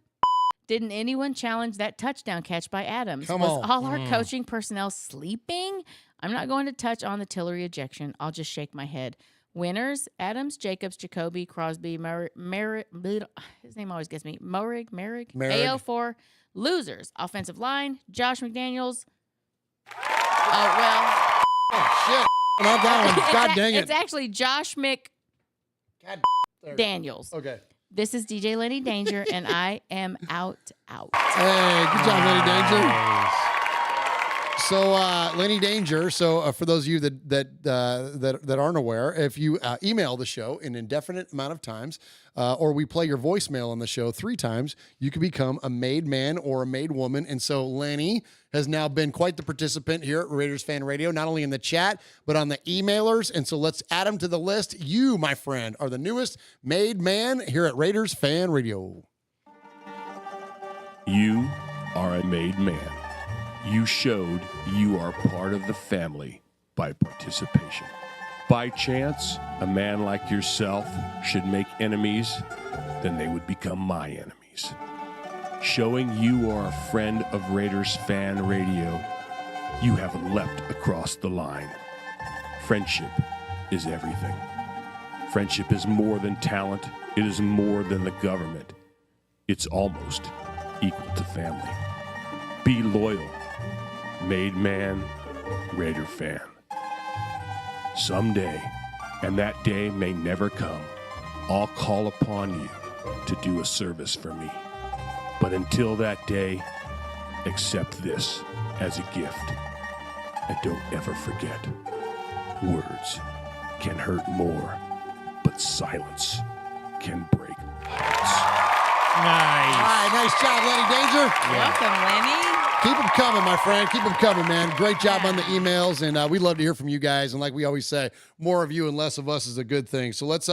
didn't anyone challenge that touchdown catch by Adams? Come Was on. all our coaching personnel sleeping? I'm not going to touch on the Tillery ejection. I'll just shake my head. Winners, Adams, Jacobs, Jacoby, Crosby, his name always gets me, Merrick. AO4. Losers, offensive line, Josh McDaniels. Oh, well. Oh, shit. Not that one. God dang it. It's actually Josh McDaniels. Okay. This is DJ Lenny Danger, and I am out. Hey, good job, Lenny Danger. So, Lenny Danger. So, for those of you that aren't aware, if you email the show an indefinite amount of times, or we play your voicemail on the show 3 times, you can become a made man or a made woman. And so, Lenny has now been quite the participant here at Raiders Fan Radio, not only in the chat but on the emailers. And so, let's add him to the list. You, my friend, are the newest made man here at Raiders Fan Radio. You are a made man. You showed you are part of the family by participation. By chance, a man like yourself should make enemies, then they would become my enemies. Showing you are a friend of Raiders Fan Radio, you have leapt across the line. Friendship is everything. Friendship is more than talent. It is more than the government. It's almost equal to family. Be loyal. Made man, Raider fan. Someday, and that day may never come, I'll call upon you to do a service for me. But until that day, accept this as a gift. And don't ever forget, words can hurt more, but silence can break hearts. Nice. All right, nice job, Lenny Danger. Welcome, Lenny. Keep them coming, my friend. Keep them coming, man. Great job on the emails, and we'd love to hear from you guys. And like we always say, more of you and less of us is a good thing. So let's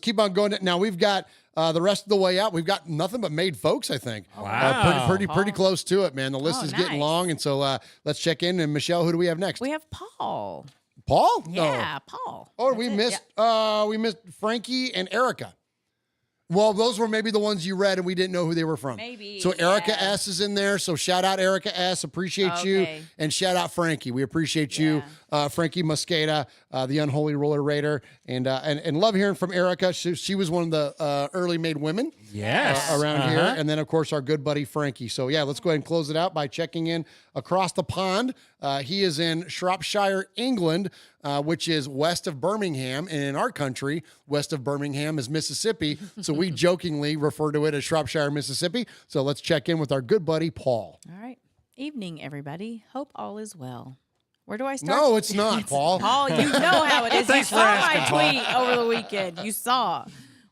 keep on going. Now we've got the rest of the way out. We've got nothing but made folks, I think. Wow. Pretty close to it, man. The list is getting long, and so let's check in. And Michelle, who do we have next? We have Paul. Paul? Yeah, Paul. Oh, we missed Frankie and Erica. Well, those were maybe the ones you read and we didn't know who they were from. Maybe. So Erica S is in there. So shout out Erica S. Appreciate you. And shout out Frankie. We appreciate you. Frankie Mosqueda, the Unholy Roller Raider. And love hearing from Erica. She was one of the early made women around here. And then, of course, our good buddy Frankie. So, yeah, let's go ahead and close it out by checking in across the pond. He is in Shropshire, England, which is west of Birmingham. And in our country, west of Birmingham is Mississippi. So we jokingly refer to it as Shropshire, Mississippi. So let's check in with our good buddy, Paul. All right. Evening, everybody. Hope all is well. Where do I start? No, it's not, Paul. Paul, you know how it is. Thanks You for saw asking, my Paul. tweet over the weekend. You saw.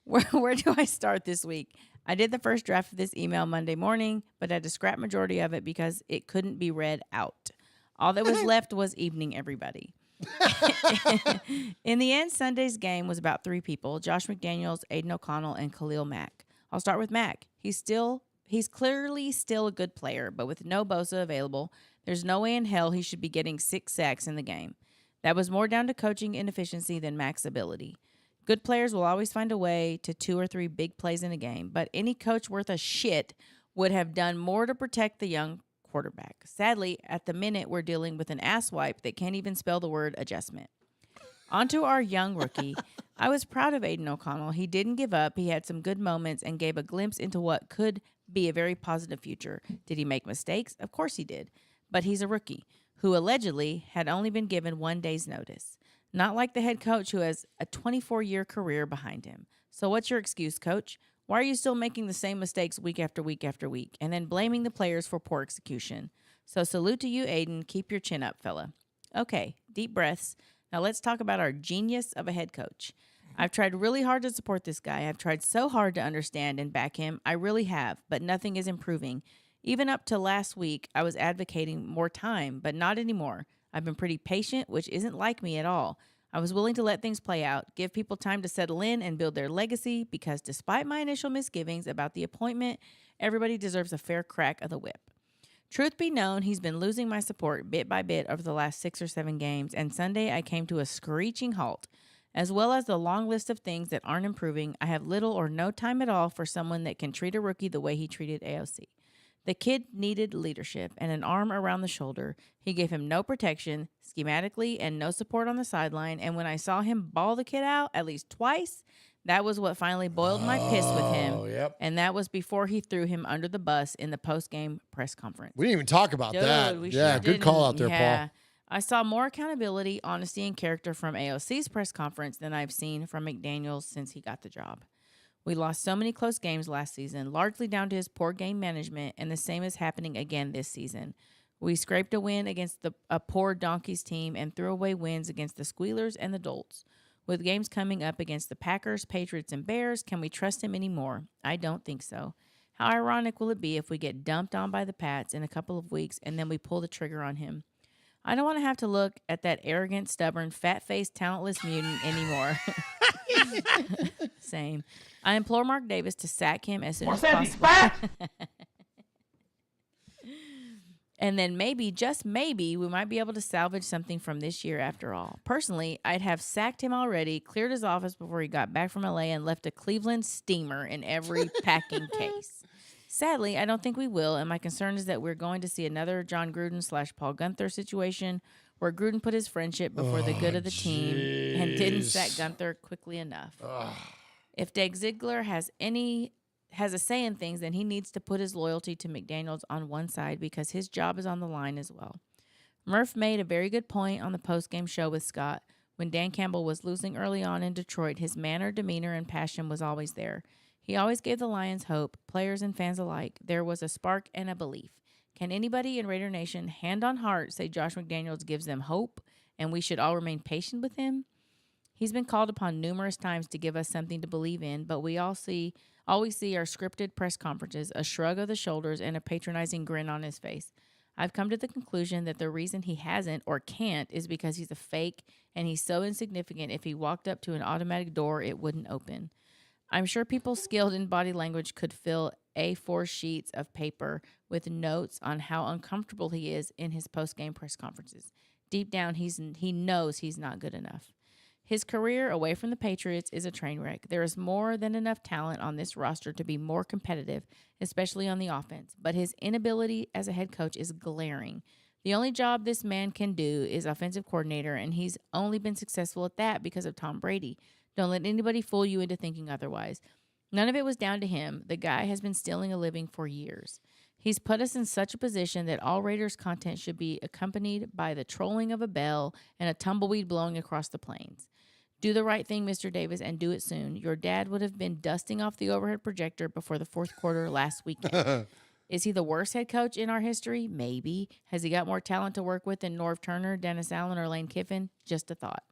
Where do I start this week? I did the first draft of this email Monday morning, but had to scrap majority of it because it couldn't be read out. All that was left was evening, everybody. In the end, Sunday's game was about three people: Josh McDaniels, Aiden O'Connell, and Khalil Mack. I'll start with Mack. He's clearly still a good player, but with no Bosa available, there's no way in hell he should be getting 6 sacks in the game. That was more down to coaching inefficiency than Mack's ability. Good players will always find a way to 2 or 3 big plays in a game, but any coach worth a shit would have done more to protect the young quarterback. Sadly, at the minute, we're dealing with an asswipe that can't even spell the word adjustment. On to our young rookie. I was proud of Aiden O'Connell. He didn't give up. He had some good moments and gave a glimpse into what could be a very positive future. Did he make mistakes? Of course he did. But he's a rookie who allegedly had only been given 1 day's notice. Not like the head coach who has a 24-year career behind him. So what's your excuse, coach? Why are you still making the same mistakes week after week after week and then blaming the players for poor execution? So salute to you, Aiden. Keep your chin up, fella. Okay, deep breaths. Now let's talk about our genius of a head coach. I've tried really hard to support this guy. I've tried so hard to understand and back him. I really have, but nothing is improving. Even up to last week, I was advocating more time, but not anymore. I've been pretty patient, which isn't like me at all. I was willing to let things play out, give people time to settle in and build their legacy, because despite my initial misgivings about the appointment, everybody deserves a fair crack of the whip. Truth be known, he's been losing my support bit by bit over the last 6 or 7 games, and Sunday I came to a screeching halt. As well as the long list of things that aren't improving, I have little or no time at all for someone that can treat a rookie the way he treated AOC. The kid needed leadership and an arm around the shoulder. He gave him no protection, schematically, and no support on the sideline. And when I saw him ball the kid out at least twice, that was what finally boiled my piss with him. Yep. And that was before he threw him under the bus in the post-game press conference. We didn't even talk about that. We Yeah, sure good call out there, yeah. Paul. I saw more accountability, honesty, and character from AOC's press conference than I've seen from McDaniels since he got the job. We lost so many close games last season, largely down to his poor game management, and the same is happening again this season. We scraped a win against a poor Donkeys team and threw away wins against the Squealers and the Dolts. With games coming up against the Packers, Patriots, and Bears, can we trust him anymore? I don't think so. How ironic will it be if we get dumped on by the Pats in a couple of weeks and then we pull the trigger on him? I don't want to have to look at that arrogant, stubborn, fat-faced, talentless mutant anymore. Same. I implore Mark Davis to sack him as soon as possible. And then maybe, just maybe, we might be able to salvage something from this year after all. Personally, I'd have sacked him already, cleared his office before he got back from LA, and left a Cleveland steamer in every packing case. Sadly, I don't think we will, and my concern is that we're going to see another John Gruden/Paul Gunther situation where Gruden put his friendship before the good of the team and didn't sack Gunther quickly enough. If Doug Ziegler has a say in things, then he needs to put his loyalty to McDaniels on one side because his job is on the line as well. Murf made a very good point on the post-game show with Scott. When Dan Campbell was losing early on in Detroit, his manner, demeanor, and passion was always there. He always gave the Lions hope, players and fans alike. There was a spark and a belief. Can anybody in Raider Nation, hand on heart, say Josh McDaniels gives them hope and we should all remain patient with him? He's been called upon numerous times to give us something to believe in, but we always see are scripted press conferences, a shrug of the shoulders, and a patronizing grin on his face. I've come to the conclusion that the reason he hasn't or can't is because he's a fake and he's so insignificant if he walked up to an automatic door, it wouldn't open. I'm sure people skilled in body language could fill A4 sheets of paper with notes on how uncomfortable he is in his post-game press conferences. Deep down, he knows he's not good enough. His career away from the Patriots is a train wreck. There is more than enough talent on this roster to be more competitive, especially on the offense, but his inability as a head coach is glaring. The only job this man can do is offensive coordinator, and he's only been successful at that because of Tom Brady. Don't let anybody fool you into thinking otherwise. None of it was down to him. The guy has been stealing a living for years. He's put us in such a position that all Raiders content should be accompanied by the trolling of a bell and a tumbleweed blowing across the plains. Do the right thing, Mr. Davis, and do it soon. Your dad would have been dusting off the overhead projector before the fourth quarter last weekend. Is he the worst head coach in our history? Maybe. Has he got more talent to work with than Norv Turner, Dennis Allen, or Lane Kiffin? Just a thought.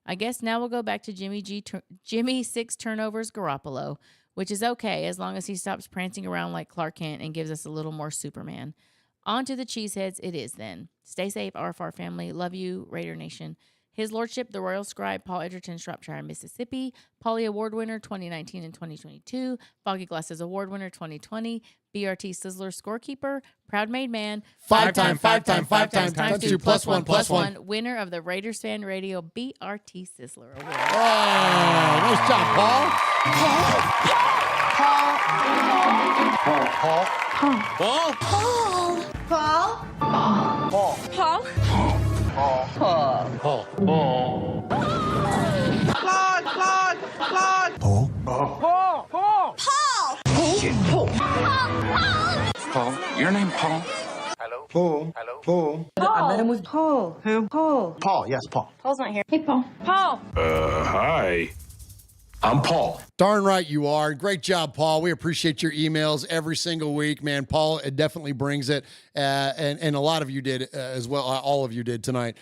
I guess now we'll go back to Jimmy 6 turnovers Garoppolo, which is okay as long as he stops prancing around like Clark Kent and gives us a little more Superman. On to the cheeseheads it is then. Stay safe, RFR family. Love you, Raider Nation. His Lordship, the Royal Scribe, Paul Ederton, Shropshire, Mississippi. Pauly Award winner 2019 and 2022. Foggy Glasses Award winner 2020. BRT Sizzler Scorekeeper. Proud made man. Five time, times 2 plus 1 plus 1. Winner of the Raiders Fan Radio BRT Sizzler Award. Oh, nice job, Paul. Paul, your name Paul? Hello? Paul. I met him with Paul. Who? Paul. Paul, yes, Paul. Paul's not here. Hey, Paul. Paul. Hi. I'm Paul. Darn right you are. Great job, Paul. We appreciate your emails every single week, man. Paul definitely brings it, and a lot of you did as well. All of you did tonight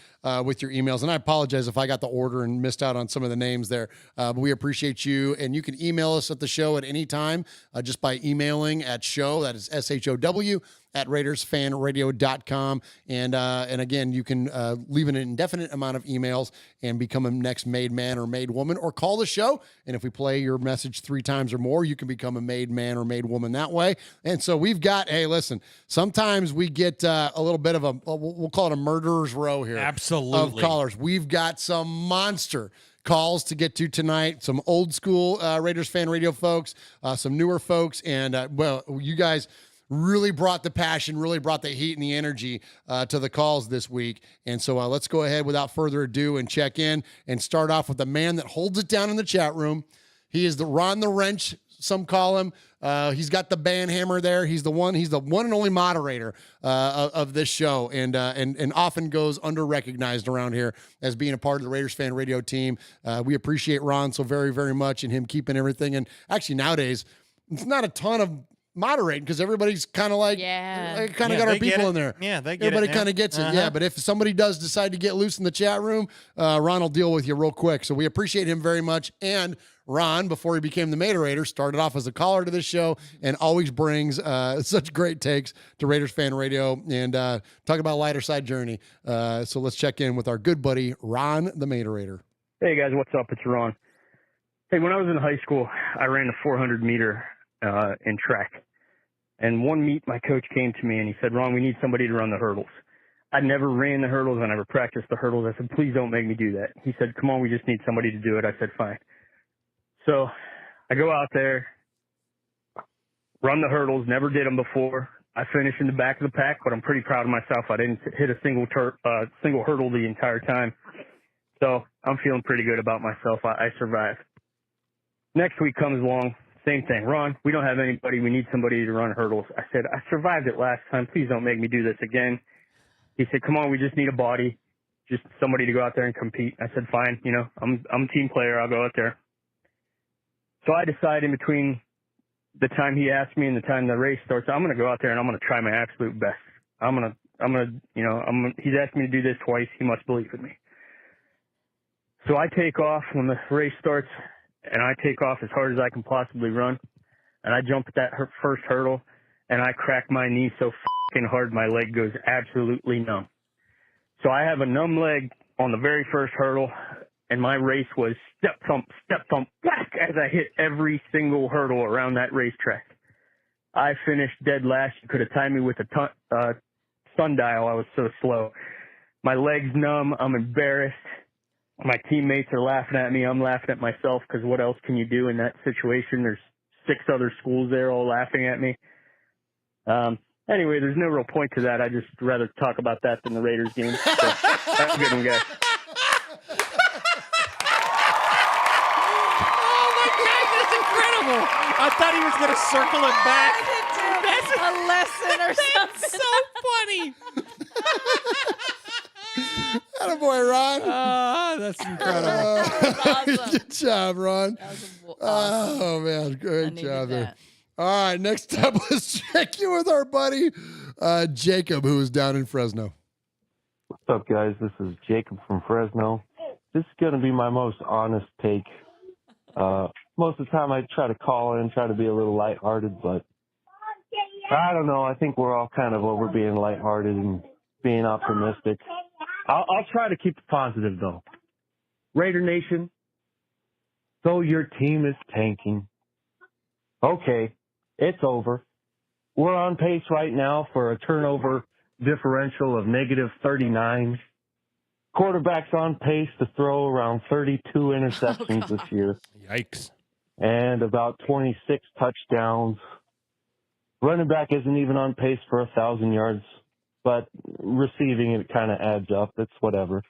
with your emails, and I apologize if I got the order and missed out on some of the names there, but we appreciate you, and you can email us at the show at any time just by emailing at show, that is SHOW, at RaidersFanRadio.com. And again, you can leave an indefinite amount of emails and become a next made man or made woman, or call the show. And if we play your message 3 times or more, you can become a made man or made woman that way. And so we've got, hey, listen, sometimes we get a little bit of we'll call it a murderer's row here. Absolutely. Of callers. We've got some monster calls to get to tonight, some old school Raiders Fan Radio folks, some newer folks, and well, you guys really brought the passion, really brought the heat and the energy to the calls this week. And so let's go ahead without further ado and check in and start off with the man that holds it down in the chat room. He is the Ron the Wrench, some call him. He's got the band hammer there. He's the one and only moderator of this show, and often goes under-recognized around here as being a part of the Raiders Fan Radio team. We appreciate Ron so very, very much, and him keeping everything. And actually nowadays, it's not a ton of moderating because everybody's kind of like, got our people in there. Yeah, they get Everybody it. kind of gets it. Yeah, but if somebody does decide to get loose in the chat room, Ron will deal with you real quick. So we appreciate him very much. And Ron, before he became the Moderator, started off as a caller to this show and always brings such great takes to Raiders Fan Radio and talk about lighter side journey. So let's check in with our good buddy, Ron the Moderator. Hey guys, what's up? It's Ron. Hey, when I was in high school, I ran the 400 meter in track. And one meet, my coach came to me and he said, Ron, we need somebody to run the hurdles. I never ran the hurdles. I never practiced the hurdles. I said, please don't make me do that. He said, come on, we just need somebody to do it. I said, fine. So I go out there, run the hurdles, never did them before. I finished in the back of the pack, but I'm pretty proud of myself. I didn't hit a single hurdle the entire time. So I'm feeling pretty good about myself. I survived. Next week comes along. Same thing. Ron, we don't have anybody. We need somebody to run hurdles. I said, I survived it last time. Please don't make me do this again. He said, come on, we just need a body. just somebody to go out there and compete. I said, fine, you know, I'm a team player. I'll go out there. So I decide in between the time he asked me and the time the race starts, I'm going to go out there and I'm going to try my absolute best. He's asked me to do this twice. He must believe in me. So I take off when the race starts, and I take off as hard as I can possibly run. And I jump at that first hurdle, and I crack my knee so fucking hard my leg goes absolutely numb. So I have a numb leg on the very first hurdle, and my race was step thump, whack, as I hit every single hurdle around that racetrack. I finished dead last. You could have timed me with a sundial. I was so slow. My leg's numb. I'm embarrassed. My teammates are laughing at me. I'm laughing at myself because what else can you do in that situation? There's 6 other schools there all laughing at me. Anyway, there's no real point to that. I just rather talk about that than the Raiders game. So, have a good one, guys. Oh my God, that's incredible! I thought he was going to circle it back. That's a lesson or something. So funny. Attaboy, Ron. That's incredible. That's awesome. Good job, Ron. That was awesome. Oh, man. Great needed job there. that. All right, next up, let's check in with our buddy Jacob, who is down in Fresno. What's up, guys? This is Jacob from Fresno. This is going to be my most honest take. Most of the time I try to call in, try to be a little lighthearted, but I don't know. I think we're all kind of over being lighthearted and being optimistic. I'll try to keep it positive, though. Raider Nation, though your team is tanking, okay, it's over. We're on pace right now for a turnover differential of negative 39. Quarterback's on pace to throw around 32 interceptions this year. Yikes. And about 26 touchdowns. Running back isn't even on pace for 1,000 yards, but receiving it kind of adds up. It's whatever.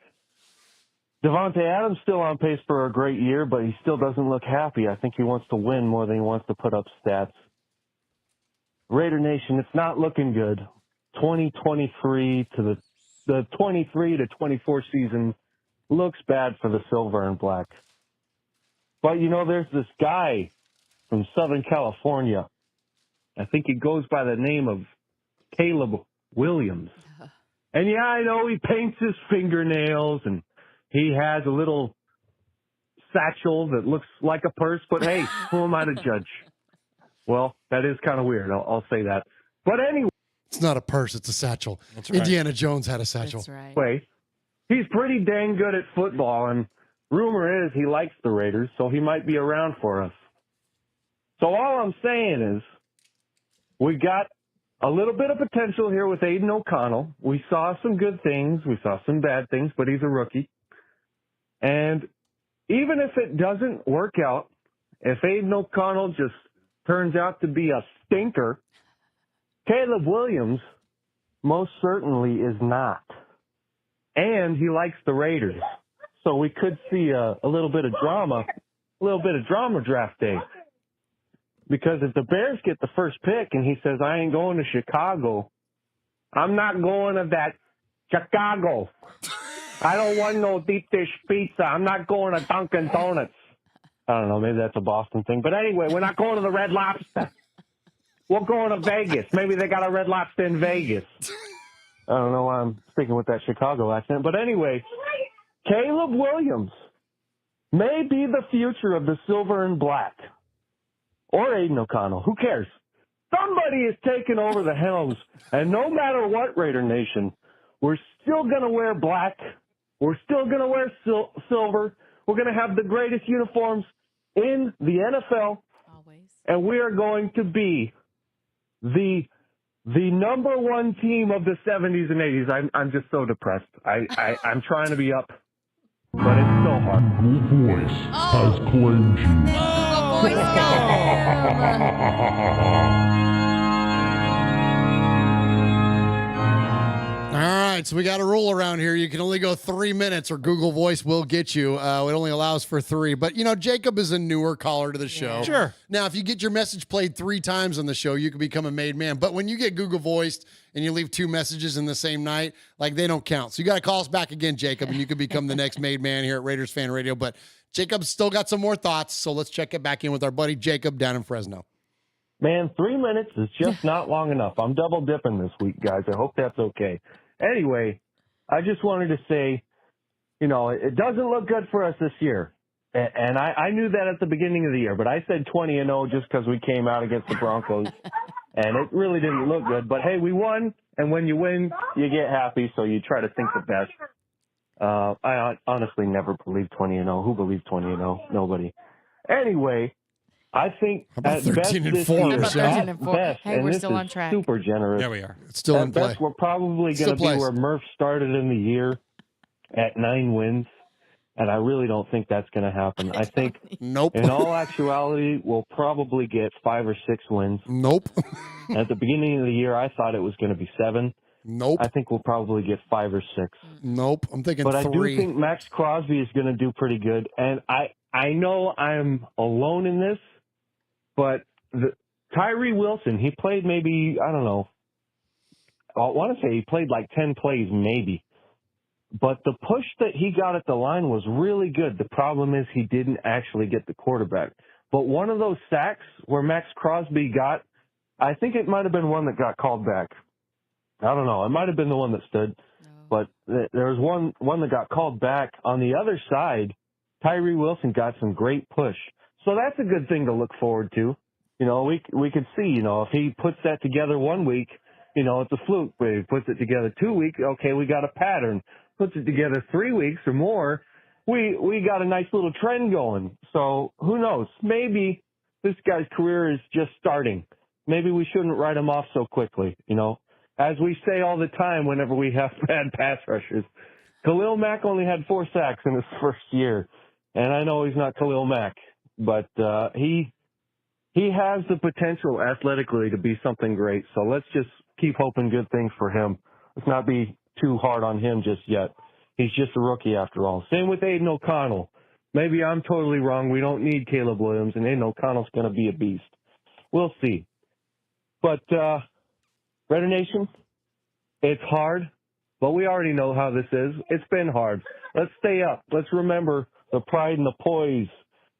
Devontae Adams still on pace for a great year, but he still doesn't look happy. I think he wants to win more than he wants to put up stats. Raider Nation, it's not looking good. 2023 to the 23 to 24 season looks bad for the silver and black. But, you know, there's this guy from Southern California. I think he goes by the name of Caleb Williams. And, yeah, I know he paints his fingernails and he has a little satchel that looks like a purse. But, hey, who am I to judge? Well, that is kind of weird. I'll say that. But anyway. It's not a purse. It's a satchel. That's right. Indiana Jones had a satchel. That's right. Wait, he's pretty dang good at football, and rumor is he likes the Raiders, so he might be around for us. So all I'm saying is we got a little bit of potential here with Aiden O'Connell. We saw some good things. We saw some bad things, but he's a rookie. And even if it doesn't work out, if Aiden O'Connell just turns out to be a stinker, Caleb Williams most certainly is not. And he likes the Raiders. So we could see a little bit of drama draft day. Because if the Bears get the first pick and he says, I ain't going to Chicago, I'm not going to that Chicago. I don't want no deep dish pizza. I'm not going to Dunkin' Donuts. I don't know, maybe that's a Boston thing. But anyway, we're not going to the Red Lobster. We're going to Vegas. Maybe they got a Red Lobster in Vegas. I don't know why I'm speaking with that Chicago accent. But anyway, Caleb Williams may be the future of the silver and black. Or Aiden O'Connell. Who cares? Somebody is taking over the helms. And no matter what, Raider Nation, we're still going to wear black. We're still going to wear silver. We're going to have the greatest uniforms in the NFL. Always. And we are going to be the number one team of the 70s and 80s. I'm just so depressed. I'm trying to be up, but it's so hard. Your voice has claimed you. All right, right, so we got a rule around here. You can only go 3 minutes or Google Voice will get you. It only allows for 3. But, Jacob is a newer caller to the show. Sure. Now, if you get your message played 3 times on the show, you can become a made man. But when you get Google Voiced and you leave 2 messages in the same night, they don't count. So you got to call us back again, Jacob, and you can become the next made man here at Raiders Fan Radio. But Jacob's still got some more thoughts, so let's check it back in with our buddy Jacob down in Fresno. Man, 3 minutes is just not long enough. I'm double dipping this week, guys. I hope that's okay. Anyway, I just wanted to say, it doesn't look good for us this year. And I knew that at the beginning of the year, but I said 20-0 just because we came out against the Broncos. And it really didn't look good. But, hey, we won. And when you win, you get happy, so you try to think the best. I honestly never believed 20-0. Who believed 20-0? Nobody. Anyway, I think at best this year, at best, hey, we're and still this on is track. super generous. Yeah, we are. It's still in At play. best, we're probably going to be plays. where Murf started in the year at 9 wins, and I really don't think that's going to happen. I think, nope. In all actuality, we'll probably get 5 or 6 wins. Nope. At the beginning of the year, I thought it was going to be 7. Nope. I think we'll probably get 5 or 6. Nope. I'm thinking But 3. I do think Max Crosby is going to do pretty good, and I know I'm alone in this, but Tyree Wilson, he played maybe, I don't know, I want to say he played like 10 plays maybe. But the push that he got at the line was really good. The problem is he didn't actually get the quarterback. But one of those sacks where Max Crosby got, I think it might have been one that got called back. I don't know. It might have been the one that stood. But there was one that got called back. On the other side, Tyree Wilson got some great push. So that's a good thing to look forward to. We could see, if he puts that together 1 week, it's a fluke. But if he puts it together 2 weeks, okay, we got a pattern. Puts it together 3 weeks or more, we got a nice little trend going. So who knows? Maybe this guy's career is just starting. Maybe we shouldn't write him off so quickly, As we say all the time whenever we have bad pass rushers, Khalil Mack only had 4 sacks in his first year. And I know he's not Khalil Mack, but he has the potential athletically to be something great. So let's just keep hoping good things for him. Let's not be too hard on him just yet. He's just a rookie after all. Same with Aiden O'Connell. Maybe I'm totally wrong. We don't need Caleb Williams, and Aiden O'Connell's going to be a beast. We'll see. But Raider Nation, it's hard, but we already know how this is. It's been hard. Let's stay up. Let's remember the pride and the poise,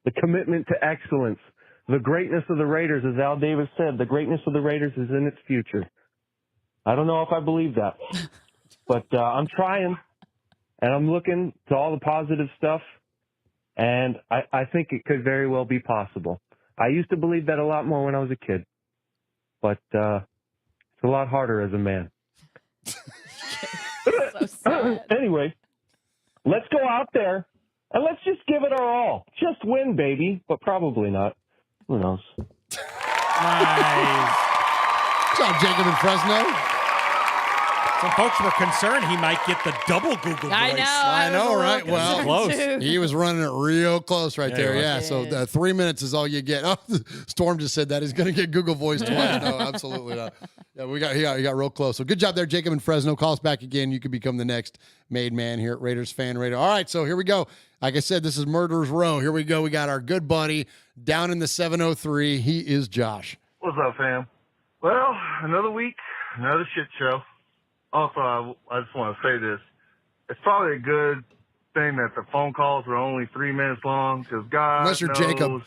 the commitment to excellence, the greatness of the Raiders, as Al Davis said. The greatness of the Raiders is in its future. I don't know if I believe that, but I'm trying, and I'm looking to all the positive stuff, and I think it could very well be possible. I used to believe that a lot more when I was a kid, but it's a lot harder as a man. So sad. Anyway, let's go out there, and let's just give it our all. Just win, baby, but probably not. Who knows? Nice. Good job, Jacob in Fresno. Some folks were concerned he might get the double Google voice. I know, right? Well, close. He was running it real close right there. he was. Yeah. So 3 minutes is all you get. Oh, Storm just said that he's going to get Google Voice twice. No, absolutely not. Yeah, he got real close. So good job there, Jacob in Fresno. Call us back again. You could become the next made man here at Raiders Fan Radio. All right, so here we go. Like I said, this is Murderer's Row. Here we go. We got our good buddy down in the 703. He is Josh. What's up, fam? Well, another week, another shit show. Also, I just want to say this. It's probably a good thing that the phone calls were only 3 minutes long, because God Unless you're knows, Jacob.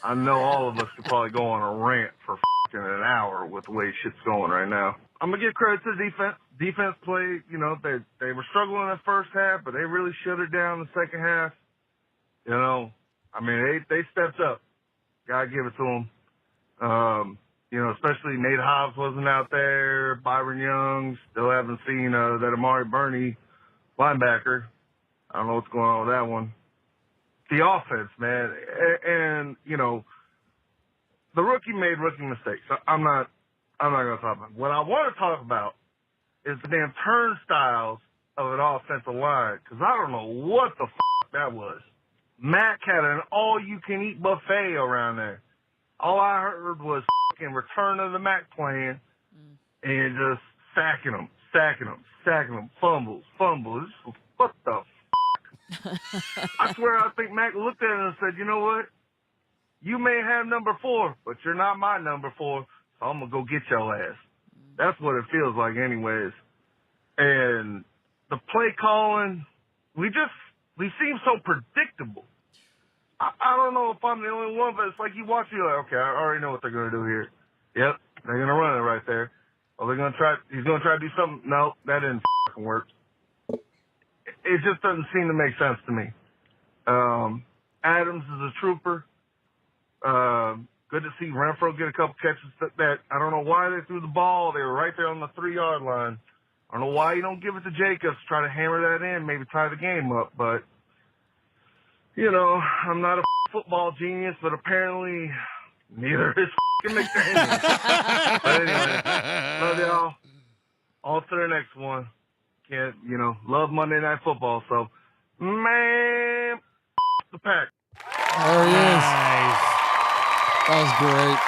I know all of us could probably go on a rant for f***ing an hour with the way shit's going right now. I'm going to give credit to the defense. Defense played, they were struggling in the first half, but they really shut it down in the second half. They stepped up. Gotta give it to them. Especially Nate Hobbs wasn't out there. Byron Young, still haven't seen that Amari Burney linebacker. I don't know what's going on with that one. The offense, man, and the rookie made rookie mistakes. I'm not going to talk about it. What I want to talk about is the damn turnstiles of an offensive line, because I don't know what the f*** that was. Mac had an all-you-can-eat buffet around there. All I heard was f***ing Return of the Mac playing and just sacking them. Fumbles. What the I swear, I think Mac looked at him and said, you know what? You may have number 4, but you're not my number 4, so I'm going to go get your ass. That's what it feels like anyways. And the play calling, we seem so predictable. I don't know if I'm the only one, but it's like you watch, you're like, okay, I already know what they're going to do here. Yep, they're going to run it right there. Oh, he's going to try to do something. No, that didn't fucking work. It just doesn't seem to make sense to me. Adams is a trooper. Good to see Renfro get a couple catches that I don't know why they threw the ball. They were right there on the 3-yard line. I don't know why you don't give it to Jacobs to try to hammer that in, maybe tie the game up. But, you know, I'm not a football genius, but apparently neither is McDaniels. But anyway, love y'all. On to the next one. Can't, love Monday Night Football. So, man, the Pack. There he is. That was great.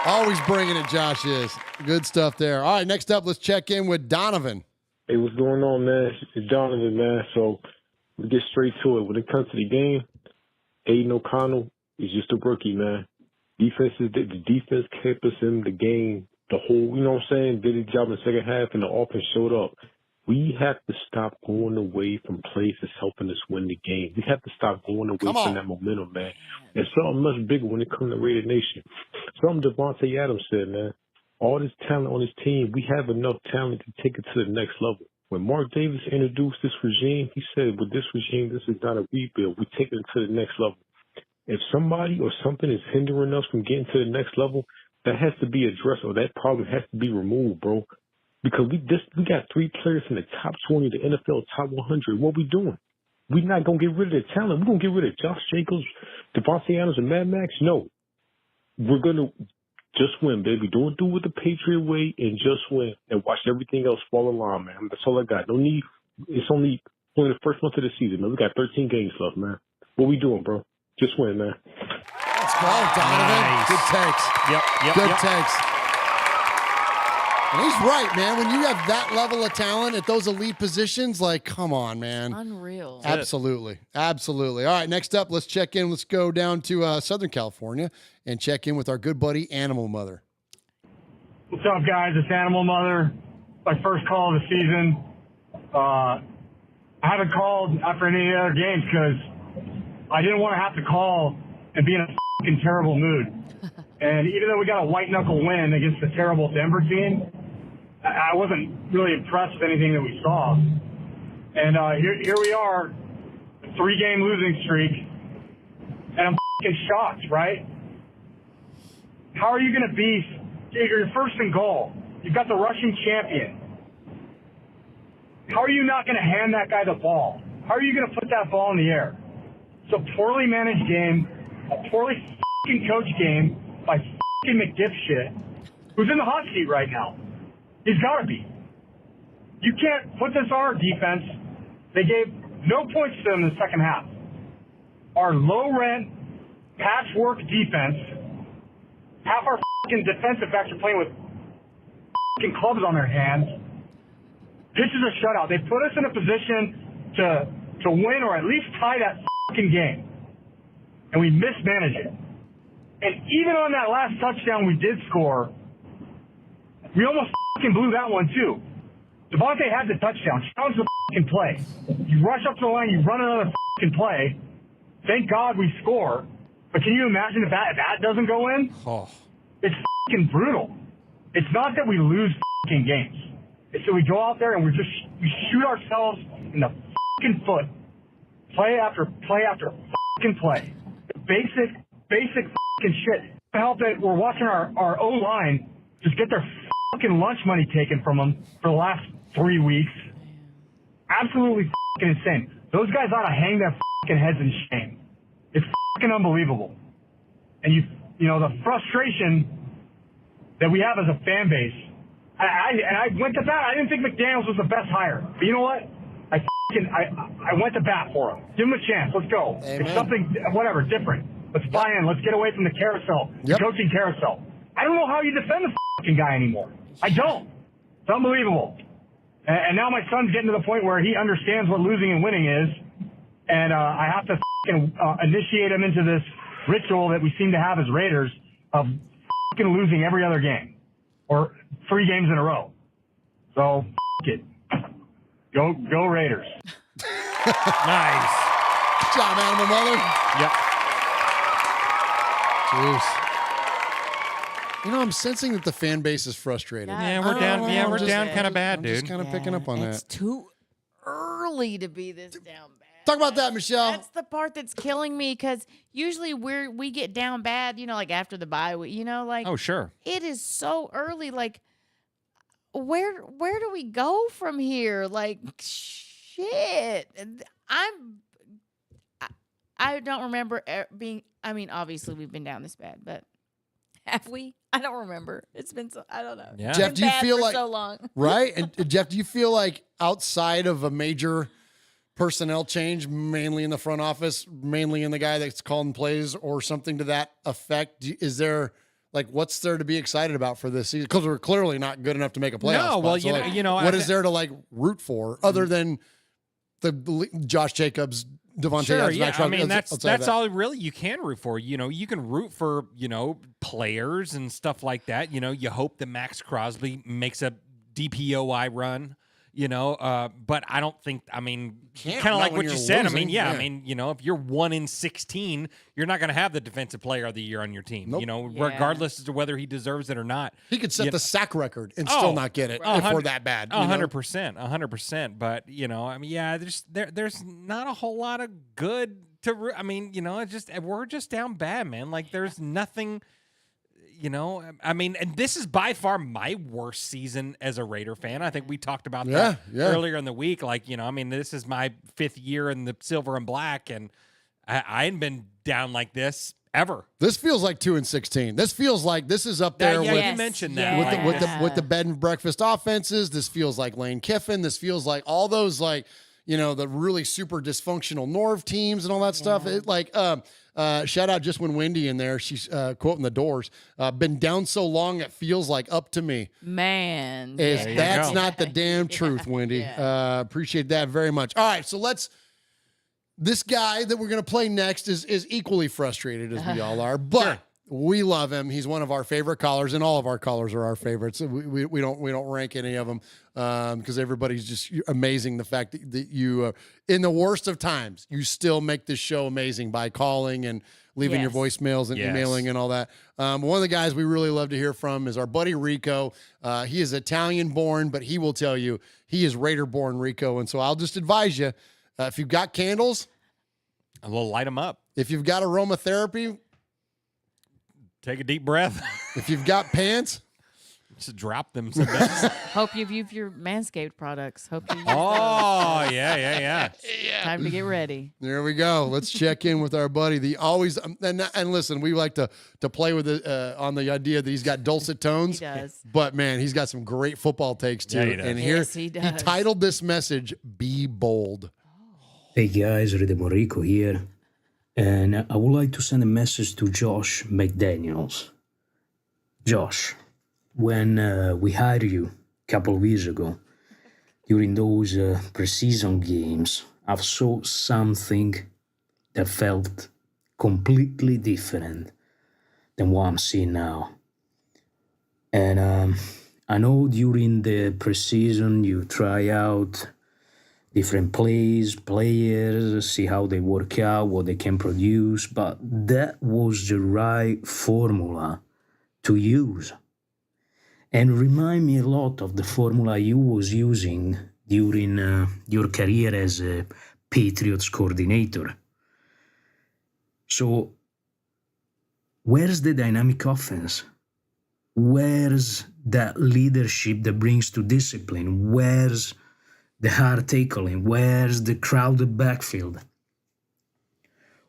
Always bringing it, Josh is. Good stuff there. All right, next up, let's check in with Donovan. Hey, what's going on, man? It's Donovan, man. So we get straight to it. When it comes to the game, Aiden O'Connell is just a rookie, man. The defense kept us in the game. The whole, you know what I'm saying, did his job in the second half, and the offense showed up. We have to stop going away from plays that's helping us win the game. We have to stop going away from that momentum, man. And something much bigger when it comes to Raider Nation. Something Devontae Adams said, man. All this talent on this team, we have enough talent to take it to the next level. When Mark Davis introduced this regime, he said, with this regime, this is not a rebuild. We're taking it to the next level. If somebody or something is hindering us from getting to the next level, that has to be addressed, or that problem has to be removed, bro. Because we got 3 players in the top 20, the NFL top 100. What we doing? We're not going to get rid of the talent. We're going to get rid of Josh Jacobs, Devontae Adams, and Mad Max? No. We're going to just win, baby. Don't do it the Patriot way and just win and watch everything else fall in line, man. That's all I got. No need. It's only the first month of the season, man. We got 13 games left, man. What we doing, bro? Just win, man. Let's go, Donovan. Nice. Good takes. Yep. Good takes. And he's right, man. When you have that level of talent at those elite positions, like, come on, man. Unreal. Absolutely. All right, next up, let's check in. Let's go down to Southern California and check in with our good buddy, Animal Mother. What's up, guys? It's Animal Mother. My first call of the season. I haven't called after any other games because I didn't want to have to call and be in a fucking terrible mood. And even though we got a white-knuckle win against the terrible Denver team, I wasn't really impressed with anything that we saw. And here we are, 3-game losing streak, and I'm fucking shocked, right? How are you going to be – you're first and goal. You've got the rushing champion. How are you not going to hand that guy the ball? How are you going to put that ball in the air? It's a poorly managed game, a poorly fucking coached game by fucking McDipshit, who's in the hot seat right now. He's got to be. You can't put this on our defense. They gave no points to them in the second half. Our low-rent, patchwork defense, half our fucking defensive backs are playing with fucking clubs on their hands. This is a shutout. They put us in a position to win or at least tie that fucking game. And we mismanage it. And even on that last touchdown we did score, we almost fucking blew that one too. Devontae had the touchdown. Challenge the fucking play. You rush up to the line, you run another fucking play. Thank God we score. But can you imagine if that doesn't go in? Oh. It's fucking brutal. It's not that we lose fucking games. It's that we go out there and we shoot ourselves in the fucking foot. Play after play after fucking play. Basic fucking shit. Help it. We're watching our O-line just get their fucking lunch money taken from them for the last 3 weeks. Absolutely fucking insane. Those guys ought to hang their fucking heads in shame. It's fucking unbelievable. And you know the frustration that we have as a fan base. I went to bat. I didn't think McDaniels was the best hire. But you know what? I went to bat for him. Give him a chance. Let's go. Amen. It's something, whatever, different. Let's buy in. Let's get away from the carousel, the coaching carousel. I don't know how you defend the fucking guy anymore. I don't. It's unbelievable. And now my son's getting to the point where he understands what losing and winning is, and I have to fucking initiate him into this ritual that we seem to have as Raiders of fucking losing every other game or 3 games in a row. So it. Go Raiders. Nice. Good job, Animal Mother. Yep. Jeez. You know, I'm sensing that the fan base is frustrated. Yeah, we're down. Yeah, we're down kind of bad, I'm dude. just kind of picking up on It's that. too early to be this down bad. Talk about that, Michelle. That's the part that's killing me because usually we get down bad, like after the bye week, like. Oh, sure. It is so early. Like, where do we go from here? Like, shit. I don't remember being. I mean, obviously we've been down this bad, but have we? I don't remember. It's been so. I don't know. Yeah. Jeff, do you feel for like so long? right? And Jeff, do you feel like outside of a major personnel change, mainly in the front office, mainly in the guy that's calling plays or something to that effect, is there what's there to be excited about for this season? Because we're clearly not good enough to make a playoff. No, well, spot. you know, what is there to root for other than the Josh Jacobs, Devontae Sure, Adams, yeah. Max I Crosby? mean, that's that. all really you can root for. You can root for, players and stuff like that. You hope that Max Crosby makes a DPOI run. But I don't think. I mean, kind of like what you said. Losing, I mean, yeah. I mean, if you're 1-16, you're not going to have the Defensive Player of the Year on your team. Nope. Regardless as to whether he deserves it or not. He could set the sack record and still not get it if we're that bad. 100%. But I mean, yeah, there's not a whole lot of good to. I mean, we're just down bad, man. Like there's nothing. I mean, and this is by far my worst season as a Raider fan. I think we talked about that earlier in the week. I mean, this is my 5th year in the silver and black, and I hadn't been down like this ever. This feels like 2-16. This feels like this is up there with, you mentioned that. with the bed and breakfast offenses. This feels like Lane Kiffin. This feels like all those the really super dysfunctional Norv teams and all that stuff. It shout out just when Wendy in there, she's quoting the Doors. Been down so long it feels like up to me. Man, that's not the damn truth, Wendy. Appreciate that very much. All right, so this guy that we're gonna play next is equally frustrated as we all are, but we love him. He's one of our favorite callers, and all of our callers are our favorites. We don't rank any of them because everybody's just amazing. The fact that you, in the worst of times, you still make this show amazing by calling and leaving your voicemails and emailing and all that. One of the guys we really love to hear from is our buddy Rico. He is Italian-born, but he will tell you he is Raider-born Rico. And so I'll just advise you, if you've got candles, we'll light them up. If you've got aromatherapy, take a deep breath. If you've got pants, just drop them. Hope you've used your Manscaped products. Hope you. Yeah. Time to get ready. There we go. Let's check in with our buddy. The always and listen, we like to play with it on the idea that he's got dulcet tones. He does. But man, he's got some great football takes too. Yeah, he does. And Yes, he he does. titled this message "Be Bold." Hey guys, Rico here. And I would like to send a message to Josh McDaniels. Josh, when we hired you a couple of years ago, during those preseason games, I saw something that felt completely different than what I'm seeing now. And I know during the preseason you try out different players, see how they work out, what they can produce, but that was the right formula to use. And remind me a lot of the formula you was using during your career as a Patriots coordinator. So, where's the dynamic offense? Where's that leadership that brings to discipline? Where's the hard tackling? Where's the crowded backfield?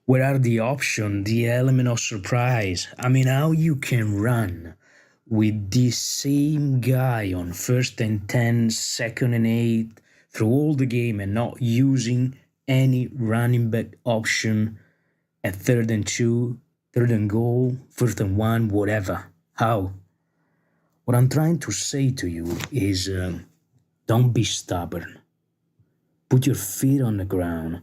Where are the options, the element of surprise? I mean, how you can run with this same guy on 1st and 10, 2nd and 8, through all the game and not using any running back option at 3rd and 2, 3rd and goal, 4th and 1, whatever. How? What I'm trying to say to you is don't be stubborn. Put your feet on the ground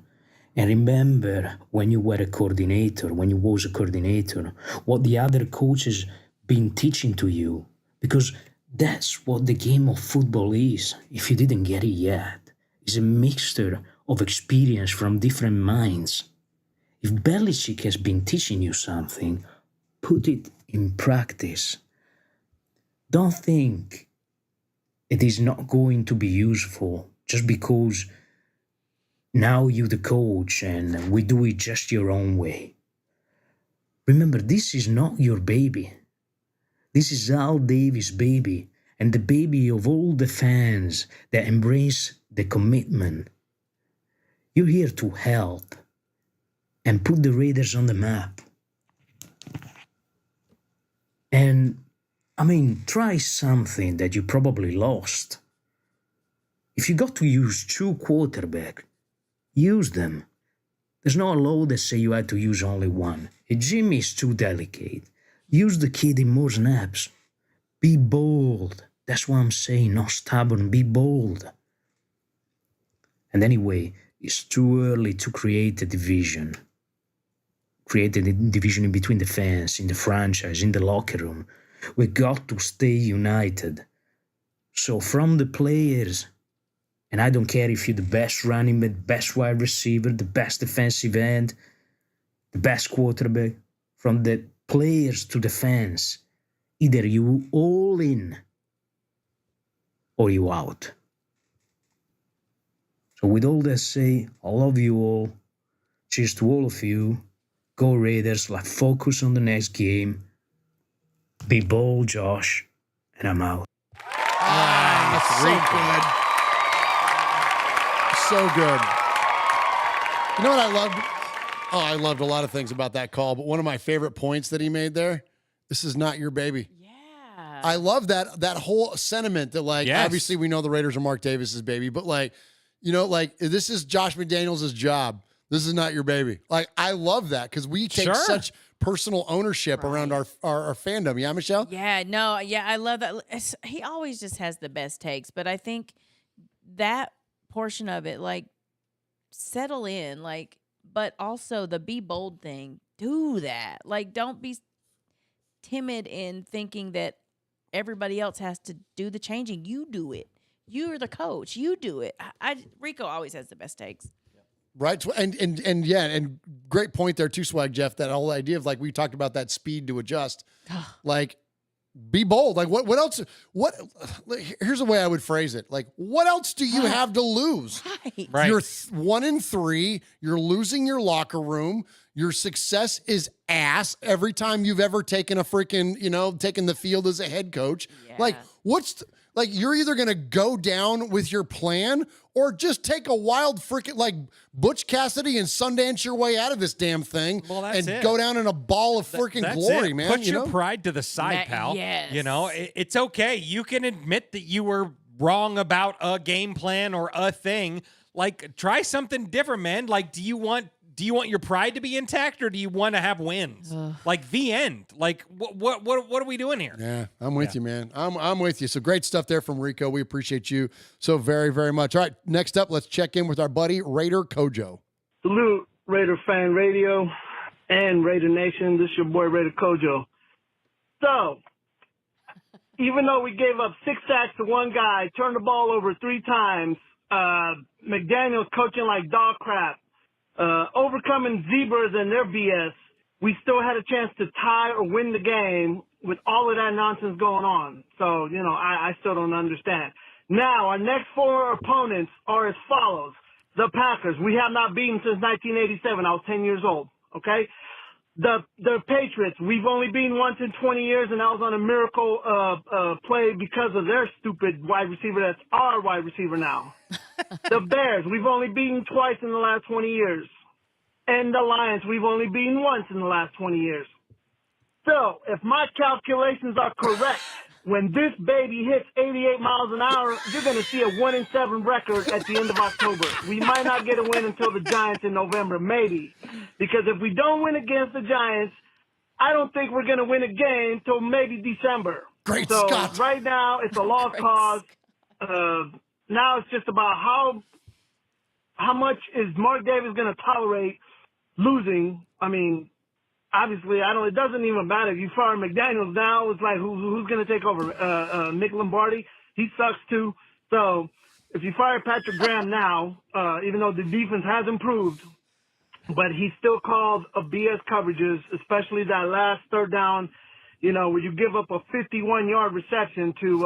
and remember when you were a coordinator, when you was a coordinator, what the other coaches been teaching to you. Because that's what the game of football is, if you didn't get it yet. It's a mixture of experience from different minds. If Belichick has been teaching you something, put it in practice. Don't think it is not going to be useful just because now you're the coach and we do it just your own way. Remember, this is not your baby. This is Al Davis' baby and the baby of all the fans that embrace the commitment. You're here to help and put the Raiders on the map. And, try something that you probably lost. If you got to use 2 quarterbacks, use them. There's no law that say you had to use only one. If Jimmy is too delicate, use the kid in more snaps. Be bold. That's what I'm saying, not stubborn. Be bold. And anyway, it's too early to create a division. Create a division in between the fans, in the franchise, in the locker room. We got to stay united. So from the players, and I don't care if you're the best running back, best wide receiver, the best defensive end, the best quarterback, from the players to the fans, either you all in or you out. So with all that said, I love you all. Cheers to all of you. Go Raiders, let's focus on the next game. Be bold, Josh, and I'm out. That's so good. So good. You know what I loved? Oh, I loved a lot of things about that call, but one of my favorite points that he made there, this is not your baby. Yeah. I love that whole sentiment that, like, Yes. obviously we know the Raiders are Mark Davis's baby, but, like, you know, like, this is Josh McDaniels' job. This is not your baby. Like, I love that because we take such personal ownership around our fandom. Yeah, Michelle? Yeah, no, yeah, I love that. He always just has the best takes, but I think that portion of it, like, settle in, like, but also the be bold thing, do that. Like, don't be timid in thinking that everybody else has to do the changing. You do it. You're the coach. You do it. Rico always has the best takes. Right. And yeah, and great point there too, Swag Jeff, that whole idea of, like, we talked about that speed to adjust. Like, be bold. Like, what else? Here's the way I would phrase it. Like, what else do you have to lose? Right. You're 1-3. You're losing your locker room. Your success is ass every time you've ever taken a freaking, taken the field as a head coach. Yeah. Like, you're either going to go down with your plan or just take a wild freaking, like, Butch Cassidy and Sundance your way out of this damn thing and go down in a ball of freaking glory, man. Put your pride to the side, pal. Yes. You know, it's okay. You can admit that you were wrong about a game plan or a thing. Like, try something different, man. Like, do you want your pride to be intact, or do you want to have wins? Like, the end. Like, what are we doing here? Yeah, I'm with you, man. I'm with you. So great stuff there from Rico. We appreciate you so very, very much. All right, next up, let's check in with our buddy Raider Cojo. Salute, Raider Fan Radio and Raider Nation. This is your boy Raider Cojo. So, even though we gave up 6 sacks to one guy, turned the ball over 3 times, McDaniels coaching like dog crap, overcoming zebras and their BS, we still had a chance to tie or win the game with all of that nonsense going on. So, I still don't understand. Now, our next 4 opponents are as follows. The Packers, we have not beaten since 1987. I was 10 years old, okay? The Patriots, we've only beaten once in 20 years, and that was on a miracle play because of their stupid wide receiver that's our wide receiver now. The Bears, we've only beaten twice in the last 20 years. And the Lions, we've only beaten once in the last 20 years. So, if my calculations are correct, when this baby hits 88 miles an hour, you're going to see a 1-7 record at the end of October. We might not get a win until the Giants in November, maybe. Because if we don't win against the Giants, I don't think we're going to win a game till maybe December. Great So Scott. right now it's a lost cause. Now it's just about how much is Mark Davis going to tolerate losing. I mean, obviously, it doesn't even matter if you fire McDaniels now. It's like who's going to take over? Nick Lombardi. He sucks too. So if you fire Patrick Graham now, even though the defense has improved, but he still calls a BS coverages, especially that last third down, where you give up a 51-yard reception to,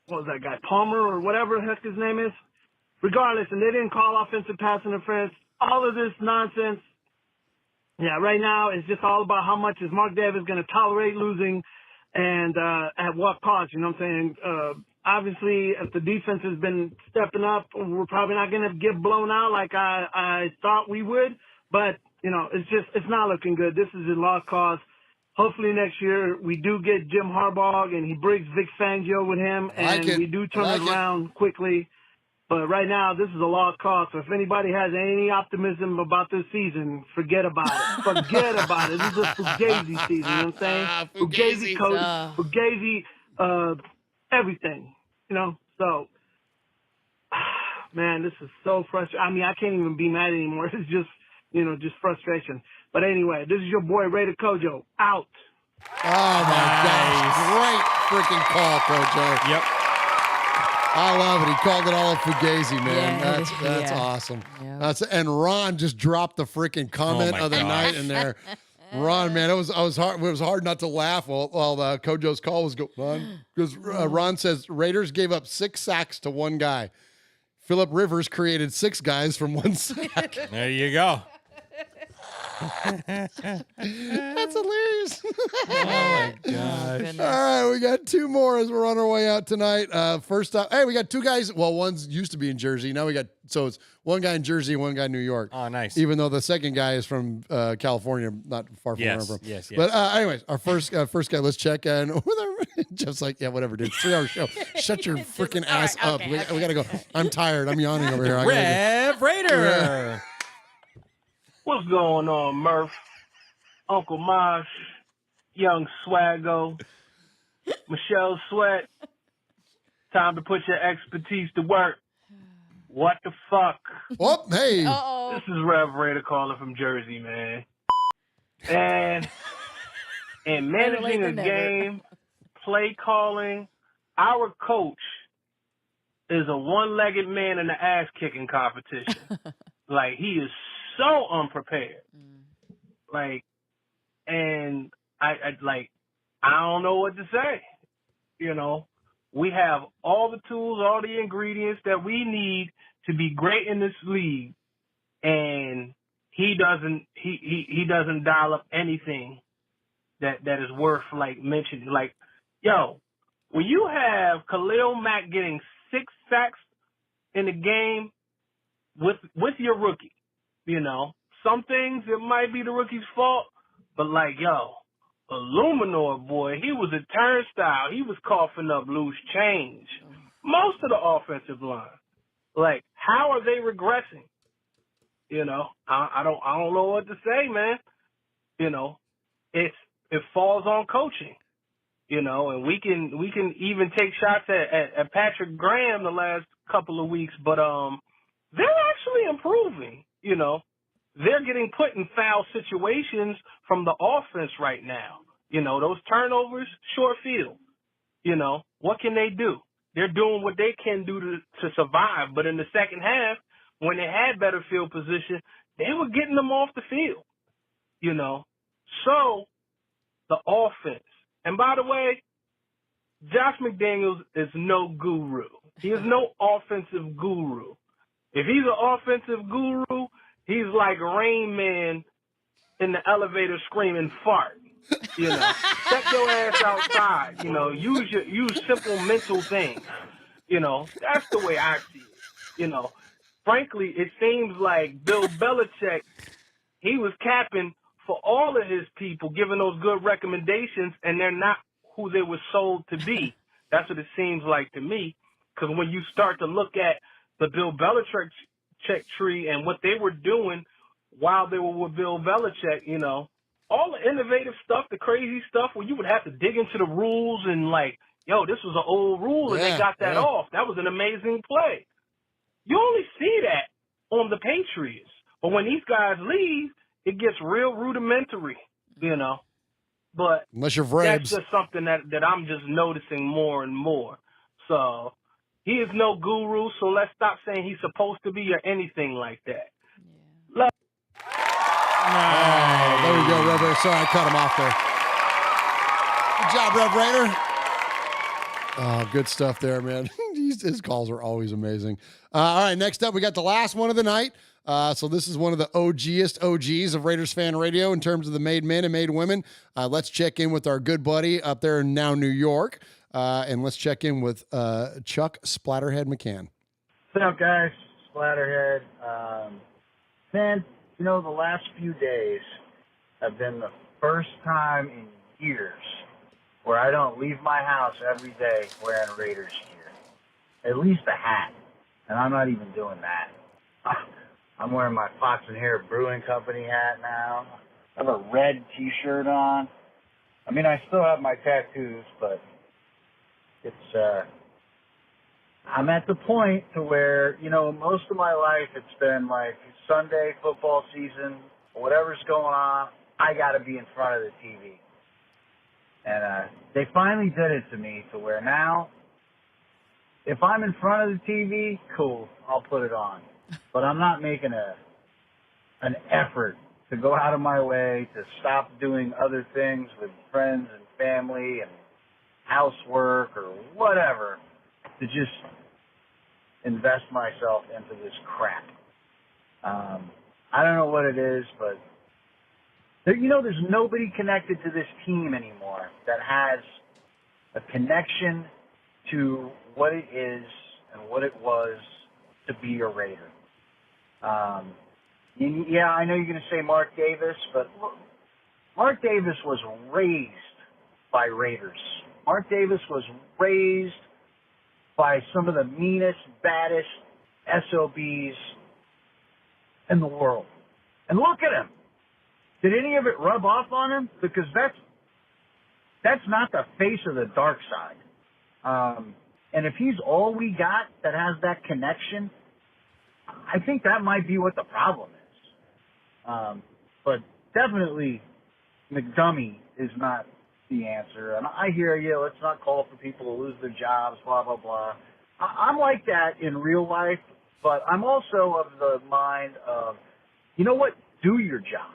what was that guy, Palmer or whatever the heck his name is? Regardless, and they didn't call offensive pass interference. All of this nonsense. Yeah, right now it's just all about how much is Mark Davis going to tolerate losing and at what cost, you know what I'm saying? Obviously, if the defense has been stepping up, we're probably not going to get blown out like I thought we would. But, it's not looking good. This is a lost cause. Hopefully next year we do get Jim Harbaugh and he brings Vic Fangio with him and we do turn it around quickly. But right now, this is a lost cause. So if anybody has any optimism about this season, forget about it. Forget about it. This is a Fugazi season, you know what I'm saying? Fugazi coach, Fugazi, everything, So, man, this is so frustrating. I mean, I can't even be mad anymore. It's just, just frustration. But anyway, this is your boy, Raider Cojo, out. Oh, my gosh. Great freaking call, Cojo. Yep. I love it. He called it all a Fugazi, man. That's awesome. Yeah. And Ron just dropped the freaking comment of the night in there. Ron, man, it was hard not to laugh while Kojo's call was going on. Because Ron says Raiders gave up 6 sacks to one guy. Phillip Rivers created 6 guys from 1 sack. There you go. That's hilarious. Oh my gosh. All right, we got 2 more as we're on our way out tonight. First up, we got 2 guys. Well, one's used to be in Jersey. Now so it's one guy in Jersey and one guy in New York. Oh, nice. Even though the second guy is from California, not far from where I'm from. Yes. But anyways, our first guy, let's check in with our Jeff's like, yeah, whatever, dude. 3-hour show. Shut your freaking ass up. Okay, we got to go. I'm tired. I'm yawning over here. Rev Raider. Yeah. What's going on, Murf? Uncle Mosh, Young Swaggo, Michelle Sweat. Time to put your expertise to work. What the fuck? Oh, hey. Uh-oh. This is Rev Raider calling from Jersey, man. And in managing a game, play calling, our coach is a one-legged man in the ass-kicking competition. Like, he is so unprepared. And I don't know what to say. We have all the tools, all the ingredients that we need to be great in this league, and he doesn't dial up anything that is worth mentioning. When you have Khalil Mack getting 6 sacks in the game with your rookie, some things it might be the rookie's fault, but Illuminor, boy, he was a turnstile. He was coughing up loose change. Most of the offensive line. How are they regressing? I don't know what to say, man. It falls on coaching. And we can even take shots at Patrick Graham the last couple of weeks, but they're actually improving. They're getting put in foul situations from the offense right now. Those turnovers, short field. What can they do? They're doing what they can do to survive. But in the second half, when they had better field position, they were getting them off the field. So the offense. And by the way, Josh McDaniels is no guru. He is no offensive guru. If he's an offensive guru, he's like Rain Man in the elevator screaming fart. Step your ass outside. Use simple mental things. That's the way I see it. Frankly, it seems like Bill Belichick, he was capping for all of his people, giving those good recommendations, and they're not who they were sold to be. That's what it seems like to me. Because when you start to look at the Bill Belichick tree and what they were doing while they were with Bill Belichick, all the innovative stuff, the crazy stuff where you would have to dig into the rules and like, yo, this was an old rule and they got that off. That was an amazing play. You only see that on the Patriots. But when these guys leave, it gets real rudimentary, you know. But unless you're that's just something that I'm just noticing more and more. So he is no guru, so let's stop saying he's supposed to be or anything like that. Oh, there we go, Rev Raider. Sorry, I cut him off there. Good job, Rev Raider. Oh, good stuff there, man. His calls are always amazing. All right, next up, we got the last one of the night. So this is one of the OGs of Raiders Fan Radio in terms of the made men and made women. Let's check in with our good buddy up there in now New York. And let's check in with Chuck Splatterhead McCann. What's up, guys? Splatterhead. Man, you know, the last few days have been the first time in years where I don't leave my house every day wearing Raiders gear. At least a hat. And I'm not even doing that. I'm wearing my Fox and Hare Brewing Company hat now. I have a red T-shirt on. I mean, I still have my tattoos, but it's, I'm at the point to where, you know, most of my life it's been like Sunday football season, whatever's going on, I got to be in front of the TV. And they finally did it to me to where now, if I'm in front of the TV, cool, I'll put it on. But I'm not making an effort to go out of my way to stop doing other things with friends and family and housework or whatever to just invest myself into this crap. I don't know what it is, but you know, there's nobody connected to this team anymore that has a connection to what it is and what it was to be a Raider. Yeah, I know you're going to say Mark Davis, but Mark Davis was raised by Raiders. Mark Davis was raised by some of the meanest, baddest SOBs in the world. And look at him. Did any of it rub off on him? Because that's not the face of the dark side. And if he's all we got that has that connection, I think that might be what the problem is. But definitely McDummy is not the answer. And I hear you, let's not call for people to lose their jobs, blah, blah, blah. I'm like that in real life, but I'm also of the mind of, you know what, do your job.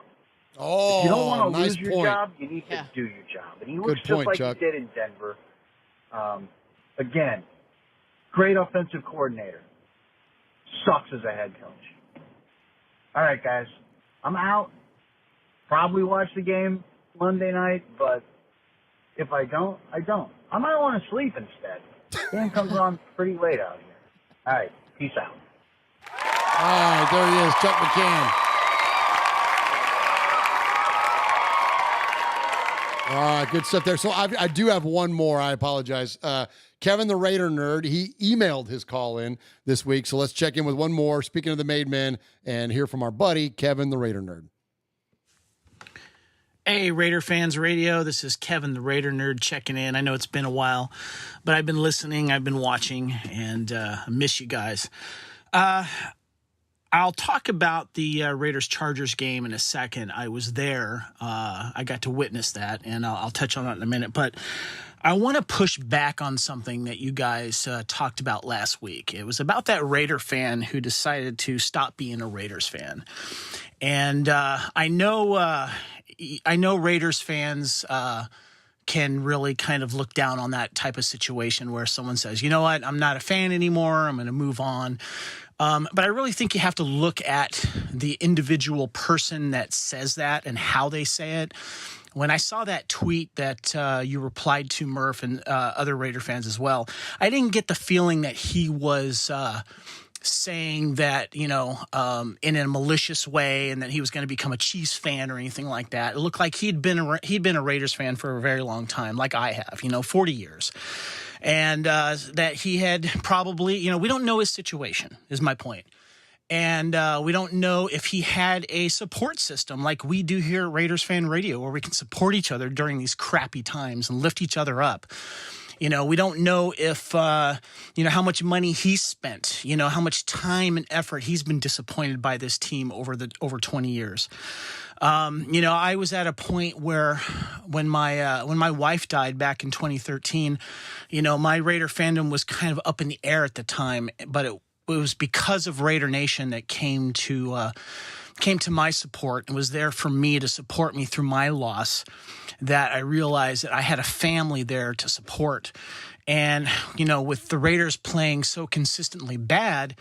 Oh, if you don't want to nice lose your point. job, you need to do your job. And he looks Good point, just like Chuck. he did in Denver. Again, great offensive coordinator. Sucks as a head coach. All right, guys. I'm out. Probably watch the game Monday night, but if I don't, I don't. I might want to sleep instead. The game comes on pretty late out here. All right. Peace out. All right, there he is, Chuck McCann. All right, good stuff there. So I do have one more. I apologize. Kevin the Raider Nerd, he emailed his call in this week. So let's check in with one more. Speaking of the made men, and hear from our buddy, Kevin the Raider Nerd. Hey, Raider Fans Radio. This is Kevin the Raider Nerd checking in. I know it's been a while, but I've been listening, I've been watching, and I miss you guys. I'll talk about the Raiders-Chargers game in a second. I was there. I got to witness that, and I'll touch on that in a minute. But I want to push back on something that you guys talked about last week. It was about that Raider fan who decided to stop being a Raiders fan. And I know Raiders fans can really kind of look down on that type of situation where someone says, you know what, I'm not a fan anymore, I'm going to move on. But I really think you have to look at the individual person that says that and how they say it. When I saw that tweet that you replied to, Murf, and other Raider fans as well, I didn't get the feeling that he was saying that, you know, in a malicious way and that he was going to become a Chiefs fan or anything like that. It looked like he'd been a Raiders fan for a very long time, like I have, 40 years. And that he had probably, we don't know his situation, is my point. And we don't know if he had a support system like we do here at Raiders Fan Radio, where we can support each other during these crappy times and lift each other up. We don't know if, how much money he's spent, how much time and effort he's been disappointed by this team over 20 years. I was at a point where when my wife died back in 2013, my Raider fandom was kind of up in the air at the time, but it was because of Raider Nation that came to my support and was there for me to support me through my loss, that I realized that I had a family there to support. And, with the Raiders playing so consistently bad,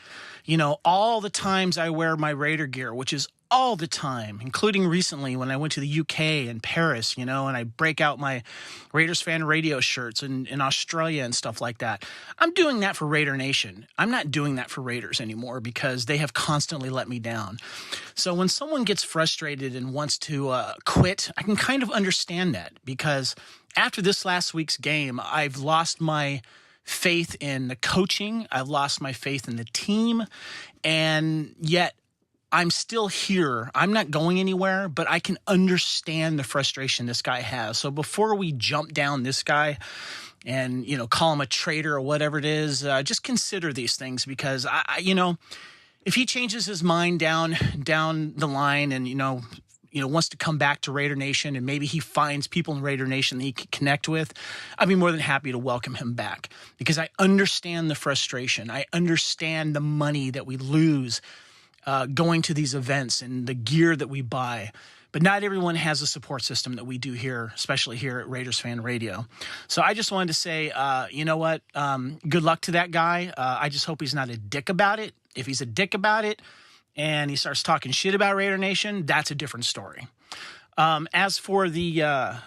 all the times I wear my Raider gear, which is all the time, including recently when I went to the UK and Paris, and I break out my Raiders Fan Radio shirts in Australia and stuff like that. I'm doing that for Raider Nation. I'm not doing that for Raiders anymore because they have constantly let me down. So when someone gets frustrated and wants to quit, I can kind of understand that, because after this last week's game, I've lost my faith in the coaching. I've lost my faith in the team. And yet I'm still here. I'm not going anywhere, but I can understand the frustration this guy has. So before we jump down this guy and, call him a traitor or whatever it is, just consider these things, because if he changes his mind down the line and, wants to come back to Raider Nation, and maybe he finds people in Raider Nation that he can connect with, I'd be more than happy to welcome him back, because I understand the frustration. I understand the money that we lose going to these events and the gear that we buy. But not everyone has a support system that we do here, especially here at Raiders Fan Radio. So I just wanted to say, good luck to that guy. I just hope he's not a dick about it. If he's a dick about it and he starts talking shit about Raider Nation, that's a different story. As for the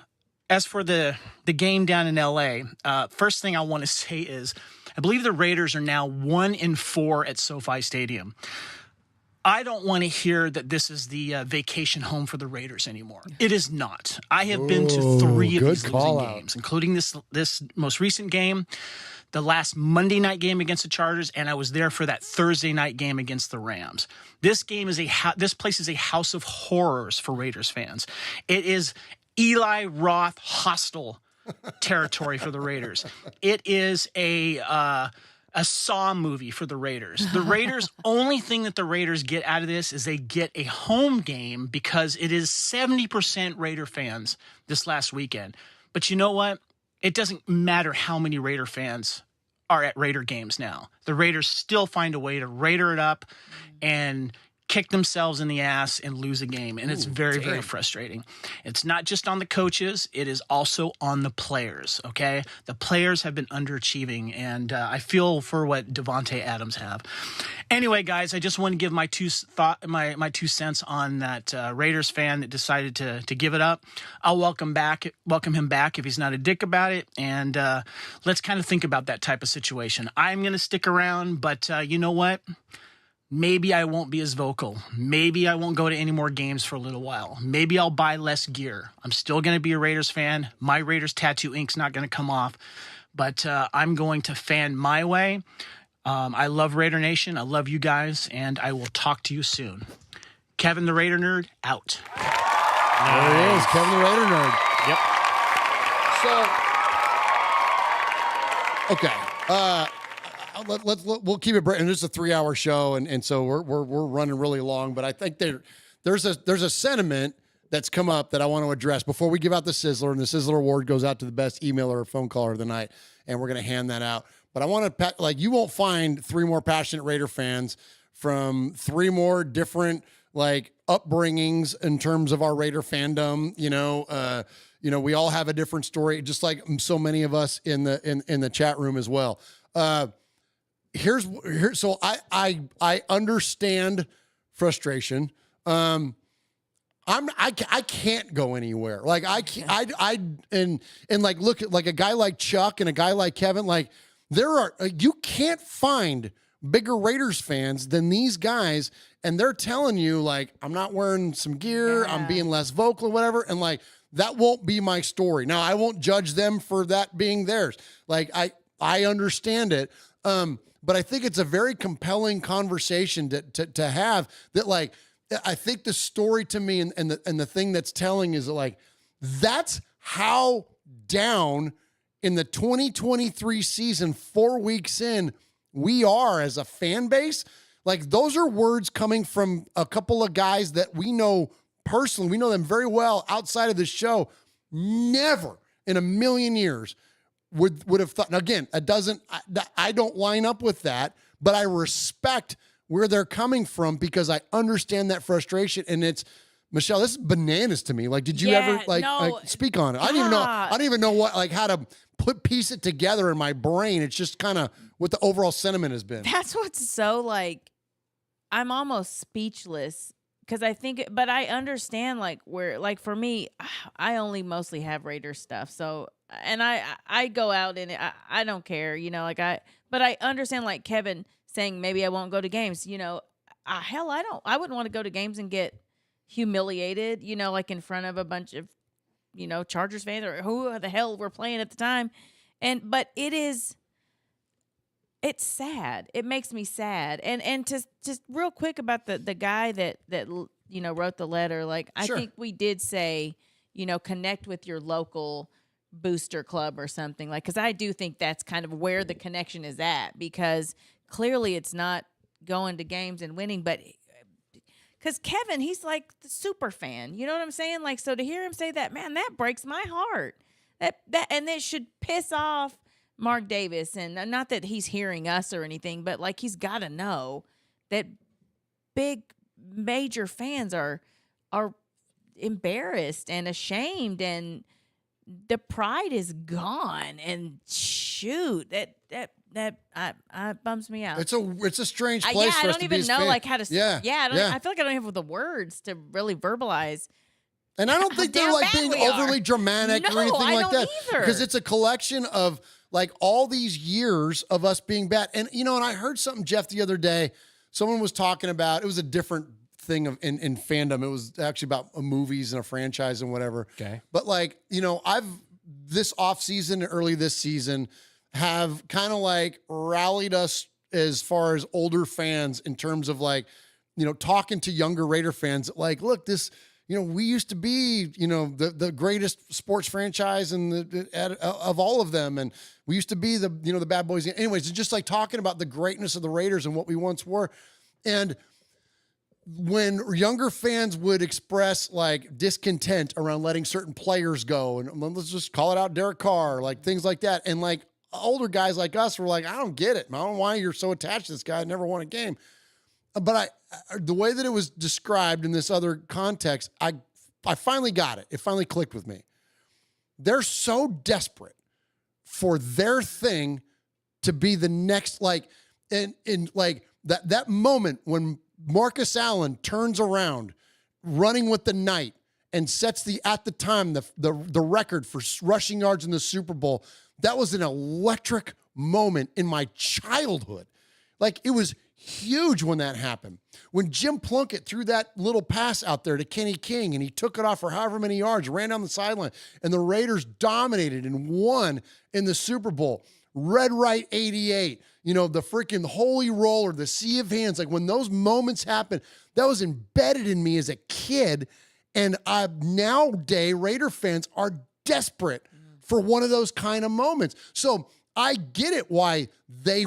game down in LA, first thing I want to say is I believe the Raiders are now 1-4 at SoFi Stadium. I don't want to hear that this is the vacation home for the Raiders anymore. It is not. I have been to 3 of these losing games, including this most recent game, the last Monday night game against the Chargers, and I was there for that Thursday night game against the Rams. This place is a house of horrors for Raiders fans. It is Eli Roth hostile territory for the Raiders. It is a Saw movie for the Raiders. The Raiders, only thing that the Raiders get out of this is they get a home game, because it is 70% Raider fans this last weekend. But you know what? It doesn't matter how many Raider fans are at Raider games now. The Raiders still find a way to Raider it up and kick themselves in the ass and lose a game. And it's very, very frustrating. It's not just on the coaches. It is also on the players, okay? The players have been underachieving, and I feel for what Devontae Adams have. Anyway, guys, I just want to give my 2 cents on that Raiders fan that decided to give it up. I'll welcome him back if he's not a dick about it, and let's kind of think about that type of situation. I'm going to stick around, but you know what? Maybe I won't be as vocal. Maybe I won't go to any more games for a little while. Maybe I'll buy less gear. I'm still going to be a Raiders fan. My Raiders tattoo ink's not going to come off, but I'm going to fan my way. I love Raider Nation. I love you guys, and I will talk to you soon. Kevin the Raider Nerd, out. There he is, Kevin the Raider Nerd. Yep. Okay. We'll keep it brief. And this is a 3-hour show, and so we're running really long. But I think there's a sentiment that's come up that I want to address before we give out the Sizzler. And the Sizzler Award goes out to the best emailer or phone caller of the night, and we're going to hand that out. But I want to you won't find 3 more passionate Raider fans from 3 more different upbringings in terms of our Raider fandom. We all have a different story, just like so many of us in the chat room as well. So I understand frustration. I can't go anywhere. Look at a guy like Chuck and a guy like Kevin. You can't find bigger Raiders fans than these guys, and they're telling you I'm not wearing some gear, I'm being less vocal or whatever, and that won't be my story. Now I won't judge them for that being theirs. I understand it. But I think it's a very compelling conversation to have that, like, I think the story to me and the thing that's telling is that, like, that's how down in the 2023 season, 4 weeks in, we are as a fan base. Like, those are words coming from a couple of guys that we know personally. We know them very well outside of this show. Never in a million years would have thought. Now, again, I don't line up with that, but I respect where they're coming from because I understand that frustration. And it's, Michelle, this is bananas to me. Like, did you ever like speak on it? I don't even know what, like, how to piece it together in my brain. It's just kind of what the overall sentiment has been. That's what's so, like, I'm almost speechless because I think, but I understand, like, where, like, for me, I only mostly have Raider stuff. So, and I go out and I don't care, you know, like, but I understand, like, Kevin saying maybe I won't go to games, you know, hell, I wouldn't want to go to games and get humiliated, you know, like in front of a bunch of, you know, Chargers fans or who the hell were playing at the time. But it's sad. It makes me sad. And to just real quick about the guy that you know wrote the letter, like, I think we did say, you know, connect with your local booster club or something, like, because I do think that's kind of where the connection is at, because clearly it's not going to games and winning, but because Kevin, he's like the super fan, you know what I'm saying? Like, so to hear him say that, man, that breaks my heart. And it should piss off Mark Davis, and not that he's hearing us or anything, but, like, he's got to know that big major fans are embarrassed and ashamed, and the pride is gone. And shoot, that bums me out. It's a strange place for us to be as fans. I don't even know, like, how to. I feel like I don't have the words to really verbalize. And I don't think they're, like, being overly dramatic or anything like that. Either. Because it's a collection of, like, all these years of us being bad. And, you know, and I heard something, Jeff, the other day. Someone was talking about, it was a different thing in fandom. It was actually about movies and a franchise and whatever. Okay. But, like, you know, this offseason and early this season have kind of, like, rallied us as far as older fans in terms of, like, you know, talking to younger Raider fans. Like, look, this, you know, we used to be, you know, the greatest sports franchise of all of them. And we used to be the bad boys. Anyways, it's just like talking about the greatness of the Raiders and what we once were. And when younger fans would express, like, discontent around letting certain players go, and let's just call it out, Derek Carr, like, things like that. And, like, older guys like us were like, I don't get it. I don't know why you're so attached to this guy. I never won a game. But the way that it was described in this other context, I finally got it. It finally clicked with me. They're so desperate for their thing to be the next, like, and like that moment when Marcus Allen turns around, running with the night, and sets at the time the record for rushing yards in the Super Bowl. That was an electric moment in my childhood. Like, it was huge when that happened. When Jim Plunkett threw that little pass out there to Kenny King, and he took it off for however many yards, ran down the sideline, and the Raiders dominated and won in the Super Bowl. Red Right 88, you know, the freaking holy roller, the sea of hands. Like, when those moments happen, that was embedded in me as a kid. And nowadays, Raider fans are desperate for one of those kind of moments. So I get it why they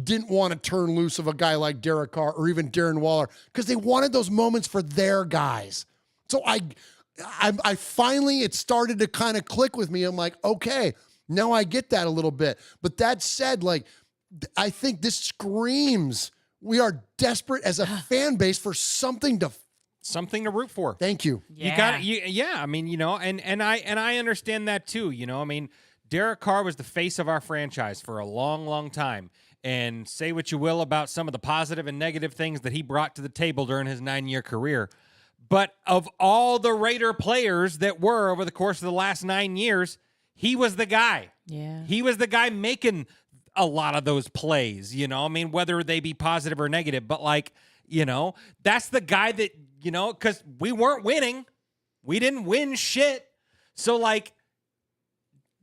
didn't want to turn loose of a guy like Derek Carr or even Darren Waller, because they wanted those moments for their guys. So I finally, it started to kind of click with me. I'm like, okay, now I get that a little bit. But that said, like, I think this screams we are desperate as a fan base for something to root for. Thank you. Yeah. You got it. Yeah. I mean, you know, and I understand that too. You know, I mean, Derek Carr was the face of our franchise for a long, long time. And say what you will about some of the positive and negative things that he brought to the table during his 9-year career. But of all the Raider players that were over the course of the last 9 years, he was the guy. Yeah. He was the guy making a lot of those plays, you know, I mean, whether they be positive or negative, but, like, you know, that's the guy that, you know, because we weren't winning. We didn't win shit. So, like,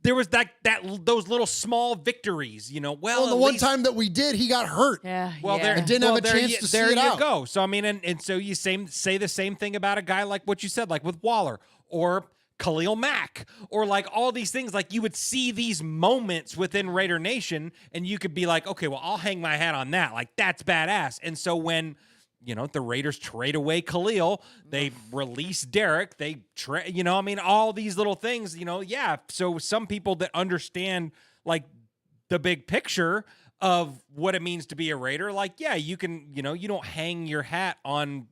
there was those little small victories, Well, the one time that we did, he got hurt. Yeah. Well, yeah. And didn't have a chance to see it out. There you go. So I mean, and so you say the same thing about a guy like what you said, like with Waller or Khalil Mack, or like all these things. Like you would see these moments within Raider Nation, and you could be like, okay, well, I'll hang my hat on that. Like that's badass. And so when the Raiders trade away Khalil, they release Derek, they all these little things, yeah. So some people that understand like the big picture of what it means to be a Raider, like, yeah, you can, you don't hang your hat on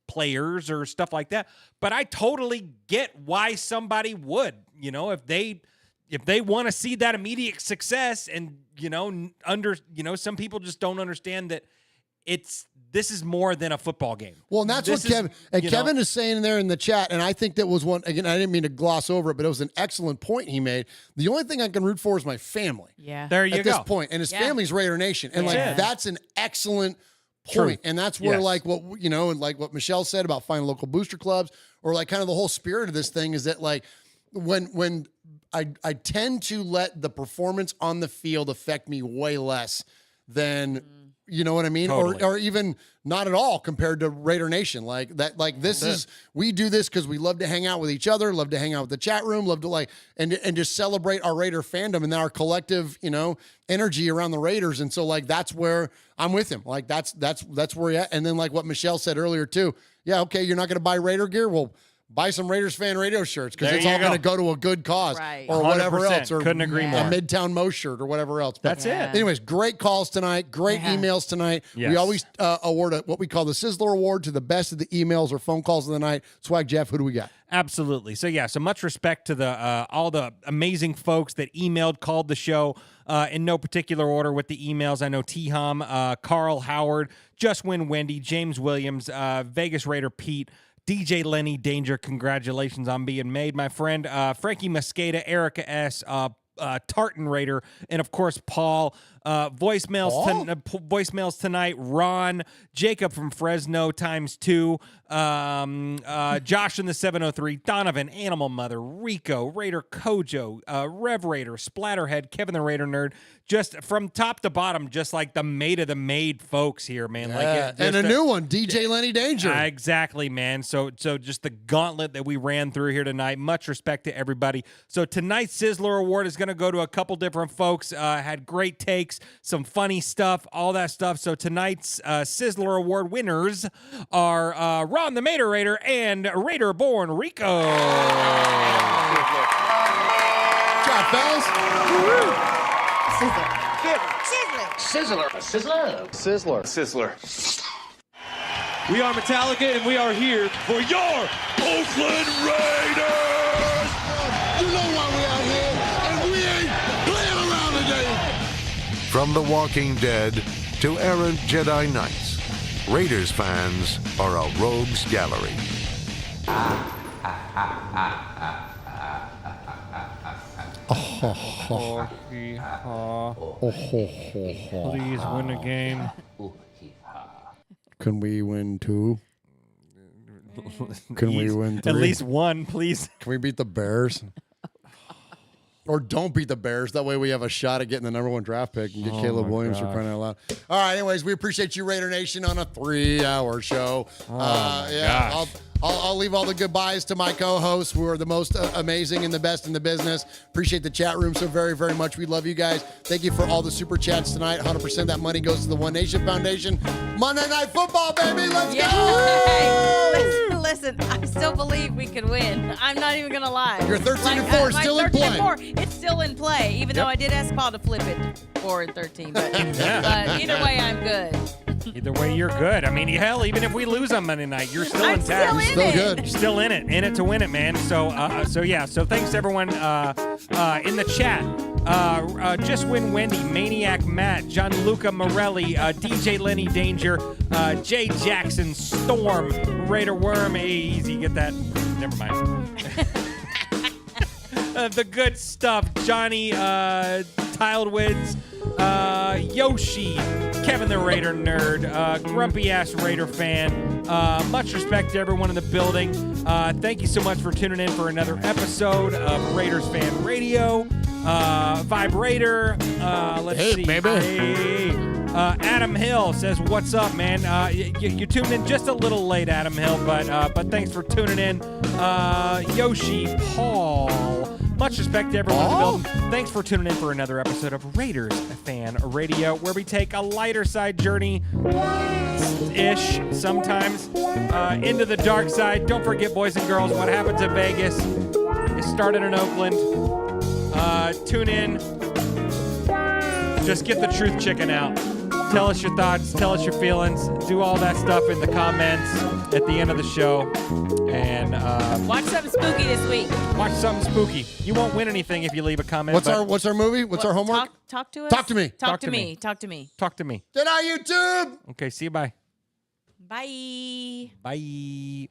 players or stuff like that. But I totally get why somebody would, if they want to see that immediate success and, some people just don't understand that this is more than a football game. Well, and that's what Kevin is saying there in the chat, and I think that was one, again, I didn't mean to gloss over it, but it was an excellent point he made. The only thing I can root for is my family. Yeah. There you go. At this point, and his family's Raider Nation. And that's an excellent point. And that's where like what, and like what Michelle said about finding local booster clubs, or like kind of the whole spirit of this thing is that like when I tend to let the performance on the field affect me way less than you know what I mean? Totally. Or even not at all compared to Raider Nation. Like that, like we do this because we love to hang out with each other, love to hang out with the chat room, love to and just celebrate our Raider fandom and our collective, energy around the Raiders. And so like, that's where I'm with him. Like that's where you're at. And then like what Michelle said earlier too. Yeah. Okay. You're not going to buy Raider gear. Well, buy some Raiders fan radio shirts because it's all going to go to a good cause or whatever else. Or couldn't agree more. A Midtown Mo shirt or whatever else. But that's it. Anyways, great calls tonight. Great emails tonight. Yes. We always award what we call the Sizzler Award to the best of the emails or phone calls of the night. Swag Jeff, who do we got? Absolutely. So so much respect to the all the amazing folks that emailed, called the show in no particular order with the emails. I know T-Hom, Carl Howard, Just Win Wendy, James Williams, Vegas Raider Pete, DJ Lenny Danger, congratulations on being made, my friend. Frankie Mosqueda, Erica S., Tartan Raider, and of course Paul. Voicemails tonight. Ron, Jacob from Fresno ×2, Josh in the 703, Donovan, Animal Mother, Rico, Raider Cojo, Rev Raider, Splatterhead, Kevin the Raider Nerd. Just from top to bottom, just like the made of the made folks here, man. And a new one, DJ Lenny Danger. Exactly, man. So just the gauntlet that we ran through here tonight. Much respect to everybody. So tonight's Sizzler Award is going to go to a couple different folks. Had great takes, some funny stuff, all that stuff. So tonight's Sizzler Award winners are Ron the Moderator and Raider-born Rico. Good job, fellas. Sizzler. We are Metallica, and we are here for your Oakland Raiders! You know why we out here, and we ain't playing around today. From The Walking Dead to errant Jedi Knights, Raiders fans are a rogues gallery. Please win a game. Can we win 2? Can we win 3? At least 1, please. Can we beat the Bears? Or don't beat the Bears. That way we have a shot at getting the #1 draft pick and get Caleb Williams for crying out loud. All right, anyways, we appreciate you, Raider Nation, on a 3-hour show. I'll leave all the goodbyes to my co-hosts who are the most amazing and the best in the business. Appreciate the chat room so very, very much. We love you guys. Thank you for all the super chats tonight. 100% that money goes to the One Nation Foundation. Monday Night Football, baby. Let's go! Hey, listen, I still believe we can win. I'm not even going to lie. Your 13-4 is still in play. 13-4, it's still in play, even though I did ask Paul to flip it 4-13. But either way, I'm good. Either way, you're good. I mean, hell, even if we lose on Monday night, you're still intact. Still good. You're still in it to win it, man. So yeah. So thanks to everyone in the chat. Just Win Wendy, Maniac Matt, Gianluca Morelli, DJ Lenny Danger, Jay Jackson, Storm, Raider Worm. Hey, easy, get that. Never mind. The good stuff, Johnny Tilewoods, Yoshi, Kevin the Raider Nerd, grumpy ass Raider fan. Much respect to everyone in the building. Thank you so much for tuning in for another episode of Raiders Fan Radio. Vibrator. Let's see. baby. Hey. Adam Hill says, "What's up, man? You tuned in just a little late, Adam Hill, but thanks for tuning in." Yoshi Paul, much respect to everyone in the building. Thanks for tuning in for another episode of Raiders Fan Radio, where we take a lighter side journey, ish sometimes, into the dark side. Don't forget, boys and girls, what happens in Vegas. It started in Oakland. Tune in. Just get the truth chicken out. Tell us your thoughts. Tell us your feelings. Do all that stuff in the comments at the end of the show. And watch something spooky this week. Watch something spooky. You won't win anything if you leave a comment. What's our movie? What's our homework? Talk to us. Talk to me. Talk to me. Talk to me. Talk to me. Get on YouTube. Okay, see you. Bye. Bye. Bye.